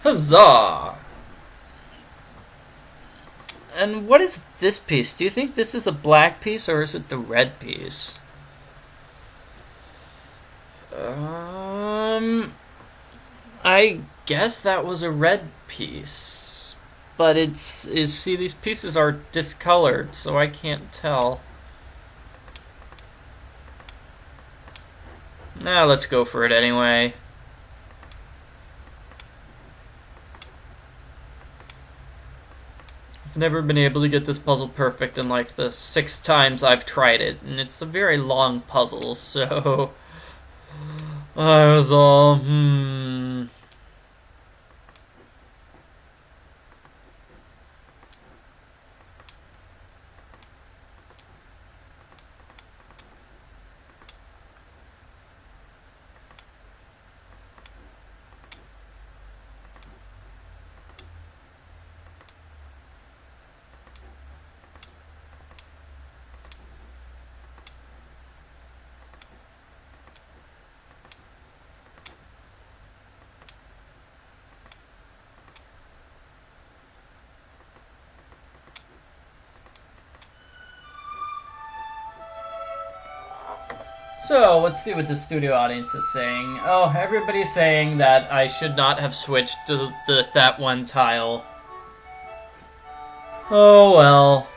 Huzzah! And what is this piece? Do you think this is a black piece or is it the red piece? I guess that was a red piece. But see, these pieces are discolored, so I can't tell. Now let's go for it anyway. I've never been able to get this puzzle perfect in like the 6 times I've tried it, and it's a very long puzzle, so I was all, So, let's see what the studio audience is saying. Oh, everybody's saying that I should not have switched to that one tile. Oh well.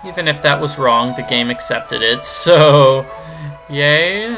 Even if that was wrong, the game accepted it, so yay.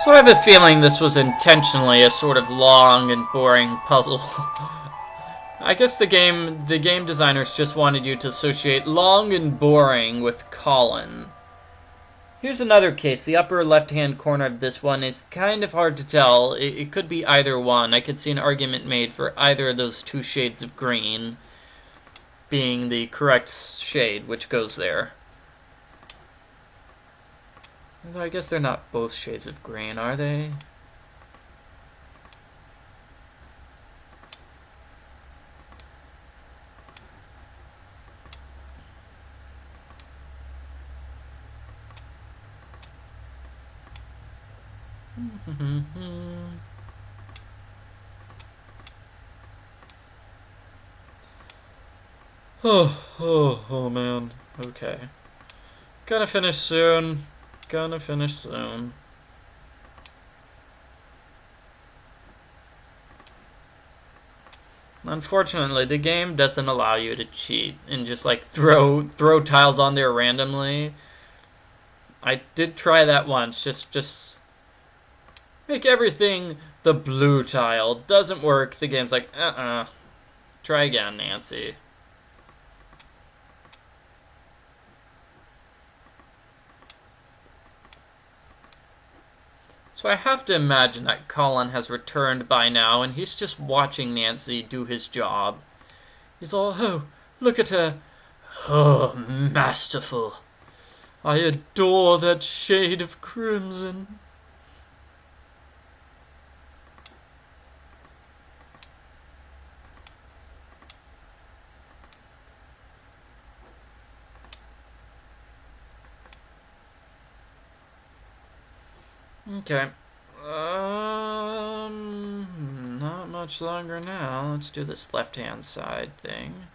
So I have a feeling this was intentionally a sort of long and boring puzzle. I guess the game designers just wanted you to associate long and boring with Colin. Here's another case. The upper left-hand corner of this one is kind of hard to tell. It could be either one. I could see an argument made for either of those 2 shades of green being the correct shade which goes there. Although I guess they're not both shades of green, are they? Oh man. Okay. Gonna finish soon. Unfortunately, the game doesn't allow you to cheat and just like throw tiles on there randomly. I did try that once. Just make everything the blue tile. Doesn't work. The game's like, try again, Nancy. So I have to imagine that Colin has returned by now, and he's just watching Nancy do his job. He's all, oh, look at her. Oh, masterful. I adore that shade of crimson. Okay. Not much longer now. Let's do this left-hand side thing.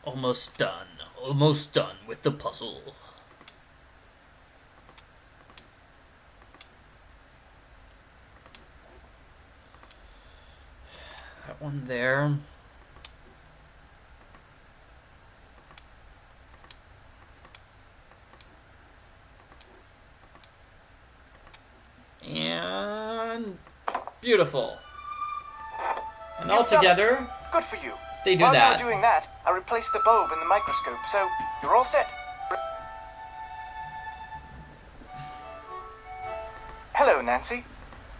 Almost done. Almost done with the puzzle. That one there. And beautiful. And all together, Good for you. they do While that. you were doing that, I replaced the bulb in the microscope, so you're all set. Hello, Nancy.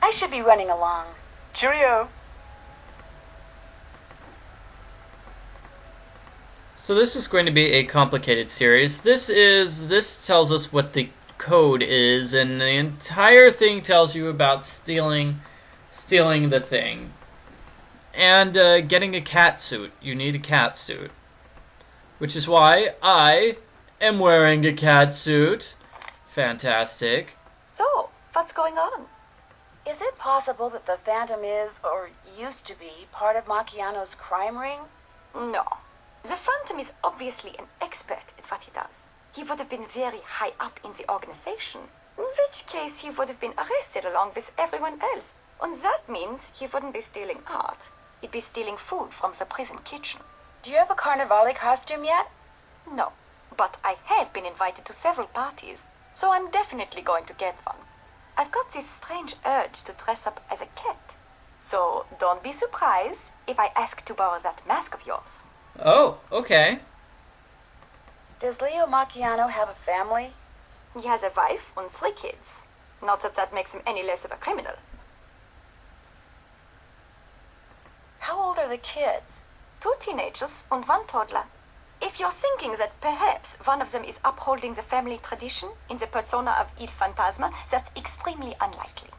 I should be running along. Cheerio. So this is going to be a complicated series. This tells us what the code is, and the entire thing tells you about stealing the thing. And getting a cat suit. You need a cat suit. Which is why I am wearing a cat suit. Fantastic. So, what's going on? Is it possible that the Phantom is, or used to be, part of Macchiano's crime ring? No. The Phantom is obviously an expert at what he does. He would have been very high up in the organization. In which case, he would have been arrested along with everyone else. And that means he wouldn't be stealing art. He'd be stealing food from the prison kitchen. Do you have a Carnivale costume yet? No, but I have been invited to several parties, so I'm definitely going to get one. I've got this strange urge to dress up as a cat. So don't be surprised if I ask to borrow that mask of yours. Oh, okay. Does Leo Macchiano have a family? He has a wife and 3 kids. Not that that makes him any less of a criminal. How old are the kids? 2 teenagers and 1 toddler. If you're thinking that perhaps one of them is upholding the family tradition in the persona of Il Fantasma, that's extremely unlikely.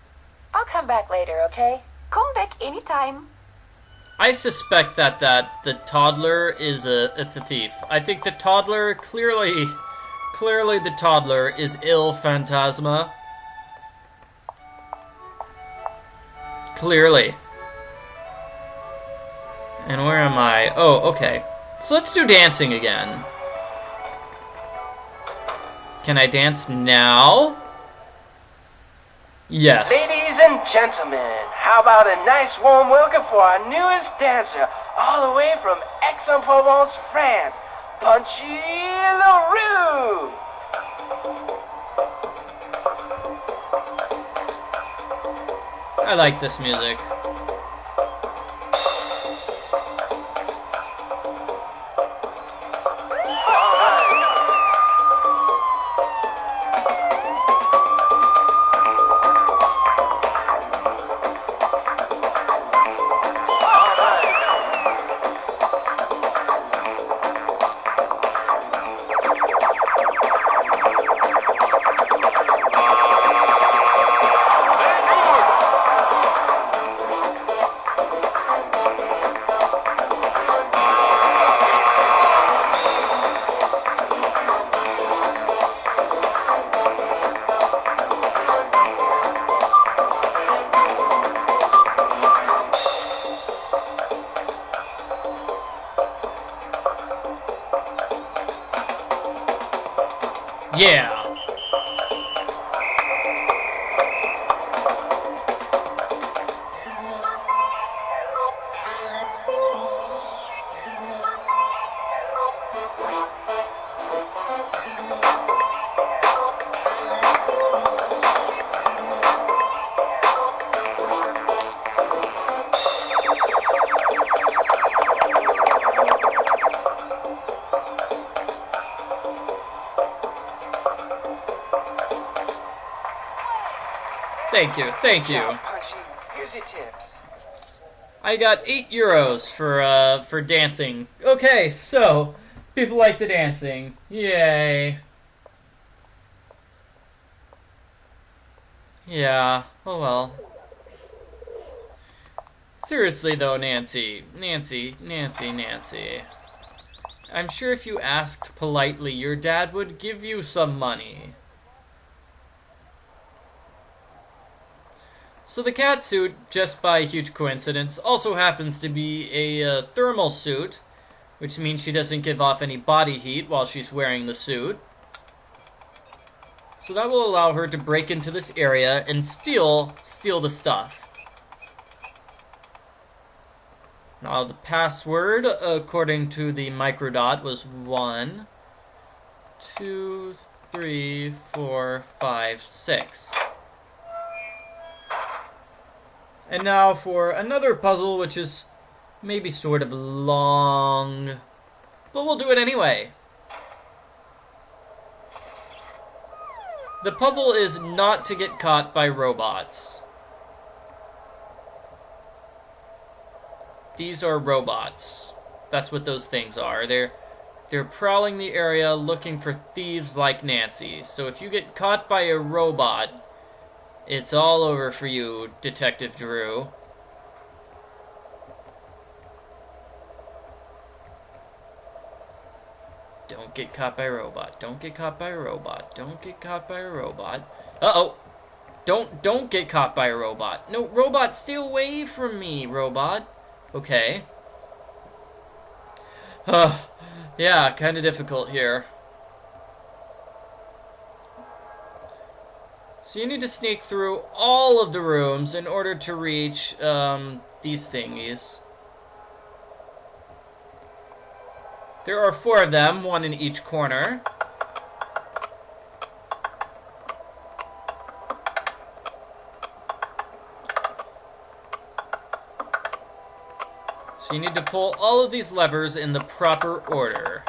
I'll come back later, okay? Come back anytime. I suspect that the toddler is a thief. I think the toddler, clearly the toddler is Il Fantasma. Clearly. And where am I? Oh, okay. So let's do dancing again. Can I dance now? Yes. Ladies and gentlemen, how about a nice warm welcome for our newest dancer, all the way from Aix-en-Provence, France, Punchy LaRue! I like this music. Yeah. Thank you. Ciao, Punchy. Here's your tips. I got €8 for dancing. Okay, so people like the dancing. Yay. Yeah, oh well. Seriously though, Nancy. I'm sure if you asked politely, your dad would give you some money. So the cat suit, just by huge coincidence, also happens to be a thermal suit, which means she doesn't give off any body heat while she's wearing the suit. So that will allow her to break into this area and steal the stuff. Now the password, according to the microdot, was 1, 2, 3, 4, 5, 6. And now for another puzzle, which is maybe sort of long, but we'll do it anyway. The puzzle is not to get caught by robots. These are robots. That's what those things are. They're prowling the area looking for thieves like Nancy. So if you get caught by a robot, it's all over for you, Detective Drew. Don't get caught by a robot. Don't get caught by a robot. Don't get caught by a robot. Uh-oh. Don't get caught by a robot. No, robot, stay away from me, robot. Okay. Yeah, kind of difficult here. So you need to sneak through all of the rooms in order to reach these thingies. There are 4 of them, 1 in each corner. So you need to pull all of these levers in the proper order.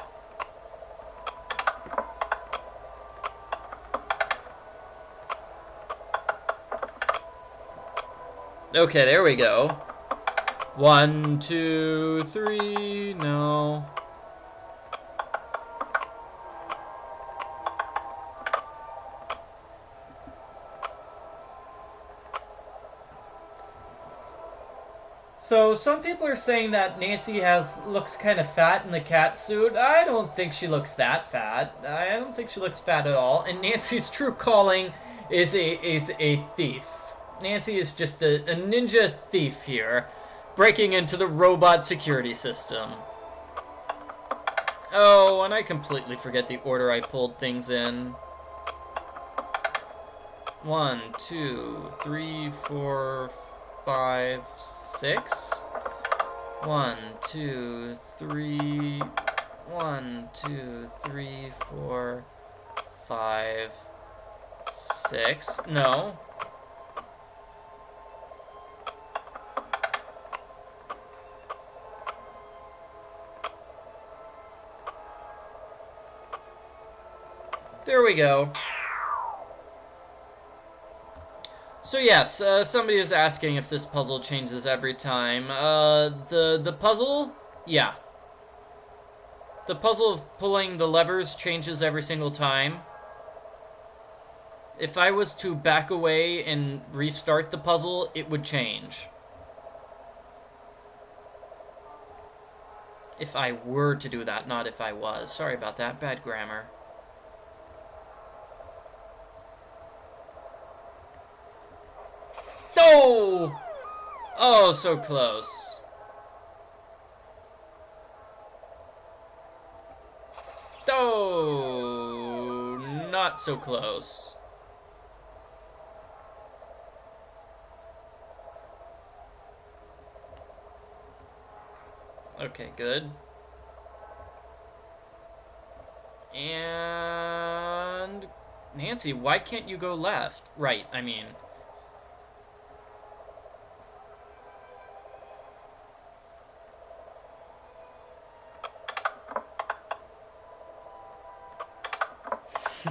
Okay, there we go. 1, 2, 3, no. So some people are saying that Nancy looks kind of fat in the cat suit. I don't think she looks that fat. I don't think she looks fat at all. And Nancy's true calling is a thief. Nancy is just a ninja thief here, breaking into the robot security system. Oh, and I completely forget the order I pulled things in. 1, 2, 3, 4, 5, 6. 1, 2, 3. 1, 2, 3, 4, 5, 6. No. There we go. So yes, somebody is asking if this puzzle changes every time. The puzzle, yeah. The puzzle of pulling the levers changes every single time. If I was to back away and restart the puzzle, it would change. If I were to do that, not if I was. Sorry about that, bad grammar. Oh! Oh, so close. Oh, not so close. Okay, good. And Nancy, why can't you go left? Right, I mean.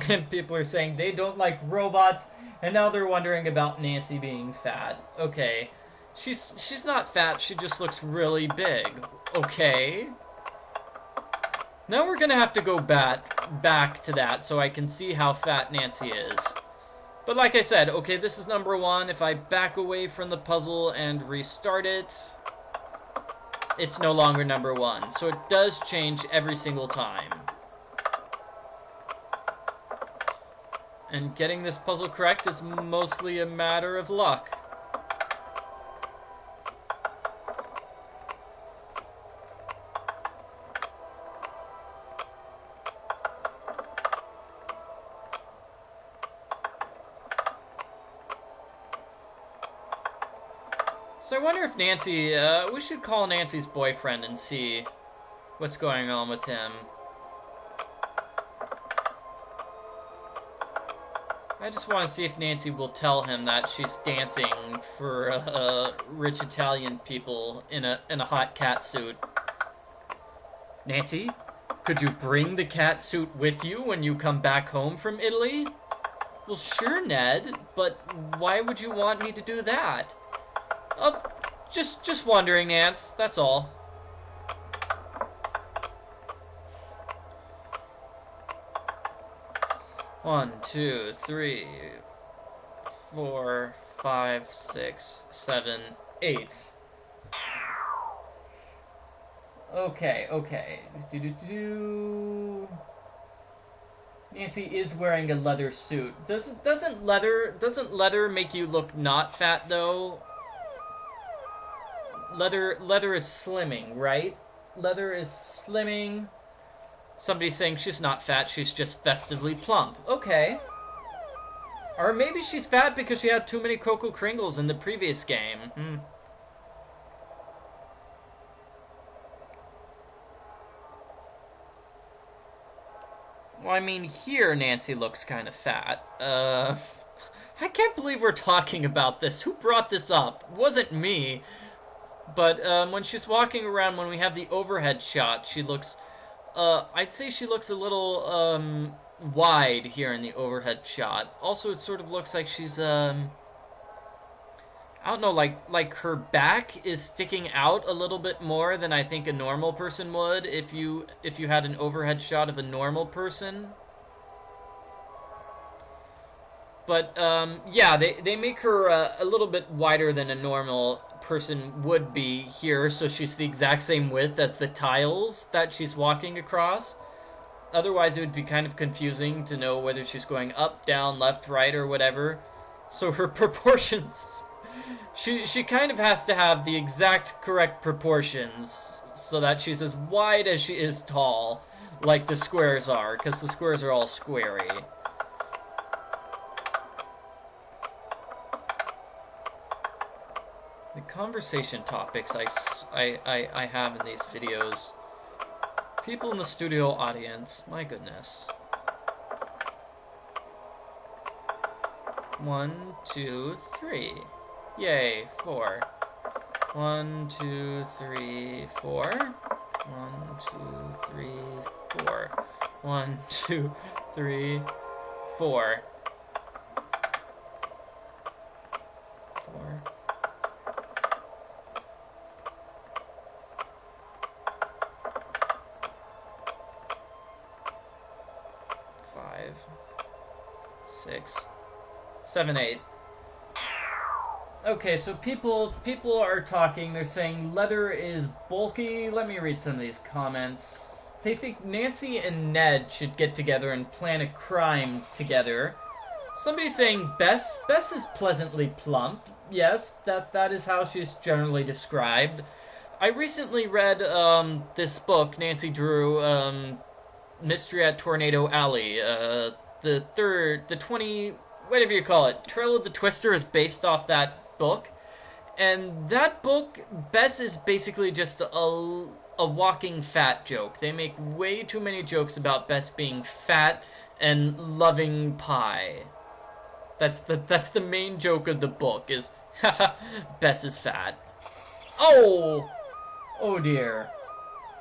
And people are saying they don't like robots, and now they're wondering about Nancy being fat. Okay. She's not fat, she just looks really big. Okay. Now we're gonna have to go back to that so I can see how fat Nancy is. But like I said, okay, this is number 1. If I back away from the puzzle and restart it, it's no longer number 1. So it does change every single time. And getting this puzzle correct is mostly a matter of luck. So I wonder if Nancy, we should call Nancy's boyfriend and see what's going on with him. I just want to see if Nancy will tell him that she's dancing for rich Italian people in a hot cat suit. Nancy, could you bring the cat suit with you when you come back home from Italy? Well, sure, Ned, but why would you want me to do that? Just wondering, Nance, that's all. One, 2, 3, 4, 5, 6, 7, 8. Okay. Nancy is wearing a leather suit. Doesn't leather make you look not fat though? Leather is slimming, right? Leather is slimming. Somebody's saying she's not fat, she's just festively plump. Okay. Or maybe she's fat because she had too many Cocoa Kringles in the previous game. Well, I mean, here Nancy looks kind of fat. I can't believe we're talking about this. Who brought this up? It wasn't me. But when she's walking around, when we have the overhead shot, she looks... I'd say she looks a little wide here in the overhead shot. Also, it sort of looks like she's... I don't know, like her back is sticking out a little bit more than I think a normal person would if you had an overhead shot of a normal person. But yeah, they make her a little bit wider than a normal person would be here, so she's the exact same width as the tiles that she's walking across. Otherwise, it would be kind of confusing to know whether she's going up, down, left, right, or whatever. So her proportions... She kind of has to have the exact correct proportions so that she's as wide as she is tall, like the squares are, because the squares are all squarey. The conversation topics I have in these videos. People in the studio audience, my goodness. 1, 2, 3. Yay, 4. 1, 2, 3, 4. 1, 2, 3, 4. 1, 2, 3, 4. 4. Five, 6, 7, 8. Okay, so people are talking. They're saying leather is bulky. Let me read some of these comments. They think Nancy and Ned should get together and plan a crime together. Somebody's saying Bess is pleasantly plump. Yes, that is how she's generally described. I recently read this book Nancy drew, Mystery at Tornado Alley. The 20, whatever you call it, Trail of the Twister is based off that book. And that book, Bess is basically just a walking fat joke. They make way too many jokes about Bess being fat and loving pie. That's the main joke of the book is, haha, Bess is fat. Oh! Oh dear.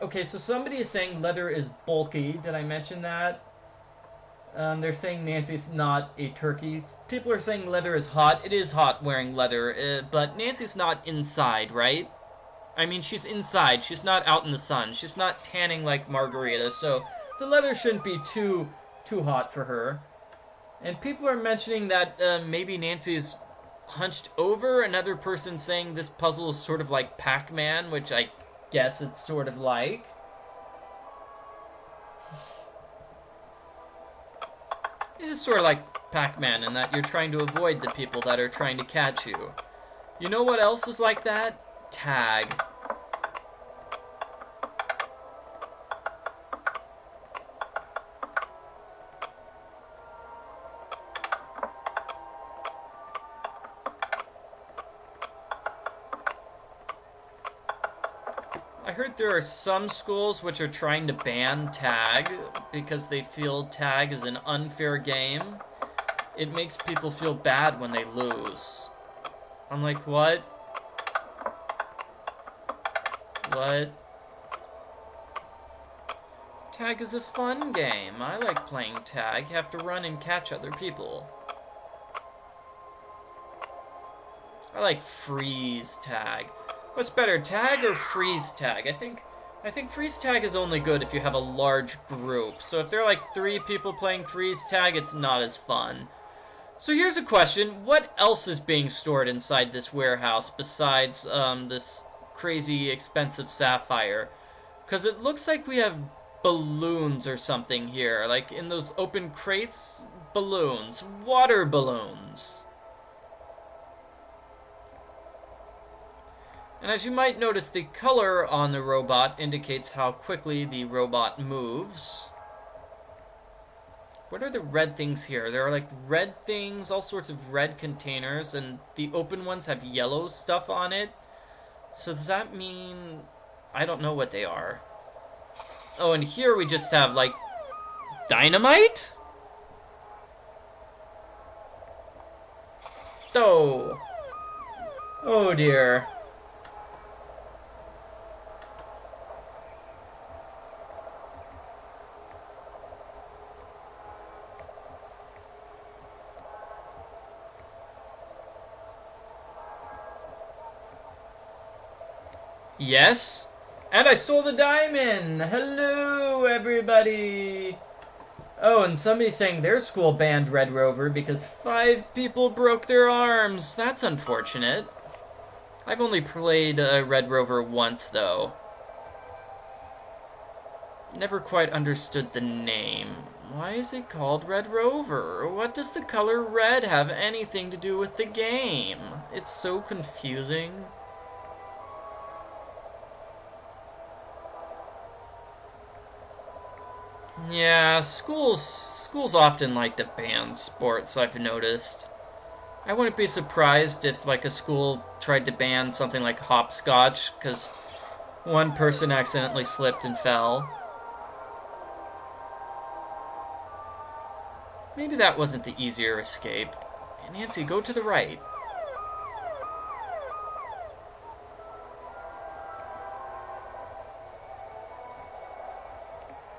Okay, so somebody is saying leather is bulky. Did I mention that? They're saying Nancy's not a turkey. People are saying leather is hot. It is hot wearing leather, but Nancy's not inside, right? I mean, she's inside. She's not out in the sun. She's not tanning like Margarita, so the leather shouldn't be too hot for her. And people are mentioning that maybe Nancy is hunched over. Another person saying this puzzle is sort of like Pac-Man, which I guess it's sort of like. This is sort of like Pac-Man in that you're trying to avoid the people that are trying to catch you. You know what else is like that? Tag. I heard there are some schools which are trying to ban tag because they feel tag is an unfair game. It makes people feel bad when they lose. I'm like, what? What? Tag is a fun game. I like playing tag. You have to run and catch other people. I like freeze tag. What's better, tag or freeze tag? I think freeze tag is only good if you have a large group. So if there are like 3 people playing freeze tag, it's not as fun. So here's a question. What else is being stored inside this warehouse besides this crazy expensive sapphire? Because it looks like we have balloons or something here. Like in those open crates, balloons. Water balloons. And as you might notice, the color on the robot indicates how quickly the robot moves. What are the red things here? There are like red things, all sorts of red containers, and the open ones have yellow stuff on it. So does that mean... I don't know what they are. Oh, and here we just have like dynamite? Oh. Oh dear. Yes? And I stole the diamond! Hello, everybody! Oh, and somebody's saying their school banned Red Rover because 5 people broke their arms. That's unfortunate. I've only played Red Rover once, though. Never quite understood the name. Why is it called Red Rover? What does the color red have anything to do with the game? It's so confusing. Yeah, schools often like to ban sports, I've noticed. I wouldn't be surprised if like a school tried to ban something like hopscotch because one person accidentally slipped and fell. Maybe that wasn't the easier escape. Nancy, go to the right.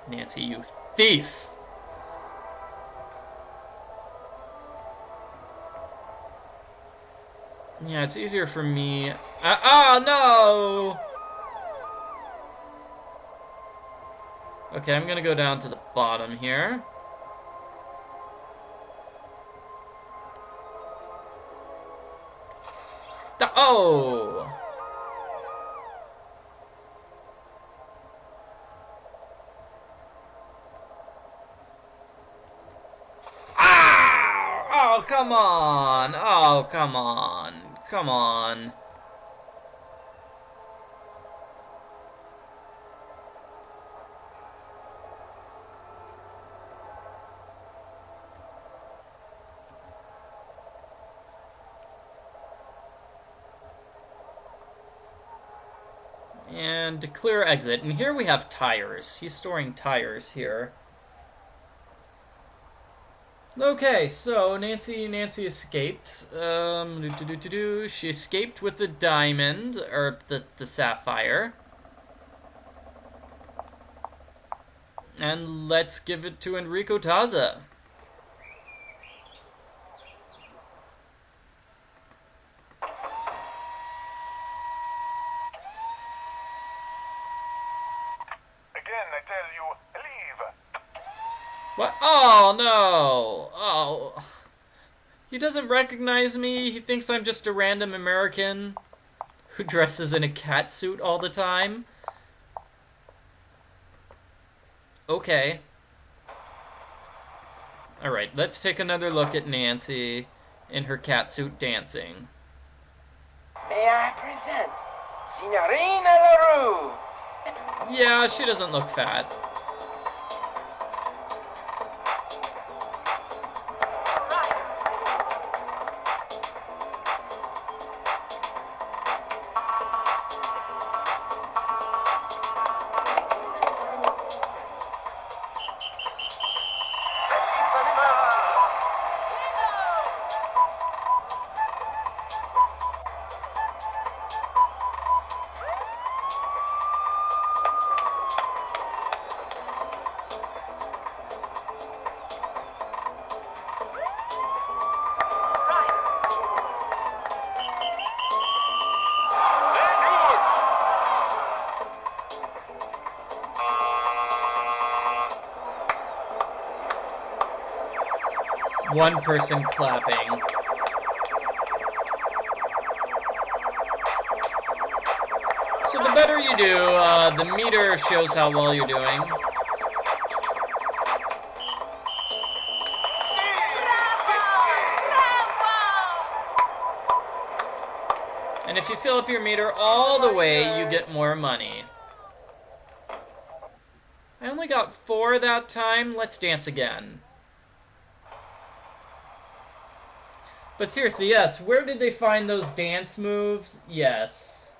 Nancy, you thief! Yeah, it's easier for me. No! Okay, I'm gonna go down to the bottom here. Oh! Oh, come on! Oh, come on! Come on! And declare exit. And here we have tires. He's storing tires here. Okay, so Nancy escaped. She escaped with the diamond, or the sapphire. And let's give it to Enrico Taza. What? Oh, no. Oh. He doesn't recognize me. He thinks I'm just a random American who dresses in a cat suit all the time. Okay. Alright, let's take another look at Nancy in her catsuit dancing. May I present Signorina LaRue? Yeah, she doesn't look fat. One person clapping. So the better you do, the meter shows how well you're doing. And if you fill up your meter all the way, you get more money. I only got 4 that time. Let's dance again. But seriously, yes, where did they find those dance moves? Yes.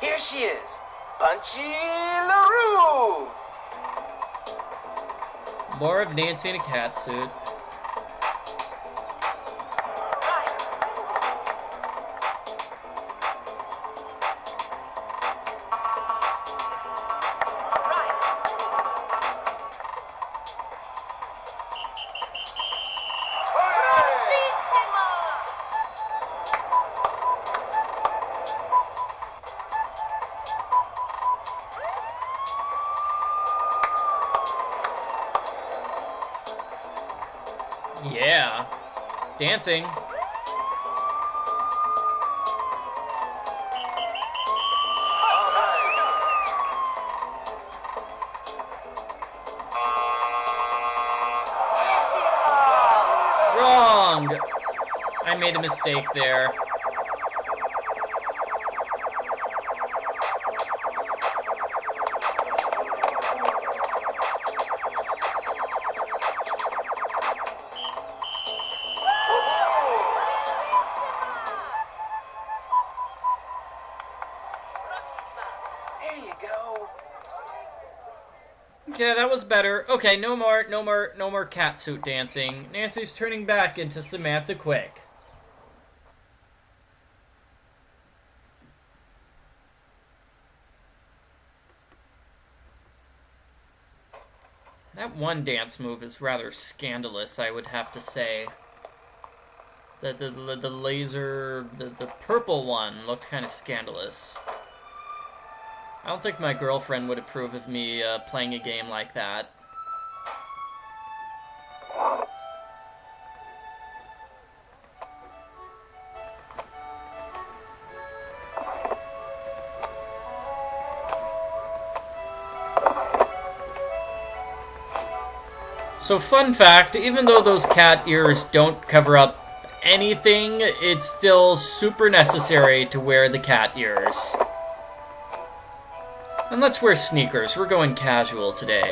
Here she is, Punchy LaRue. More of Nancy in a catsuit. Yeah. Dancing. Wrong! I made a mistake there. Okay, that was better. Okay, no more catsuit dancing. Nancy's turning back into Samantha Quick. That one dance move is rather scandalous, I would have to say. The laser, the purple one looked kind of scandalous. I don't think my girlfriend would approve of me playing a game like that. So fun fact, even though those cat ears don't cover up anything, it's still super necessary to wear the cat ears. And let's wear sneakers. We're going casual today.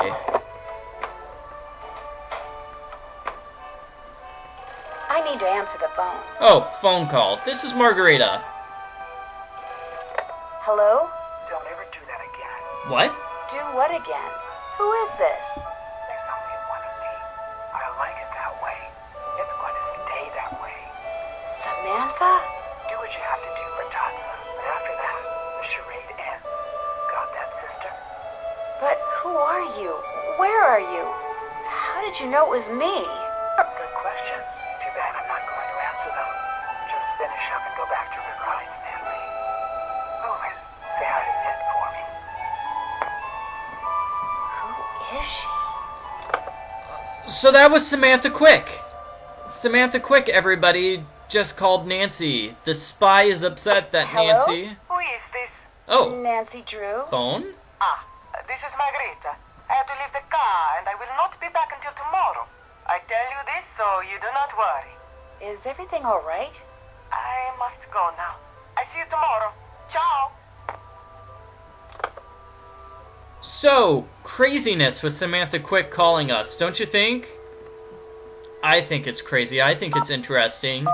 I need to answer the phone. Oh, phone call. This is Margarita. Hello? Don't ever do that again. What? Do what again? Who is this? There's only one of me. I like it that way. It's going to stay that way. Samantha? Do what you have to do for Tatsa. But after that, the charade ends. Got that, sister? But who are you? Where are you? How did you know it was me? Good question. Too bad I'm not going to answer them. Just finish up and go back to River Heights, Nancy. Oh, and say hi to Ned for me. So that was Samantha Quick. Samantha Quick, everybody, just called Nancy. The spy is upset that Hello? Nancy... Who is this? Oh, Nancy Drew? phone? This is Margarita. I have to leave the car, and I will not be back until tomorrow. I tell you this so you do not worry. Is everything all right? I must go now. I see you tomorrow. Ciao. So, craziness with Samantha Quick calling us, don't you think? I think it's crazy. I think it's interesting.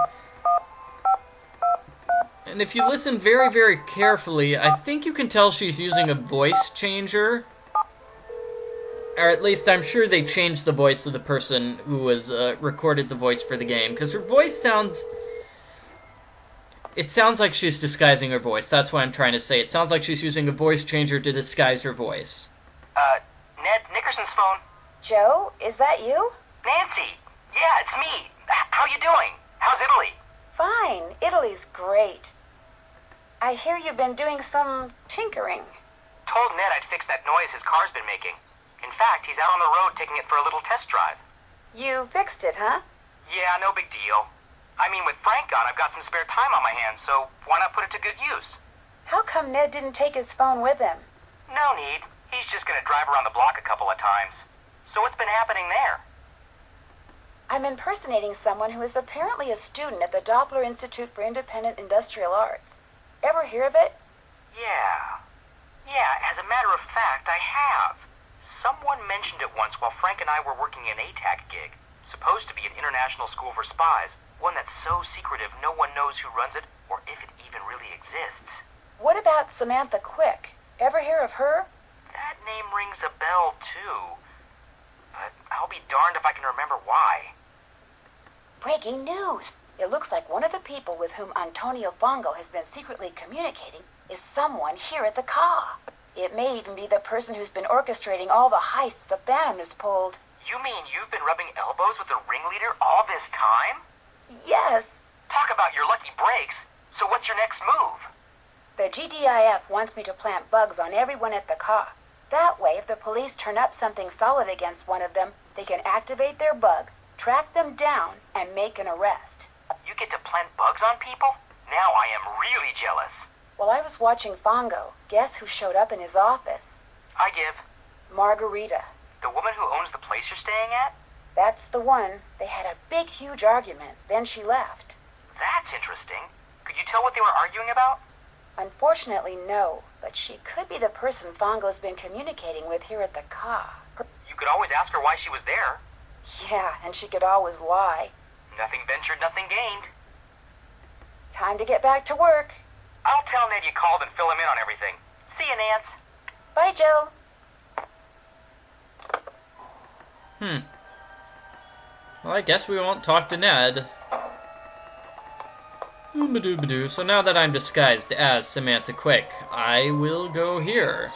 And if you listen very, very carefully, I think you can tell she's using a voice changer. Or at least I'm sure they changed the voice of the person who was recorded the voice for the game. Because her voice sounds... It sounds like she's disguising her voice. That's what I'm trying to say. It sounds like she's using a voice changer to disguise her voice. Ned Nickerson's phone. Joe, is that you? Nancy. Yeah, it's me. How you doing? How's Italy? Fine. Italy's great. I hear you've been doing some tinkering. Told Ned I'd fix that noise his car's been making. In fact, he's out on the road taking it for a little test drive. You fixed it, huh? Yeah, no big deal. I mean, with Frank gone, I've got some spare time on my hands, so why not put it to good use? How come Ned didn't take his phone with him? No need. He's just gonna drive around the block a couple of times. So what's been happening there? I'm impersonating someone who is apparently a student at the Doppler Institute for Independent Industrial Arts. Ever hear of it? Yeah. Yeah, as a matter of fact, I have. Someone mentioned it once while Frank and I were working an ATAC gig. Supposed to be an international school for spies. One that's so secretive no one knows who runs it or if it even really exists. What about Samantha Quick? Ever hear of her? That name rings a bell, too. But I'll be darned if I can remember why. Breaking news! It looks like one of the people with whom Antonio Fongo has been secretly communicating is someone here at the Ca. It may even be the person who's been orchestrating all the heists the Phantom has pulled. You mean you've been rubbing elbows with the ringleader all this time? Yes! Talk about your lucky breaks. So what's your next move? The GDIF wants me to plant bugs on everyone at the Ca. That way, if the police turn up something solid against one of them, they can activate their bug, track them down, and make an arrest. You get to plant bugs on people? Now I am really jealous. While I was watching Fongo, guess who showed up in his office? I give. Margarita. The woman who owns the place you're staying at? That's the one. They had a big, huge argument. Then she left. That's interesting. Could you tell what they were arguing about? Unfortunately, no. But she could be the person Fongo's been communicating with here at the Ca. You could always ask her why she was there. Yeah, and she could always lie. Nothing ventured, nothing gained. Time to get back to work. I'll tell Ned you called and fill him in on everything. See you, Nance. Bye, Joe. Well, I guess we won't talk to Ned. Ooba-dooba-doo. So now that I'm disguised as Samantha Quick, I will go here.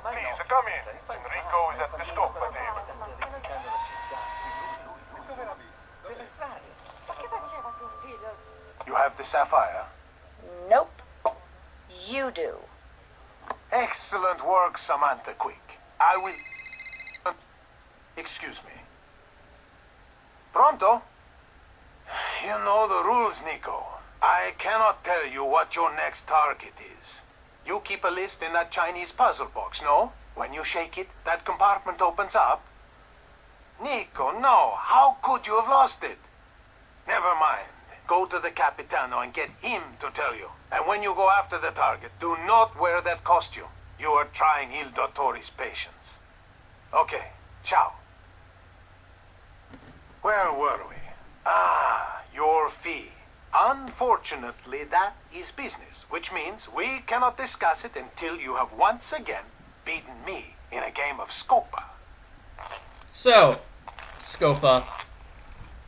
Please, come in. Enrico is at the stoppa table. You have the sapphire? Nope. You do. Excellent work, Samantha Quick. I will... Excuse me. Pronto? You know the rules, Nico. I cannot tell you what your next target is. You keep a list in that Chinese puzzle box, no? When you shake it, that compartment opens up. Nico, no. How could you have lost it? Never mind. Go to the Capitano and get him to tell you. And when you go after the target, do not wear that costume. You are trying Il Dottore's patience. Okay, ciao. Where were we? Ah, your fee. Unfortunately, that is business, which means we cannot discuss it until you have once again beaten me in a game of Scopa. So, Scopa.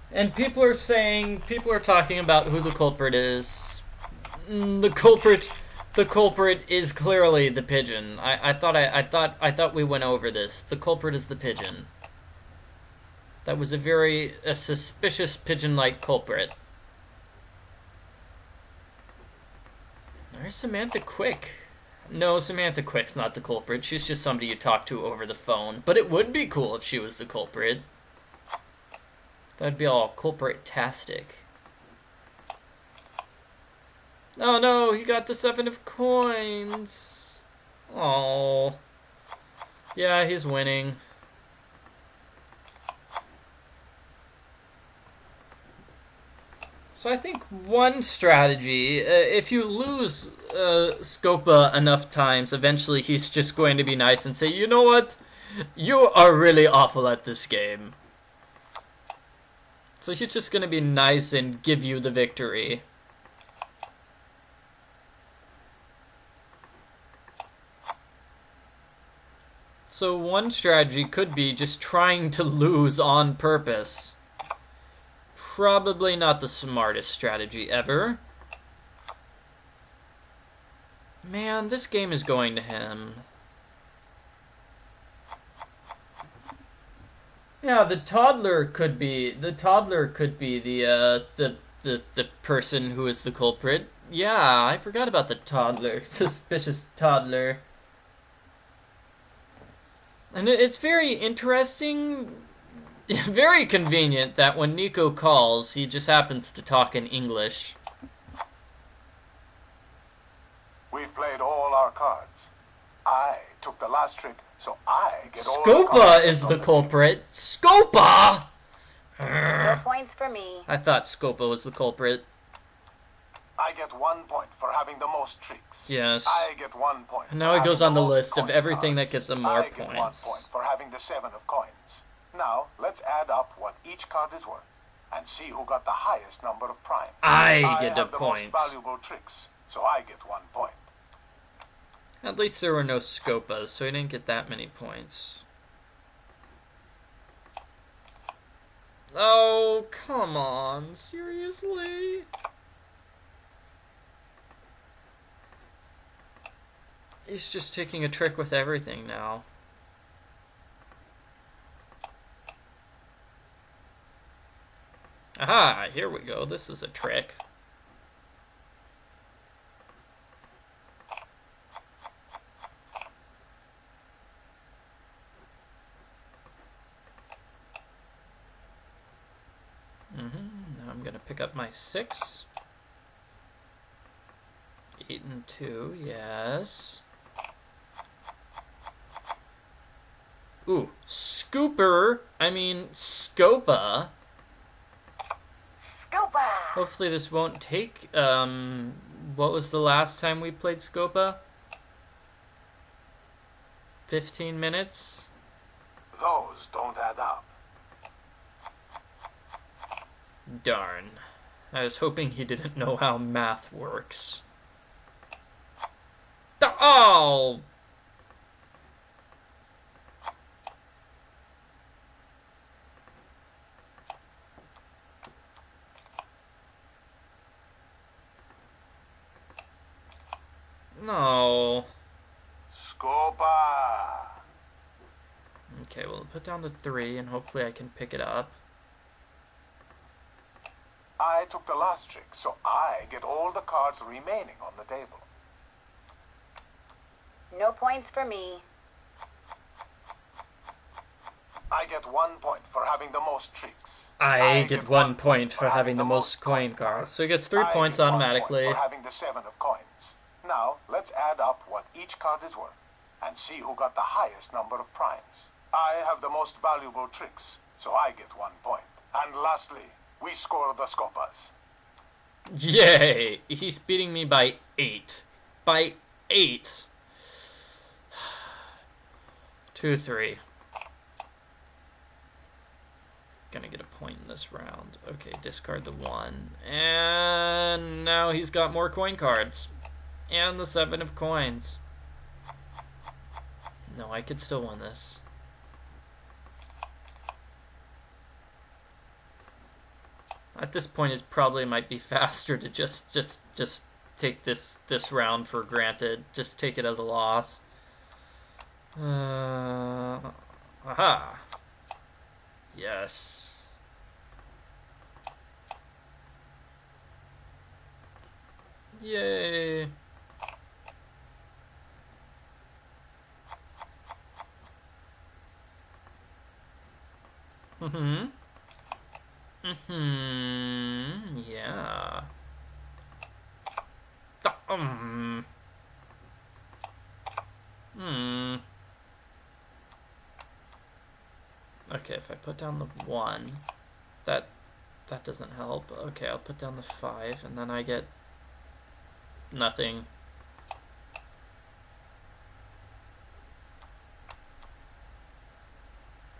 And people are talking about who the culprit is. The culprit The culprit is clearly the pigeon. I thought we went over this. The culprit is the pigeon. That was a suspicious pigeon-like culprit. There's Samantha Quick. No, Samantha Quick's not the culprit. She's just somebody you talk to over the phone. But it would be cool if she was the culprit. That'd be all culprit-tastic. Oh no, he got the 7 of coins. Oh. Yeah, he's winning. So I think one strategy, if you lose Scopa enough times, eventually he's just going to be nice and say, you know what? You are really awful at this game. So he's just going to be nice and give you the victory. So one strategy could be just trying to lose on purpose. Probably not the smartest strategy ever. Man, this game is going to him. Yeah, the toddler could be the person who is the culprit. Yeah, I forgot about the toddler. Suspicious toddler. And it's very interesting, very convenient that when Nico calls, he just happens to talk in English. We've played all our cards. I took the last trick, so I get all the cards. Scopa is the culprit. Scopa! No points for me. I thought Scopa was the culprit. I get 1 point for having the most tricks. Yes. I get 1 point. Now it goes on the list of everything that gives him more I get 1 points. point for having the 7 of coins. Now, let's add up what each card is worth and see who got the highest number of primes. I get the have the points. most valuable tricks, so I get 1 point. At least there were no Scopas, so he didn't get that many points. Oh, come on. Seriously? He's just taking a trick with everything now. Aha, here we go. This is a trick. Now I'm going to pick up my 6. 8 and 2, yes. Ooh, Scopa. Scopa! Hopefully this won't take, what was the last time we played Scopa? 15 minutes? Those don't add up. Darn. I was hoping he didn't know how math works. Oh! No. Scopa! Okay, well, put down to 3, and hopefully I can pick it up. I took the last trick, so I get all the cards remaining on the table. No points for me. I get 1 point for having the most tricks. I get 1 point for having the most coin cards. So he gets 3 points automatically. For having the 7 of coins. Now, let's add up what each card is worth and see who got the highest number of primes. I have the most valuable tricks, so I get 1 point. And lastly, we score the Scopas. Yay! He's beating me by 8. By 8. 2-3. Gonna get a point in this round. Okay, discard the 1. And now he's got more coin cards. And the 7 of coins. No, I could still win this. At this point, it probably might be faster to just take this round for granted. Just take it as a loss. Aha. Yes. Yay. Yeah. Okay, if I put down the 1, that doesn't help. Okay, I'll put down the 5, and then I get nothing.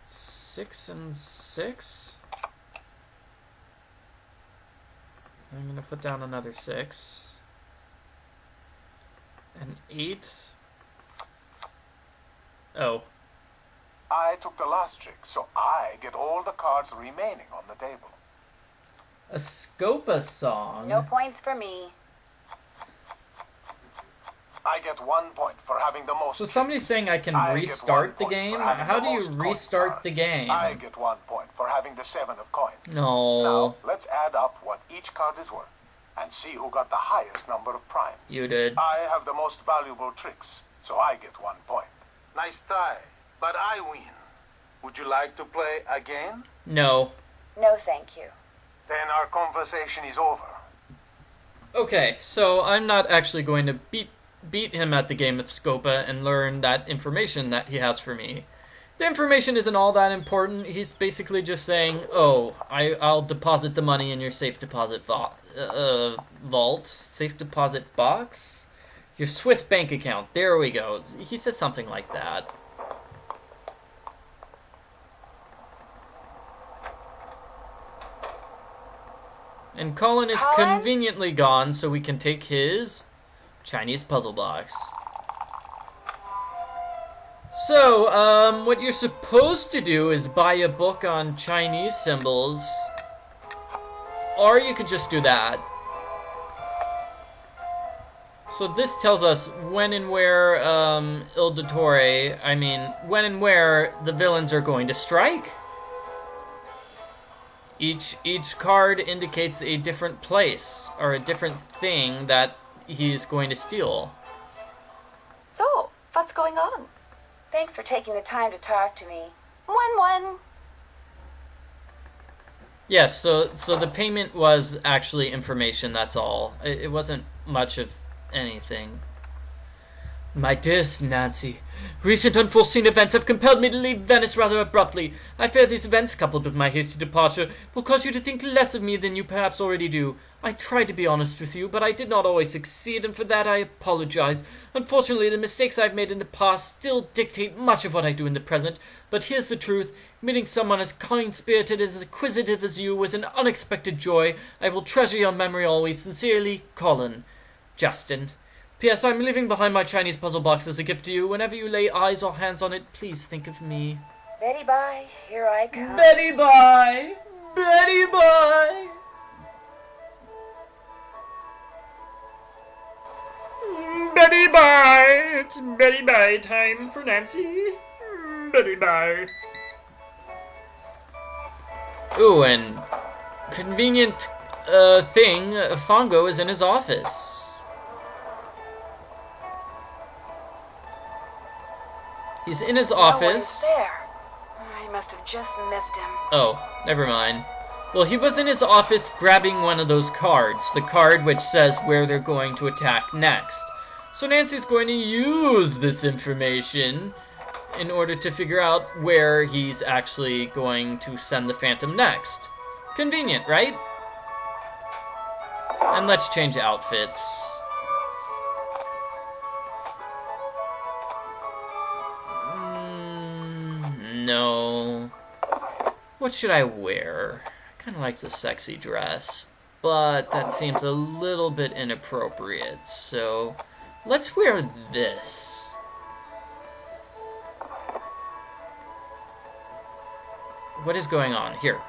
Six and 6. I'm gonna put down another 6. And 8. Oh. I took the last trick, so I get all the cards remaining on the table. A Scopa song? No points for me. I get 1 point for having the most. So somebody's saying I can restart the game? How do you restart the game? I get 1 point for having the 7 of coins. No. Now, let's add up what each card is worth and see who got the highest number of primes. You did. I have the most valuable tricks, so I get 1 point. Nice try, but I win. Would you like to play again? No. No, thank you. Then our conversation is over. Okay, so I'm not actually going to beat him at the game of Scopa and learn that information that he has for me. The information isn't all that important. He's basically just saying, oh, I'll deposit the money in your safe deposit vault. Safe deposit box? Your Swiss bank account. There we go. He says something like that. And Colin is conveniently gone, so we can take his Chinese puzzle box. So, what you're supposed to do is buy a book on Chinese symbols, or you could just do that. So this tells us when and where when and where the villains are going to strike. Each card indicates a different place or a different thing that he's going to steal. So, what's going on? Thanks for taking the time to talk to me. 1-1. Yes, so the payment was actually information, that's all. It wasn't much of anything. My dearest Nancy, recent unforeseen events have compelled me to leave Venice rather abruptly. I fear these events, coupled with my hasty departure, will cause you to think less of me than you perhaps already do. I tried to be honest with you, but I did not always succeed, and for that I apologize. Unfortunately, the mistakes I've made in the past still dictate much of what I do in the present, but here's the truth. Meeting someone as kind-spirited, as acquisitive as you was an unexpected joy. I will treasure your memory always. Sincerely, Colin. Justin. P.S. I'm leaving behind my Chinese puzzle box as a gift to you. Whenever you lay eyes or hands on it, please think of me. Betty bye, here I come. Betty bye! Betty bye! Betty bye! It's Betty bye time for Nancy. Betty bye. Ooh, and convenient thing, Fongo is in his office. He's in his office. No one's there. I must have just missed him. Oh, never mind. Well, he was in his office grabbing one of those cards, the card which says where they're going to attack next. So Nancy's going to use this information in order to figure out where he's actually going to send the Phantom next. Convenient, right? And let's change outfits. No. What should I wear? I kind of like the sexy dress, but that seems a little bit inappropriate, so let's wear this. What is going on? Here.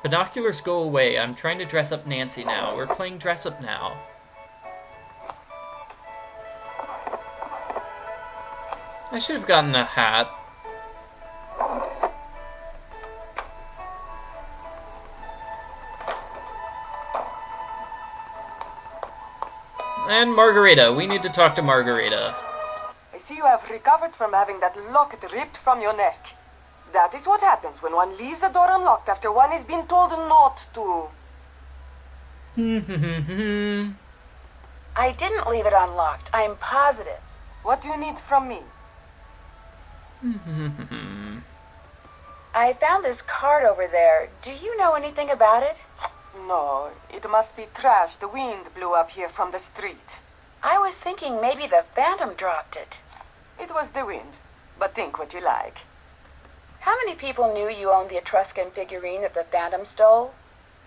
Binoculars go away. I'm trying to dress up Nancy now. We're playing dress up now. I should have gotten a hat. And Margarita. We need to talk to Margarita. I see you have recovered from having that locket ripped from your neck. That is what happens when one leaves a door unlocked after one has been told not to. I didn't leave it unlocked. I'm positive. What do you need from me? I found this card over there. Do you know anything about it? No, it must be trash. The wind blew up here from the street. I was thinking maybe the Phantom dropped it. It was the wind, but think what you like. How many people knew you owned the Etruscan figurine that the Phantom stole?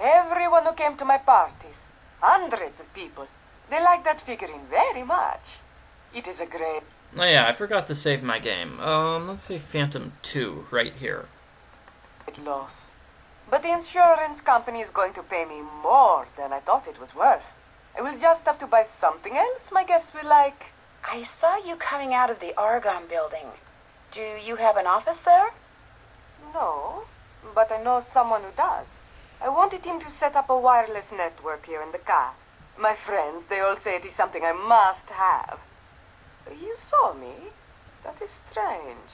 Everyone who came to my parties. Hundreds of people. They like that figurine very much. It is a great... Oh yeah, I forgot to save my game. Let's say Phantom 2 right here. loss. But the insurance company is going to pay me more than I thought it was worth. I will just have to buy something else my guests will like. I saw you coming out of the Argonne building. Do you have an office there? No, but I know someone who does. I wanted him to set up a wireless network here in the car. My friends, they all say it is something I must have. You saw me? That is strange.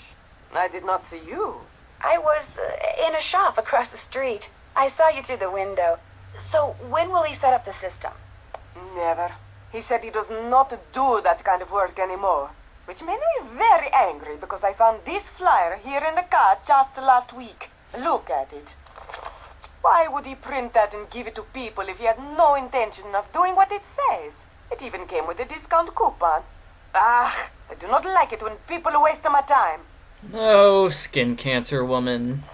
I did not see you. I was in a shop across the street. I saw you through the window. So when will he set up the system? Never. He said he does not do that kind of work anymore. Which made me very angry because I found this flyer here in the car just last week. Look at it. Why would he print that and give it to people if he had no intention of doing what it says? It even came with a discount coupon. Ah, I do not like it when people waste my time. Oh, skin cancer woman.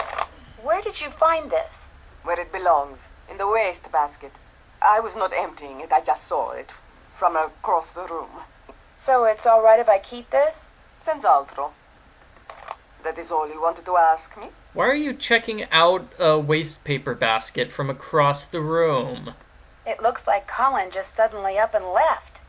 Where did you find this? Where it belongs, in the waste basket. I was not emptying it, I just saw it from across the room. So it's all right if I keep this? Senz'altro. That is all you wanted to ask me? Why are you checking out a waste paper basket from across the room? It looks like Colin just suddenly up and left.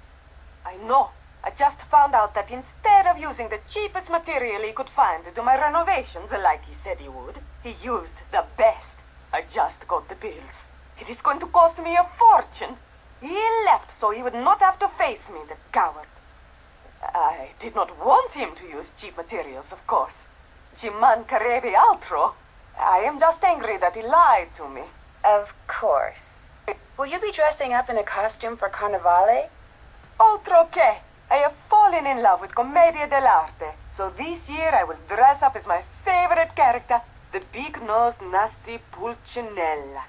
I know. I just found out that instead of using the cheapest material he could find to do my renovations like he said he would, he used the best. I just got the bills. It is going to cost me a fortune. He left so he would not have to face me, the coward. I did not want him to use cheap materials, of course. Ci mancherebbe altro. I am just angry that he lied to me. Of course. Will you be dressing up in a costume for Carnevale? Altro che. I have fallen in love with Commedia dell'arte. So this year I will dress up as my favorite character, the big-nosed, nasty Pulcinella.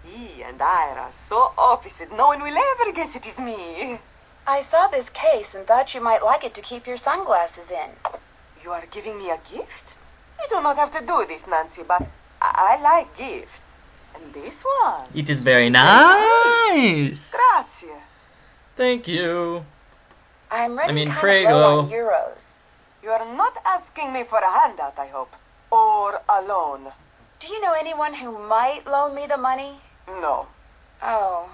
He and I are so opposite, no one will ever guess it is me. I saw this case and thought you might like it to keep your sunglasses in. You are giving me a gift? You do not have to do this, Nancy, but I like gifts. And this one. It is very nice. Grazie. Thank you. I'm running kind prego. of low on euros. You are not asking me for a handout, I hope. Or a loan. Do you know anyone who might loan me the money? No. Oh.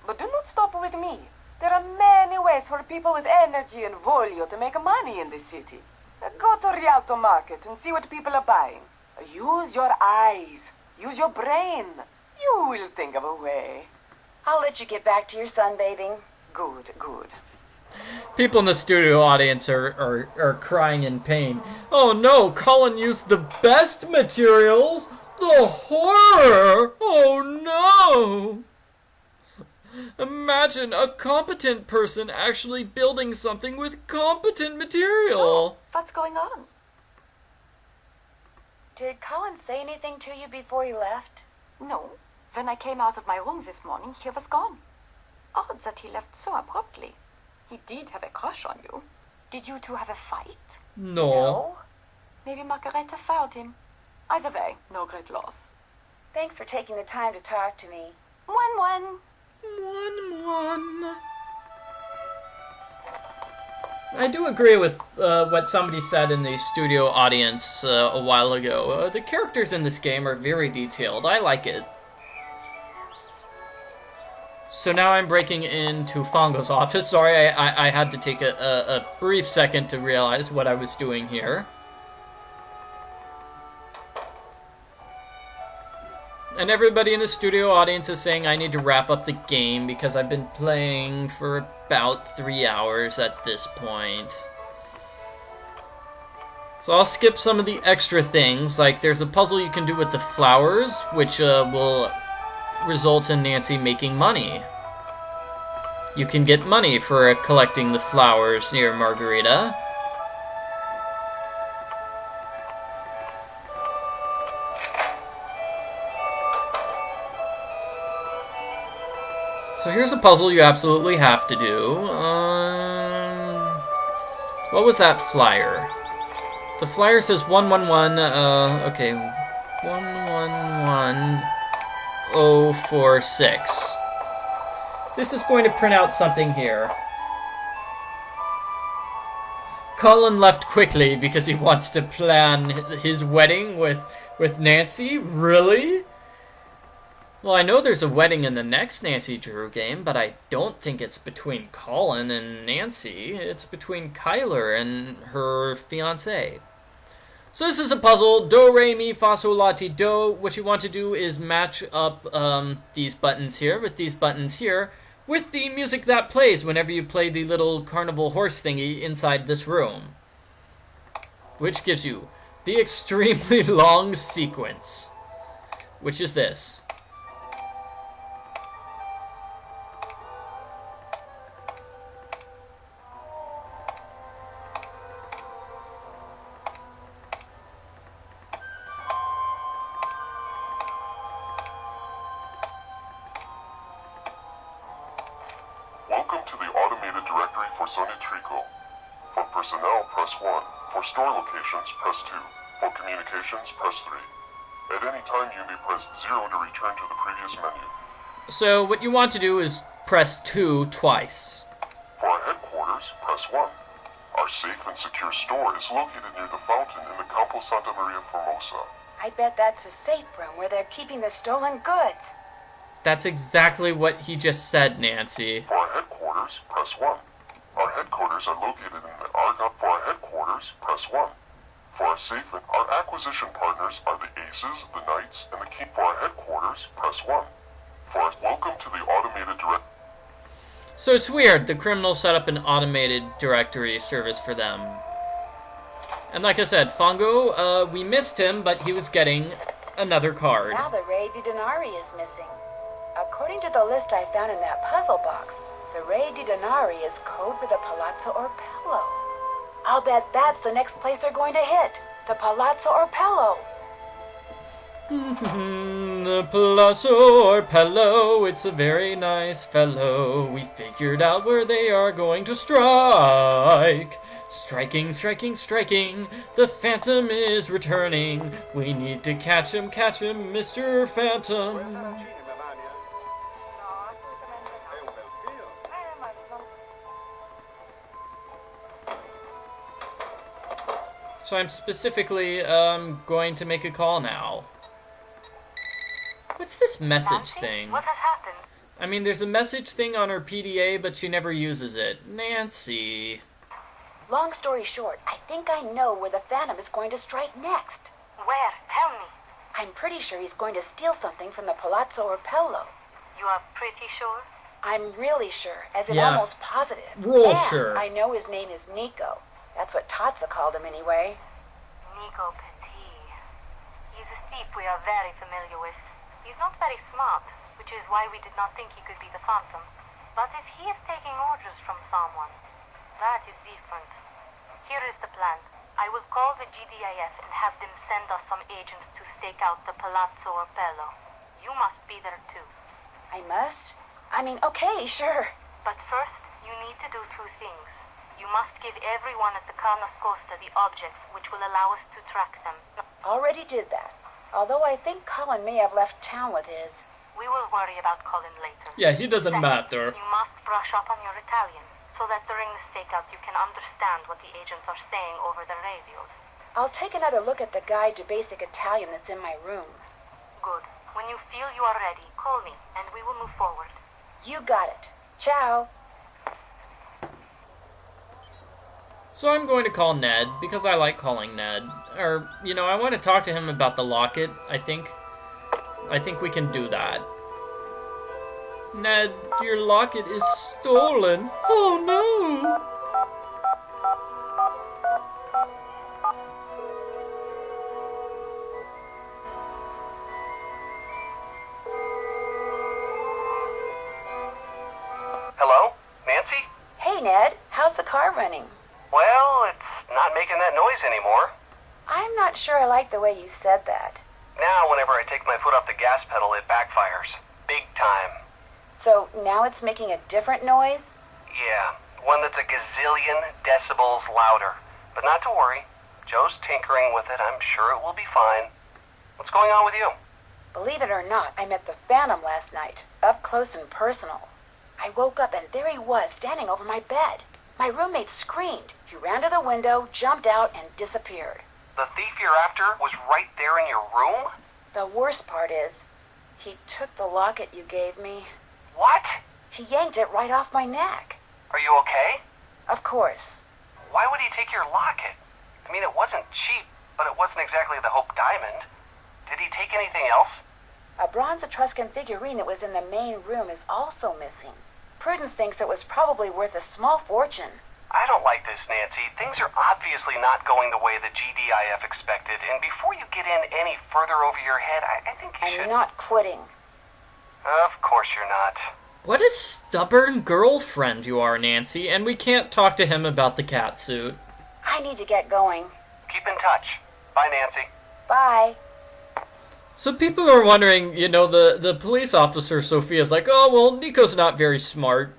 But do not stop with me. There are many ways for people with energy and voglio to make money in this city. Go to Rialto Market and see what people are buying. Use your eyes. Use your brain. You will think of a way. I'll let you get back to your sunbathing. Good, good. People in the studio audience are crying in pain. Oh no, Colin used the best materials! The horror! Oh no! Imagine a competent person actually building something with competent material! What's going on? Did Colin say anything to you before he left? No. When I came out of my room this morning, he was gone. Odd that he left so abruptly. He did have a crush on you. Did you two have a fight? No. Maybe Margareta fired him. Either way, no great loss. Thanks for taking the time to talk to me. One. I do agree with what somebody said in the studio audience a while ago. The characters in this game are very detailed. I like it. So now I'm breaking into Fongo's office. Sorry, I had to take a brief second to realize what I was doing here. And everybody in the studio audience is saying I need to wrap up the game because I've been playing for about 3 hours at this point. So I'll skip some of the extra things, like there's a puzzle you can do with the flowers, which will result in Nancy making money. You can get money for collecting the flowers near Margarita. So here's a puzzle you absolutely have to do. What was that flyer? The flyer says 111, okay, 111046. This is going to print out something here. Colin left quickly because he wants to plan his wedding with Nancy? Really? Well, I know there's a wedding in the next Nancy Drew game, but I don't think it's between Colin and Nancy. It's between Kyler and her fiancé. So this is a puzzle. Do, re, mi, fa, sol, la, ti, do. What you want to do is match up these buttons here with these buttons here with the music that plays whenever you play the little carnival horse thingy inside this room. Which gives you the extremely long sequence, which is this. Welcome to the automated directory for Sonitrico. For personnel, press 1. For store locations, press 2. For communications, press 3. At any time, you may press 0 to return to the previous menu. So what you want to do is press 2 twice. For our headquarters, press 1. Our safe and secure store is located near the fountain in the Campo Santa Maria Formosa. I bet that's a safe room where they're keeping the stolen goods. That's exactly what he just said, Nancy. For our headquarters, press 1. Our headquarters are located in the Argonne. For our headquarters, press 1. For our safe and our acquisition partners are the Aces, the Knights, and the King. For our headquarters, press 1. For our welcome to the automated direct. So it's weird, the criminal set up an automated directory service for them. And like I said, Fongo, we missed him, but he was getting another card. Now the Re di Denari is missing. According to the list I found in that puzzle box, the Re di Denari is code for the Palazzo Orpello. I'll bet that's the next place they're going to hit. The Palazzo Orpello. The Palazzo Orpello, it's a very nice fellow. We figured out where they are going to strike. Striking, striking, striking. The Phantom is returning. We need to catch him, Mr. Phantom. So I'm specifically going to make a call now. What's this message Nancy, thing? what has happened? I mean, there's a message thing on her PDA, but she never uses it. Nancy. Long story short, I think I know where the Phantom is going to strike next. Where? Tell me. I'm pretty sure he's going to steal something from the Palazzo Orpello. You are pretty sure? I'm really sure, as in Yeah. almost positive. Real and sure. I know his name is Nico. That's what Tatsa called him anyway. Nico Petit. He's a thief we are very familiar with. He's not very smart, which is why we did not think he could be the Phantom. But if he is taking orders from someone, that is different. Here is the plan. I will call the GDIS and have them send us some agents to stake out the Palazzo Orpello. You must be there too. I must? I mean, okay, sure. But first, you need to do two things. You must give everyone at the Ca Nascosta the objects which will allow us to track them. Already did that. Although I think Colin may have left town with his. We will worry about Colin later. Yeah, he doesn't Second, matter. You must brush up on your Italian, so that during the stakeout you can understand what the agents are saying over the radios. I'll take another look at the guide to basic Italian that's in my room. Good. When you feel you are ready, call me, and we will move forward. You got it. Ciao. So I'm going to call Ned, because I like calling Ned. Or, you know, I want to talk to him about the locket, I think. I think we can do that. Ned, your locket is stolen. Oh no! Hello? Nancy? Hey, Ned. How's the car running? Well, it's not making that noise anymore. I'm not sure I like the way you said that. Now, whenever I take my foot off the gas pedal, it backfires. Big time. So now it's making a different noise? Yeah, one that's a gazillion decibels louder. But not to worry. Joe's tinkering with it. I'm sure it will be fine. What's going on with you? Believe it or not, I met the Phantom last night, up close and personal. I woke up and there he was, standing over my bed. My roommate screamed. He ran to the window, jumped out, and disappeared. The thief you're after was right there in your room? The worst part is, he took the locket you gave me. What? He yanked it right off my neck. Are you okay? Of course. Why would he take your locket? I mean, it wasn't cheap, but it wasn't exactly the Hope Diamond. Did he take anything else? A bronze Etruscan figurine that was in the main room is also missing. Prudence thinks it was probably worth a small fortune. I don't like this, Nancy. Things are obviously not going the way the GDIF expected, and before you get in any further over your head, I think you should... I'm not quitting. Of course you're not. What a stubborn girlfriend you are, Nancy, and we can't talk to him about the cat suit. I need to get going. Keep in touch. Bye, Nancy. Bye. So people are wondering, you know, the police officer, Sophia's like, oh, well, Nico's not very smart.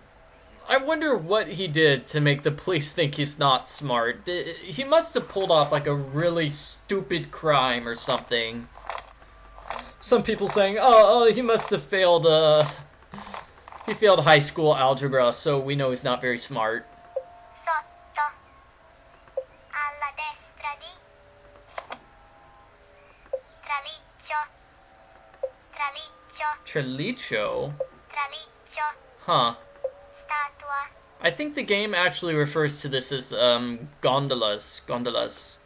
I wonder what he did to make the police think he's not smart. He must have pulled off, like, a really stupid crime or something. Some people saying, oh, he must have failed, he failed high school algebra, so we know he's not very smart. Sotto, alla destra di traliccio, Traliccio? traliccio, Huh. statua, I think the game actually refers to this as, gondolas. Gondolas.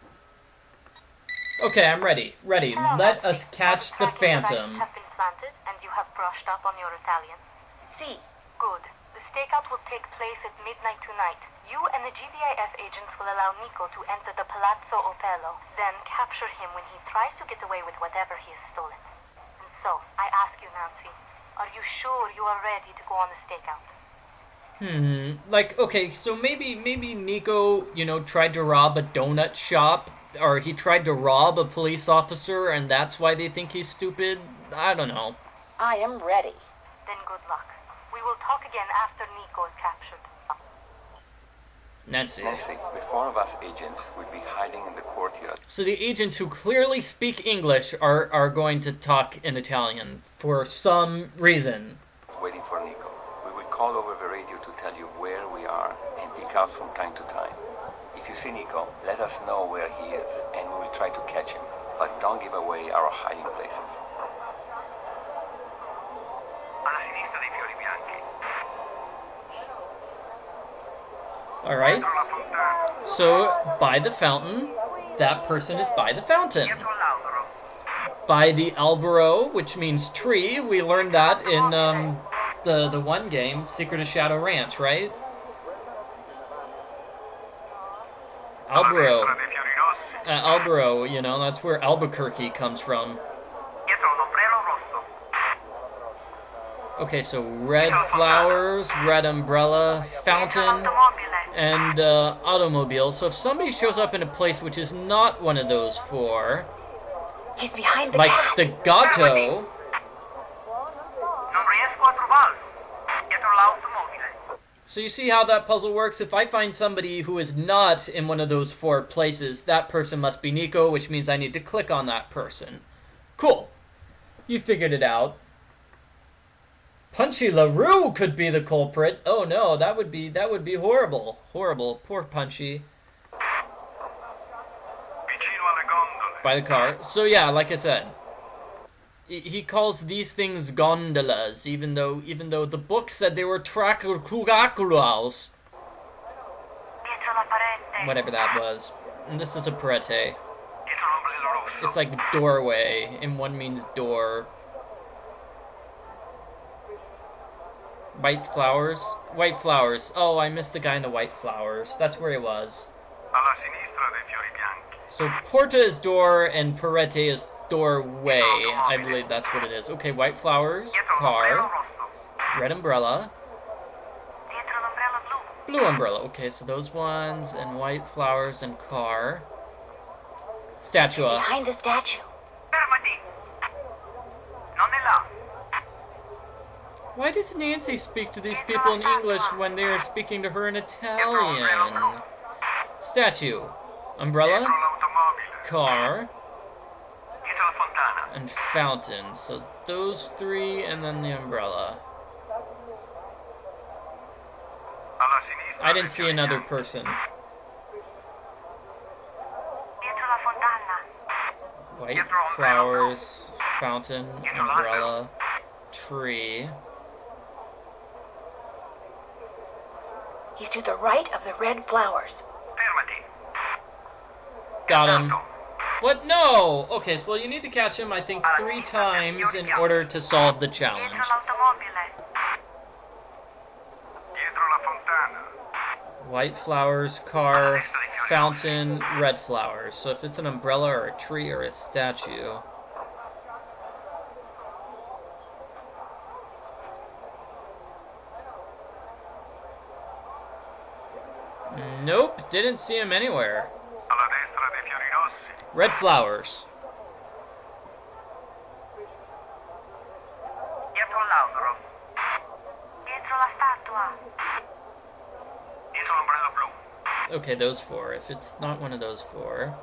Okay, I'm ready. Ready. Hello, Let Nancy. us catch the All tracking devices Phantom. have been planted, and you have brushed up on your Italian. See. Good. The stakeout will take place at midnight tonight. You and the GDIF agents will allow Nico to enter the Palazzo Otello, then capture him when he tries to get away with whatever he has stolen. And so, I ask you, Nancy, are you sure you are ready to go on the stakeout? Like, okay, so maybe Nico, you know, tried to rob a donut shop, or he tried to rob a police officer, and that's why they think he's stupid? I don't know. I am ready. Then good luck. We will talk again after Nico is captured. Nancy. Nancy, the four of us agents will be hiding in the courtyard. So the agents who clearly speak English are going to talk in Italian for some reason. Waiting for Nico. We will call over the radio to tell you where we are and pick up from time to time. If you see Nico, let us know where he is and we will try to catch him. But don't give away our hiding places. Alla sinistra dei fiori bianchi. Alright. So, by the fountain, that person is by the fountain. By the albero, which means tree, we learned that in the one game, Secret of Shadow Ranch, right? Albero. Albero, you know, that's where Albuquerque comes from. Okay, so red flowers, red umbrella, fountain, and automobile. So if somebody shows up in a place which is not one of those four, He's behind the like cat. the Gato, Non riesco a trovarlo. Dietro l'automobile. so you see how that puzzle works? If I find somebody who is not in one of those four places, that person must be Nico, which means I need to click on that person. Cool. You figured it out. Punchy LaRue could be the culprit. Oh no, that would be horrible. Horrible. Poor Punchy. Vicino alle gondole. By the car. So yeah, like I said, he calls these things gondolas, even though the book said they were tracuraculas. Whatever that was. And this is a parete. It's like doorway, and one means door. White flowers? White flowers. Oh, I missed the guy in the white flowers. That's where he was. So porta is door, and parete is doorway. I believe that's what it is. Okay, white flowers, car, red umbrella, blue umbrella. Okay, so those ones, and white flowers and car. Statua. Behind the statue. Why does Nancy speak to these people in English when they are speaking to her in Italian? Statue. Umbrella. Car. And fountain. So those three and then the umbrella. I didn't see another person. White flowers, fountain, umbrella, tree. He's to the right of the red flowers. Got him. What? No! Okay, well, you need to catch him, I think, 3 times in order to solve the challenge. White flowers, car, fountain, red flowers. So if it's an umbrella or a tree or a statue... Nope, didn't see him anywhere. Red flowers. Okay, those 4. If it's not one of those 4...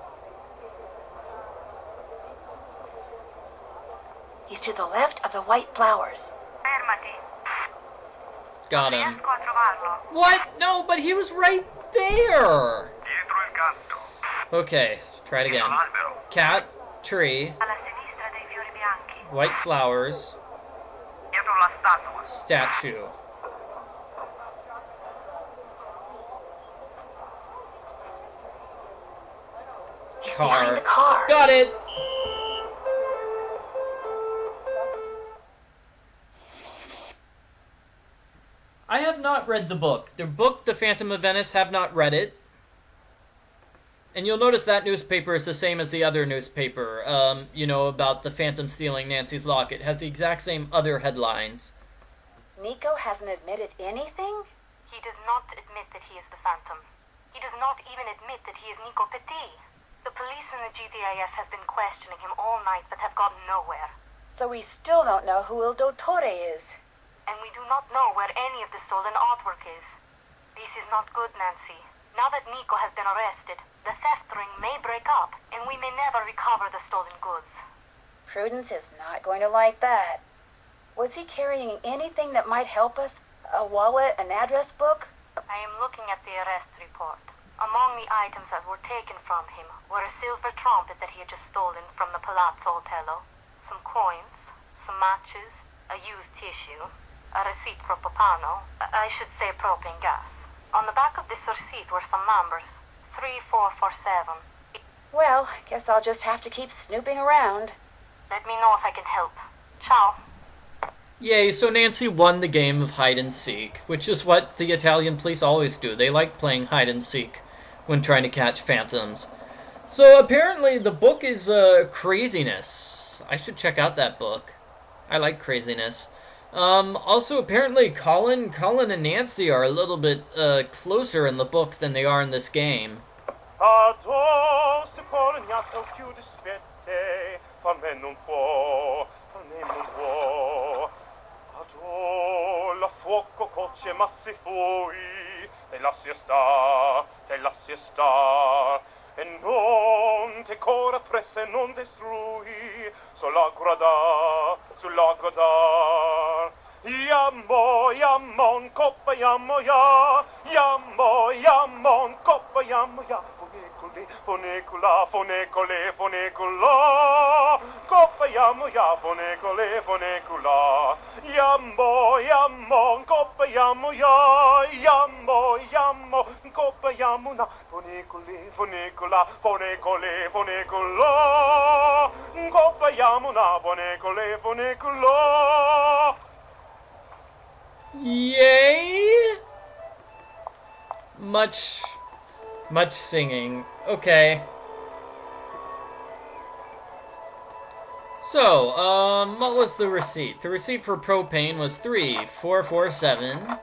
He's to the left of the white flowers. Got him. What? No, but he was right there! Okay, try it again. Cat, tree, white flowers, statue. Behind the car. Got it! I have not read the book. The book, The Phantom of Venice, have not read it. And you'll notice that newspaper is the same as the other newspaper, you know, about the Phantom stealing Nancy's locket. It has the exact same other headlines. Nico hasn't admitted anything? He does not admit that he is the Phantom. He does not even admit that he is Nico Petit. The police and the GDIS have been questioning him all night but have gotten nowhere. So we still don't know who Il Dottore is. And we do not know where any of the stolen artwork is. This is not good, Nancy. Now that Nico has been arrested, the theft ring may break up, and we may never recover the stolen goods. Prudence is not going to like that. Was he carrying anything that might help us? A wallet, an address book? I am looking at the arrest report. Among the items that were taken from him were a silver trumpet that he had just stolen from the Palazzo Otello, some coins, some matches, a used tissue, a receipt for Popano, I should say propane gas. On the back of this receipt were some numbers, 3447. Well, guess I'll just have to keep snooping around. Let me know if I can help. Ciao. Yay, so Nancy won the game of hide and seek, which is what the Italian police always do. They like playing hide and seek when trying to catch phantoms. So apparently the book is Craziness. I should check out that book. I like Craziness. Also, apparently Colin and Nancy are a little bit closer in the book than they are in this game. E non te cora presse non destrui sull'acqua da Yammon coppa yammo ya Yammon coppa yammo ya funeculi, funecula, funecole, funecula. Coppa yammo ya, funecole, funecula. Yammo, yammo, coppa yammo ya, yammo, yammo, coppa yammo na. Funeculi, funecula, funecole, funecula. Coppa yammo na, funecole, funecula. Yay! Much singing. Okay. So, what was the receipt? The receipt for propane was 3447.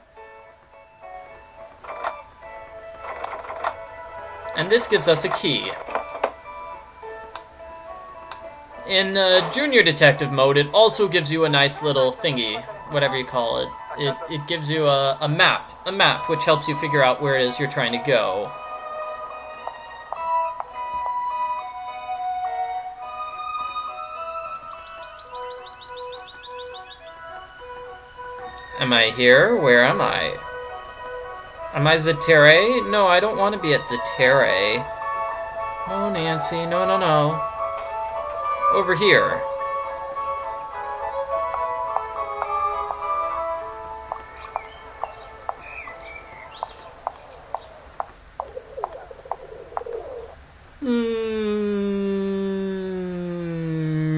And this gives us a key. In Junior Detective mode, it also gives you a nice little thingy, whatever you call it. It gives you a map, which helps you figure out where it is you're trying to go. Am I here? Where am I? Am I Zetere? No, I don't want to be at Zetere. No, Nancy, no, no, no. Over here.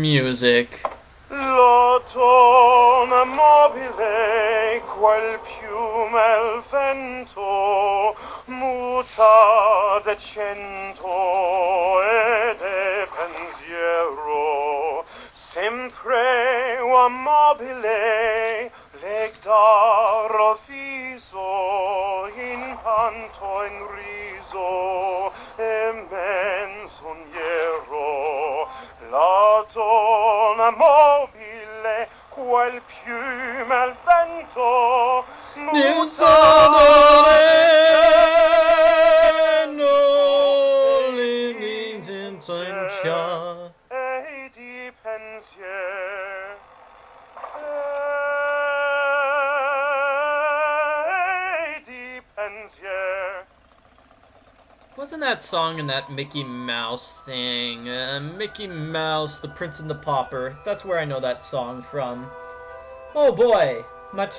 Music. La donna mobile, quel piume al vento, muta de cento ed è pensiero, sempre mobile, legdaro viso, in canto in riso, e menzognero, la donna mobile, quel piume al vento, e di pensier, e di pensier. Wasn't that song in that Mickey Mouse thing? Mickey Mouse, the Prince and the Pauper. That's where I know that song from. Oh boy! Much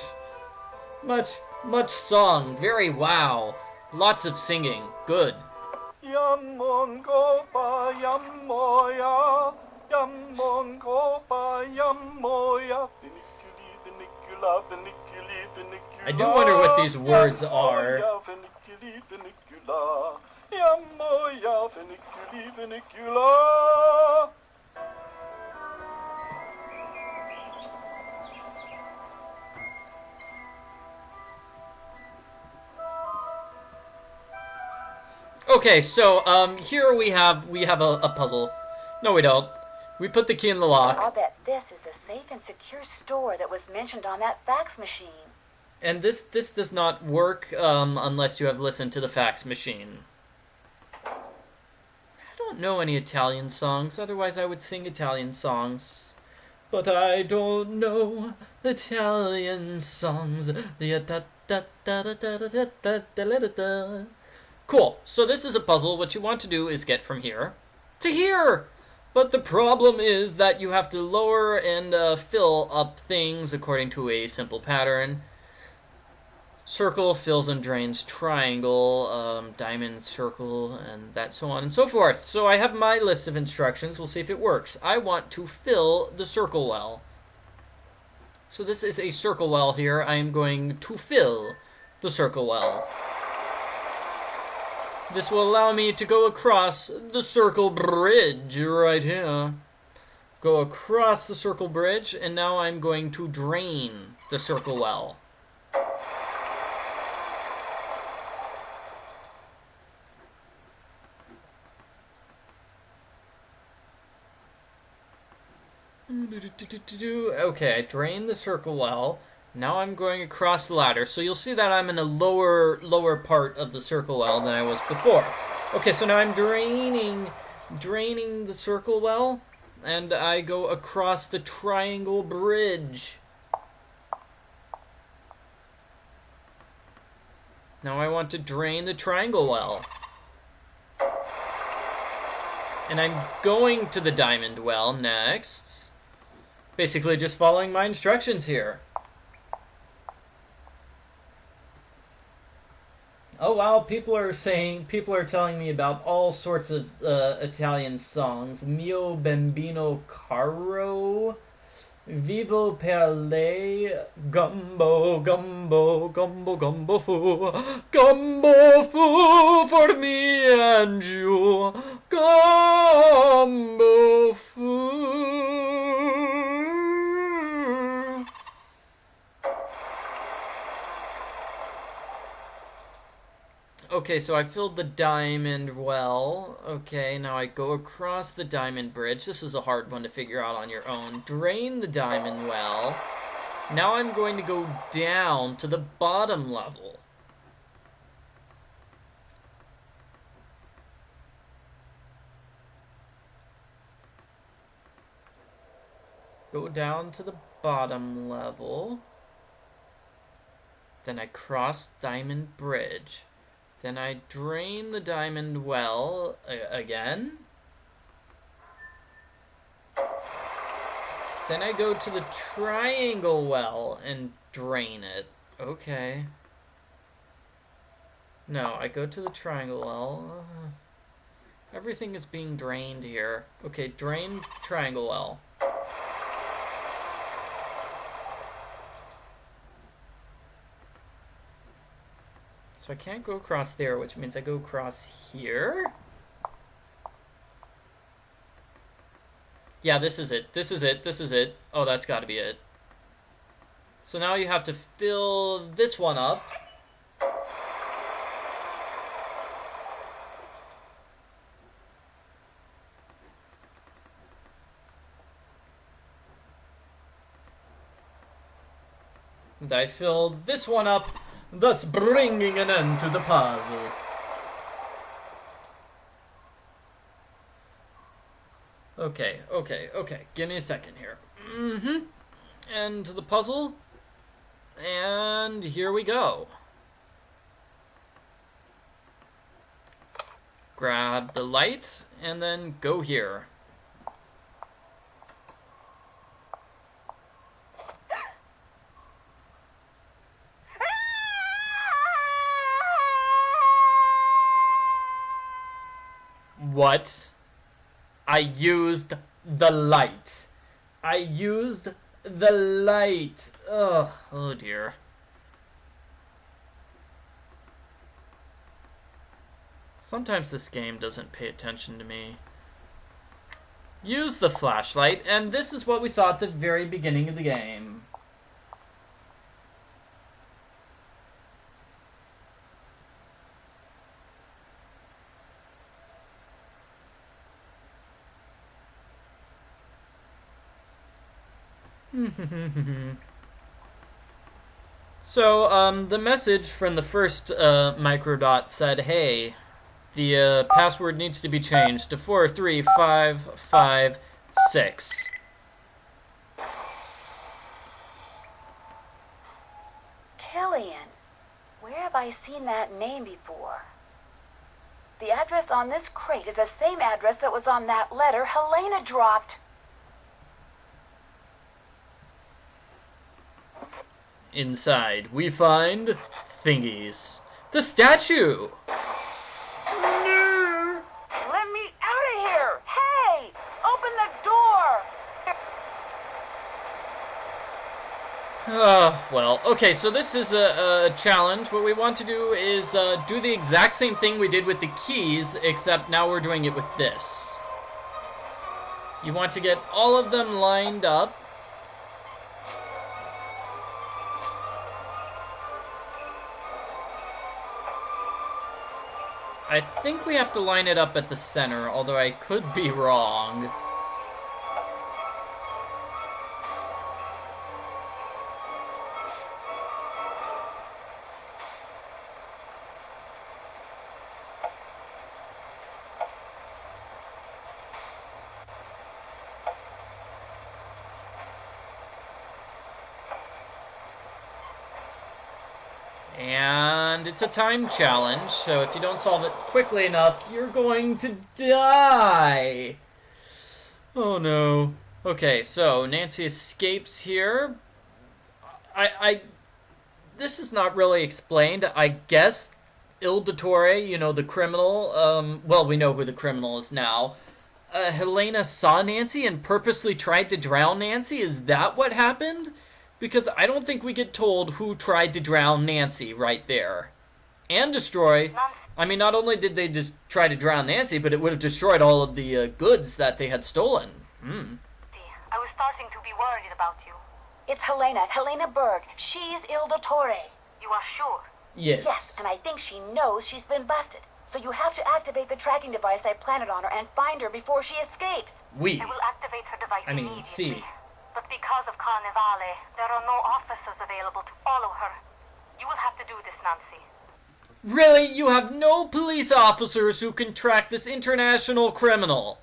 song. Very wow. Lots of singing. Good. Yammon gopa yammoya, yammon gopa yammoya, finiculi, finicula, finiculi, finicula. I do wonder what these words are. Finiculi, finicula, yammoya, finiculi, finicula. Okay, so here we have a puzzle. No, we don't. We put the key in the lock. I'll bet this is the safe and secure store that was mentioned on that fax machine. And this does not work unless you have listened to the fax machine. I don't know any Italian songs, otherwise I would sing Italian songs. But I don't know Italian songs. Cool, so this is a puzzle. What you want to do is get from here to here. But the problem is that you have to lower and fill up things according to a simple pattern. Circle, fills and drains triangle, diamond, circle, and that so on and so forth. So I have my list of instructions. We'll see if it works. I want to fill the circle well. So this is a circle well here. I am going to fill the circle well. This will allow me to go across the circle bridge right here. Go across the circle bridge, and now I'm going to drain the circle well. Okay, I drained the circle well. Now I'm going across the ladder. So you'll see that I'm in a lower part of the circle well than I was before. Okay, so now I'm draining the circle well, and I go across the triangle bridge. Now I want to drain the triangle well. And I'm going to the diamond well next. Basically just following my instructions here. Oh wow, people are telling me about all sorts of Italian songs. Mio Bambino Caro, Vivo per lei, Gumbo, Gumbo, Gumbo, Gumbo Fu, Gumbo Fu for me and you, Gumbo Fu. Okay, so I filled the diamond well. Okay, now I go across the diamond bridge. This is a hard one to figure out on your own. Drain the diamond well. Now I'm going to go down to the bottom level. Go down to the bottom level. Then I cross Diamond Bridge. Then I drain the diamond well again. Then I go to the triangle well and drain it. Okay. No, I go to the triangle well. Everything is being drained here. Okay, drain triangle well. So I can't go across there, which means I go across here. Yeah, this is it. This is it. This is it. Oh, that's got to be it. So now you have to fill this one up. And I filled this one up, thus bringing an end to the puzzle. Okay. Give me a second here. End to the puzzle. And here we go. Grab the light, and then go here. What? I used the light. I used the light. Oh dear. Sometimes this game doesn't pay attention to me. Use the flashlight, and this is what we saw at the very beginning of the game. So, the message from the first microdot said, hey, the password needs to be changed to 43556. Killian, where have I seen that name before? The address on this crate is the same address that was on that letter Helena dropped. Inside, we find thingies. The statue! No! Let me out of here! Hey! Open the door! Well, okay, so this is a challenge. What we want to do is do the exact same thing we did with the keys, except now we're doing it with this. You want to get all of them lined up. I think we have to line it up at the center, although I could be wrong. And it's a time challenge, so if you don't solve it quickly enough, you're going to die. Oh no. Okay, so Nancy escapes here. This is not really explained. I guess Il Dottore, the criminal, well, we know who the criminal is now. Helena saw Nancy and purposely tried to drown Nancy? Is that what happened? Because I don't think we get told who tried to drown Nancy right there. And destroy... I mean, not only did they just try to drown Nancy, but it would have destroyed all of the goods that they had stolen. I was starting to be worried about you. It's Helena Berg. She's Il Dottore. You are sure? Yes. Yes, and I think she knows she's been busted. So you have to activate the tracking device I planted on her and find her before she escapes. I will activate her device immediately. See. But because of Carnevale, there are no officers available to follow her. You will have to do this, Nancy. Really? You have no police officers who can track this international criminal?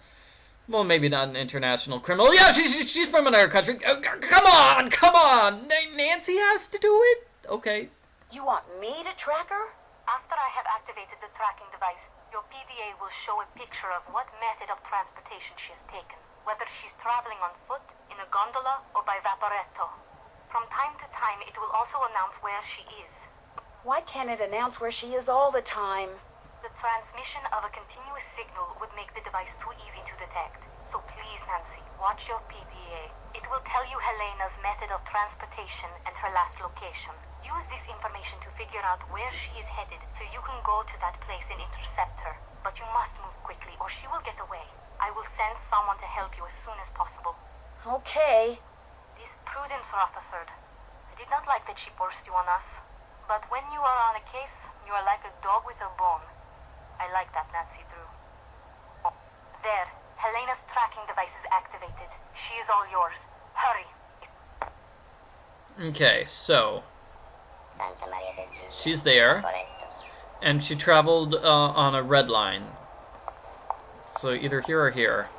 Well, maybe not an international criminal. Yeah, she's from another country. Come on! Nancy has to do it? Okay. You want me to track her? After I have activated the tracking device, your PDA will show a picture of what method of transportation she has taken. Whether she's traveling on foot, in a gondola, or by vaporetto. From time to time, it will also announce where she is. Why can't it announce where she is all the time? The transmission of a continuous signal would make the device too easy to detect. So please, Nancy, watch your PDA. It will tell you Helena's method of transportation and her last location. Use this information to figure out where she is headed so you can go to that place and intercept her. But you must move quickly or she will get away. I will send someone to help you as soon as possible. Okay. This Prudence Rutherford. I did not like that she forced you on us. But when you are on a case, you are like a dog with a bone. I like that, Nancy Drew. There. Helena's tracking device is activated. She is all yours. Hurry. Okay, so... she's there. And she traveled on a red line. So either here or here.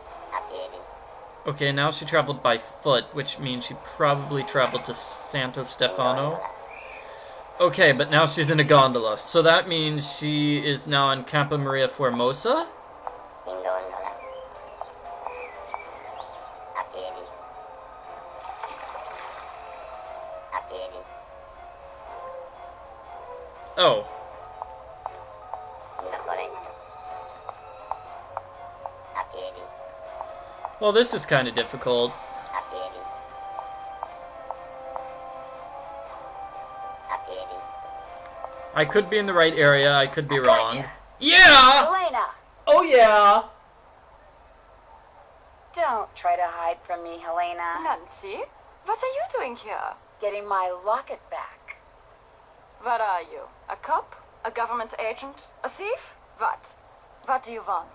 Okay, now she traveled by foot, which means she probably traveled to Santo Stefano. Okay, but now she's in a gondola. So that means she is now in Campo Maria Formosa? Oh. Well, this is kind of difficult. I could be in the right area, I could be wrong. Yeah! Helena! Oh yeah! Don't try to hide from me, Helena. Nancy, what are you doing here? Getting my locket back. What are you? A cop? A government agent? A thief? What? What do you want?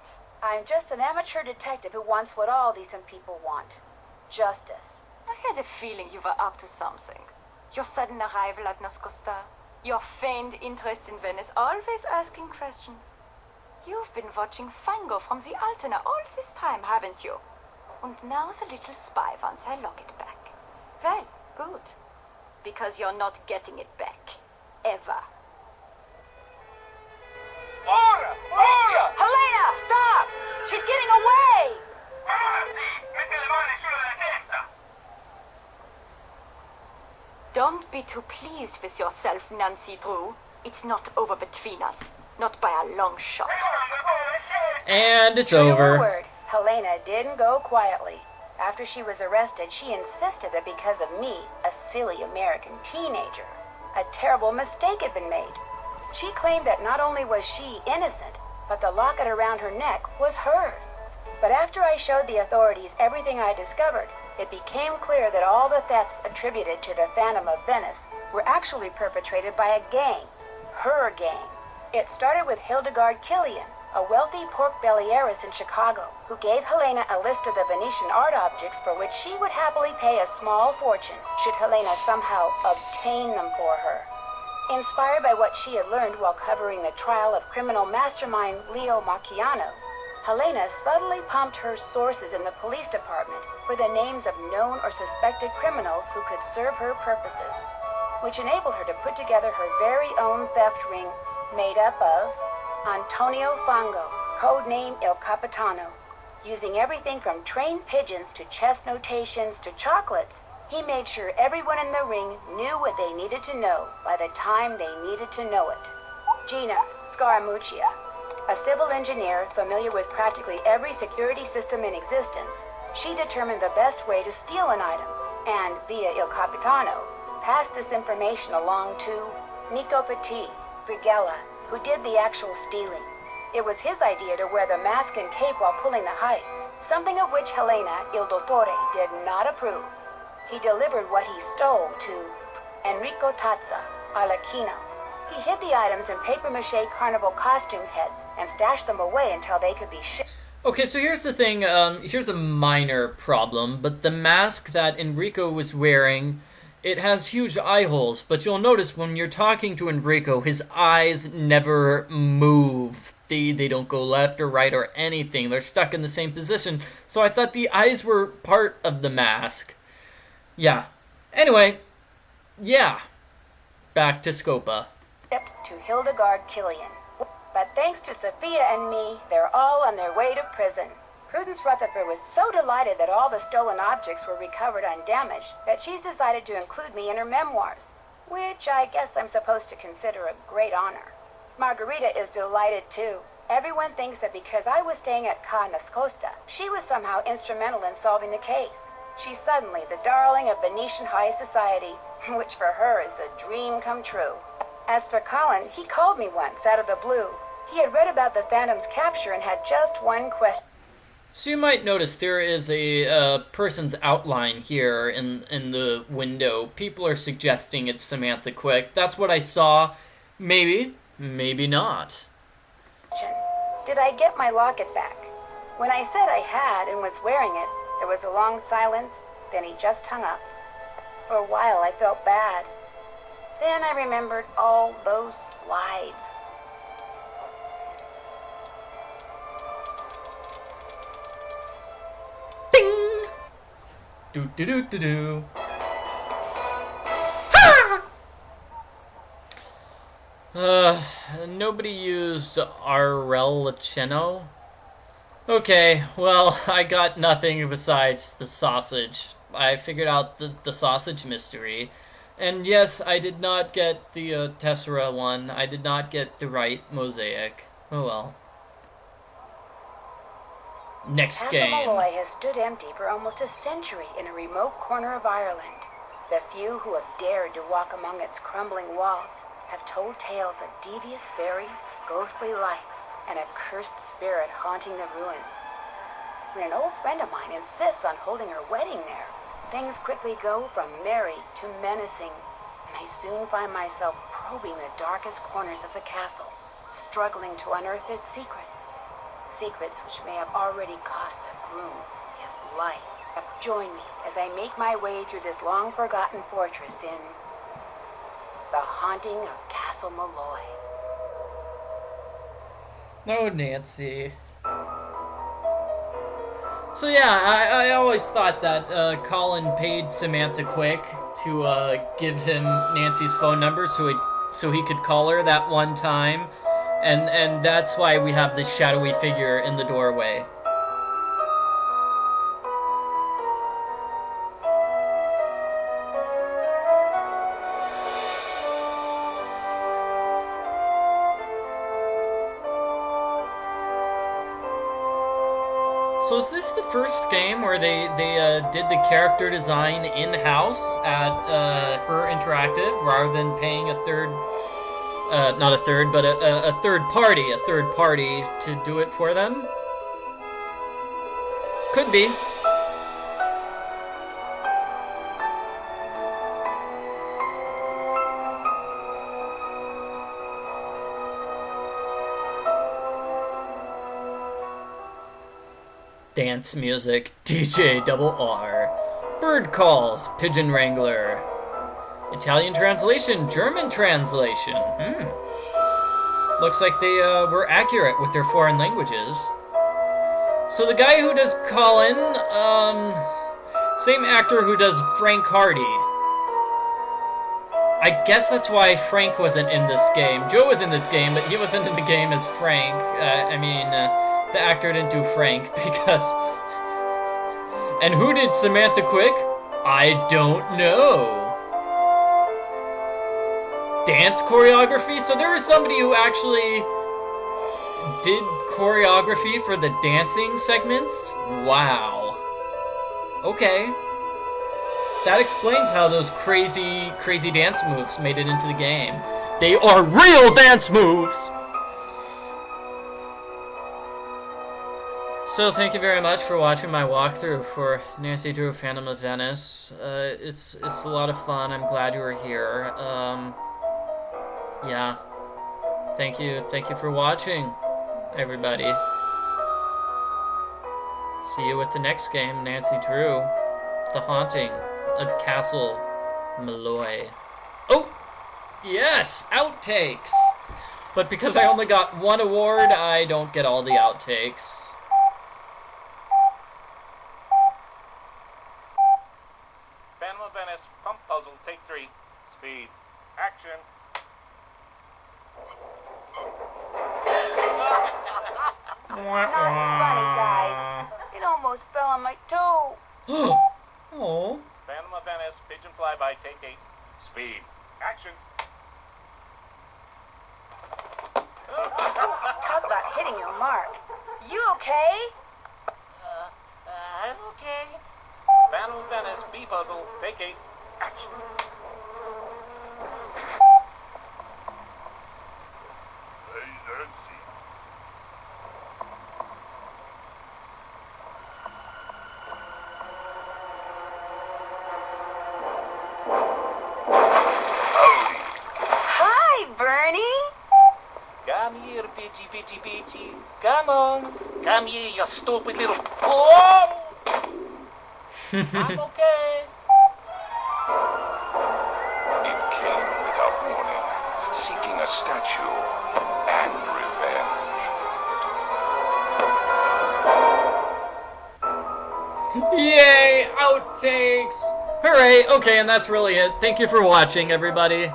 I'm just an amateur detective who wants what all decent people want. Justice. I had a feeling you were up to something. Your sudden arrival at Nascosta. Your feigned interest in Venice, always asking questions. You've been watching Fango from the Altena all this time, haven't you? And now the little spy wants her locket back. Well, good. Because you're not getting it back. Ever. Helena, stop! She's getting away! Don't be too pleased with yourself, Nancy Drew. It's not over between us. Not by a long shot. And it's True over. word. Helena didn't go quietly. After she was arrested, she insisted that because of me, a silly American teenager, a terrible mistake had been made. She claimed that not only was she innocent, but the locket around her neck was hers. But after I showed the authorities everything I discovered, it became clear that all the thefts attributed to the Phantom of Venice were actually perpetrated by a gang. Her gang. It started with Hildegard Killian, a wealthy pork belly heiress in Chicago, who gave Helena a list of the Venetian art objects for which she would happily pay a small fortune should Helena somehow obtain them for her. Inspired by what she had learned while covering the trial of criminal mastermind Leo Macchiano, Helena subtly pumped her sources in the police department for the names of known or suspected criminals who could serve her purposes. which enabled her to put together her very own theft ring made up of Antonio Fango, codename Il Capitano. Using everything from trained pigeons to chess notations to chocolates, he made sure everyone in the ring knew what they needed to know by the time they needed to know it. Gina Scaramuccia, a civil engineer familiar with practically every security system in existence, she determined the best way to steal an item, and via Il Capitano, passed this information along to Nico Petit, Brigella, who did the actual stealing. It was his idea to wear the mask and cape while pulling the heists, something of which Helena, Il Dottore, did not approve. He delivered what he stole to Enrico Tazza, Arlecchino. He hid the items in papier-mâché carnival costume heads and stashed them away until they could be shipped. Okay, so here's the thing, here's a minor problem, but the mask that Enrico was wearing, it has huge eye holes, but you'll notice when you're talking to Enrico, his eyes never move. They don't go left or right or anything. They're stuck in the same position, so I thought the eyes were part of the mask. Yeah. Anyway, yeah. Back to Scopa. To Hildegard Killian. But thanks to Sophia and me, they're all on their way to prison. Prudence Rutherford was so delighted that all the stolen objects were recovered undamaged that she's decided to include me in her memoirs, which I guess I'm supposed to consider a great honor. Margarita is delighted too. Everyone thinks that because I was staying at Ca Nascosta, she was somehow instrumental in solving the case. She's suddenly the darling of Venetian high society, which for her is a dream come true. As for Colin, he called me once out of the blue. He had read about the Phantom's capture and had just one question. So you might notice there is a person's outline here in the window. People are suggesting it's Samantha Quick. That's what I saw. Maybe, maybe not. Did I get my locket back? When I said I had and was wearing it, there was a long silence, then he just hung up. For a while I felt bad. Then I remembered all those slides. Ding! Do. Nobody used Arellaceno? Okay, well, I got nothing besides the sausage. I figured out the sausage mystery. And yes, I did not get the Tessera one. I did not get the right mosaic. Oh well. Next game. Castle Malloy has stood empty for almost a century in a remote corner of Ireland. The few who have dared to walk among its crumbling walls have told tales of devious fairies, ghostly lights, and a cursed spirit haunting the ruins. When an old friend of mine insists on holding her wedding there, things quickly go from merry to menacing, and I soon find myself probing the darkest corners of the castle, struggling to unearth its secrets. Secrets which may have already cost the groom his life. Join me as I make my way through this long-forgotten fortress in The Haunting of Castle Malloy. No, Nancy. So yeah, I always thought that Colin paid Samantha Quick to give him Nancy's phone number so he could call her that one time, and that's why we have this shadowy figure in the doorway. So is this the first game where they did the character design in-house at Her Interactive rather than paying a third party to do it for them? Could be. Dance music, DJ Double R. Bird calls, Pigeon Wrangler. Italian translation, German translation. Looks like they were accurate with their foreign languages. So the guy who does Colin, same actor who does Frank Hardy. I guess that's why Frank wasn't in this game. Joe was in this game, but he wasn't in the game as Frank. The actor didn't do Frank because... And who did Samantha Quick? I don't know. Dance choreography? So there was somebody who actually did choreography for the dancing segments? Wow. Okay. That explains how those crazy dance moves made it into the game. They are real dance moves! So thank you very much for watching my walkthrough for Nancy Drew Phantom of Venice. It's a lot of fun. I'm glad you were here. Yeah. Thank you for watching, everybody. See you with the next game, Nancy Drew, The Haunting of Castle Malloy. Oh! Yes! Outtakes! But because I only got one award, I don't get all the outtakes. Phantom of Venice, pump puzzle, take 3. Speed. Action. Not funny, guys. It almost fell on my toe. Oh. Phantom of Venice, pigeon flyby, take 8. Speed. Action. Talk about hitting your mark. You okay? I'm okay. Phantom of Venice, B puzzle, take 8. Action. Pidgey. Come on. Come here, you stupid little... Whoa! I'm okay. It came without warning, seeking a statue and revenge. Yay! Outtakes! Hooray! Okay, and that's really it. Thank you for watching, everybody.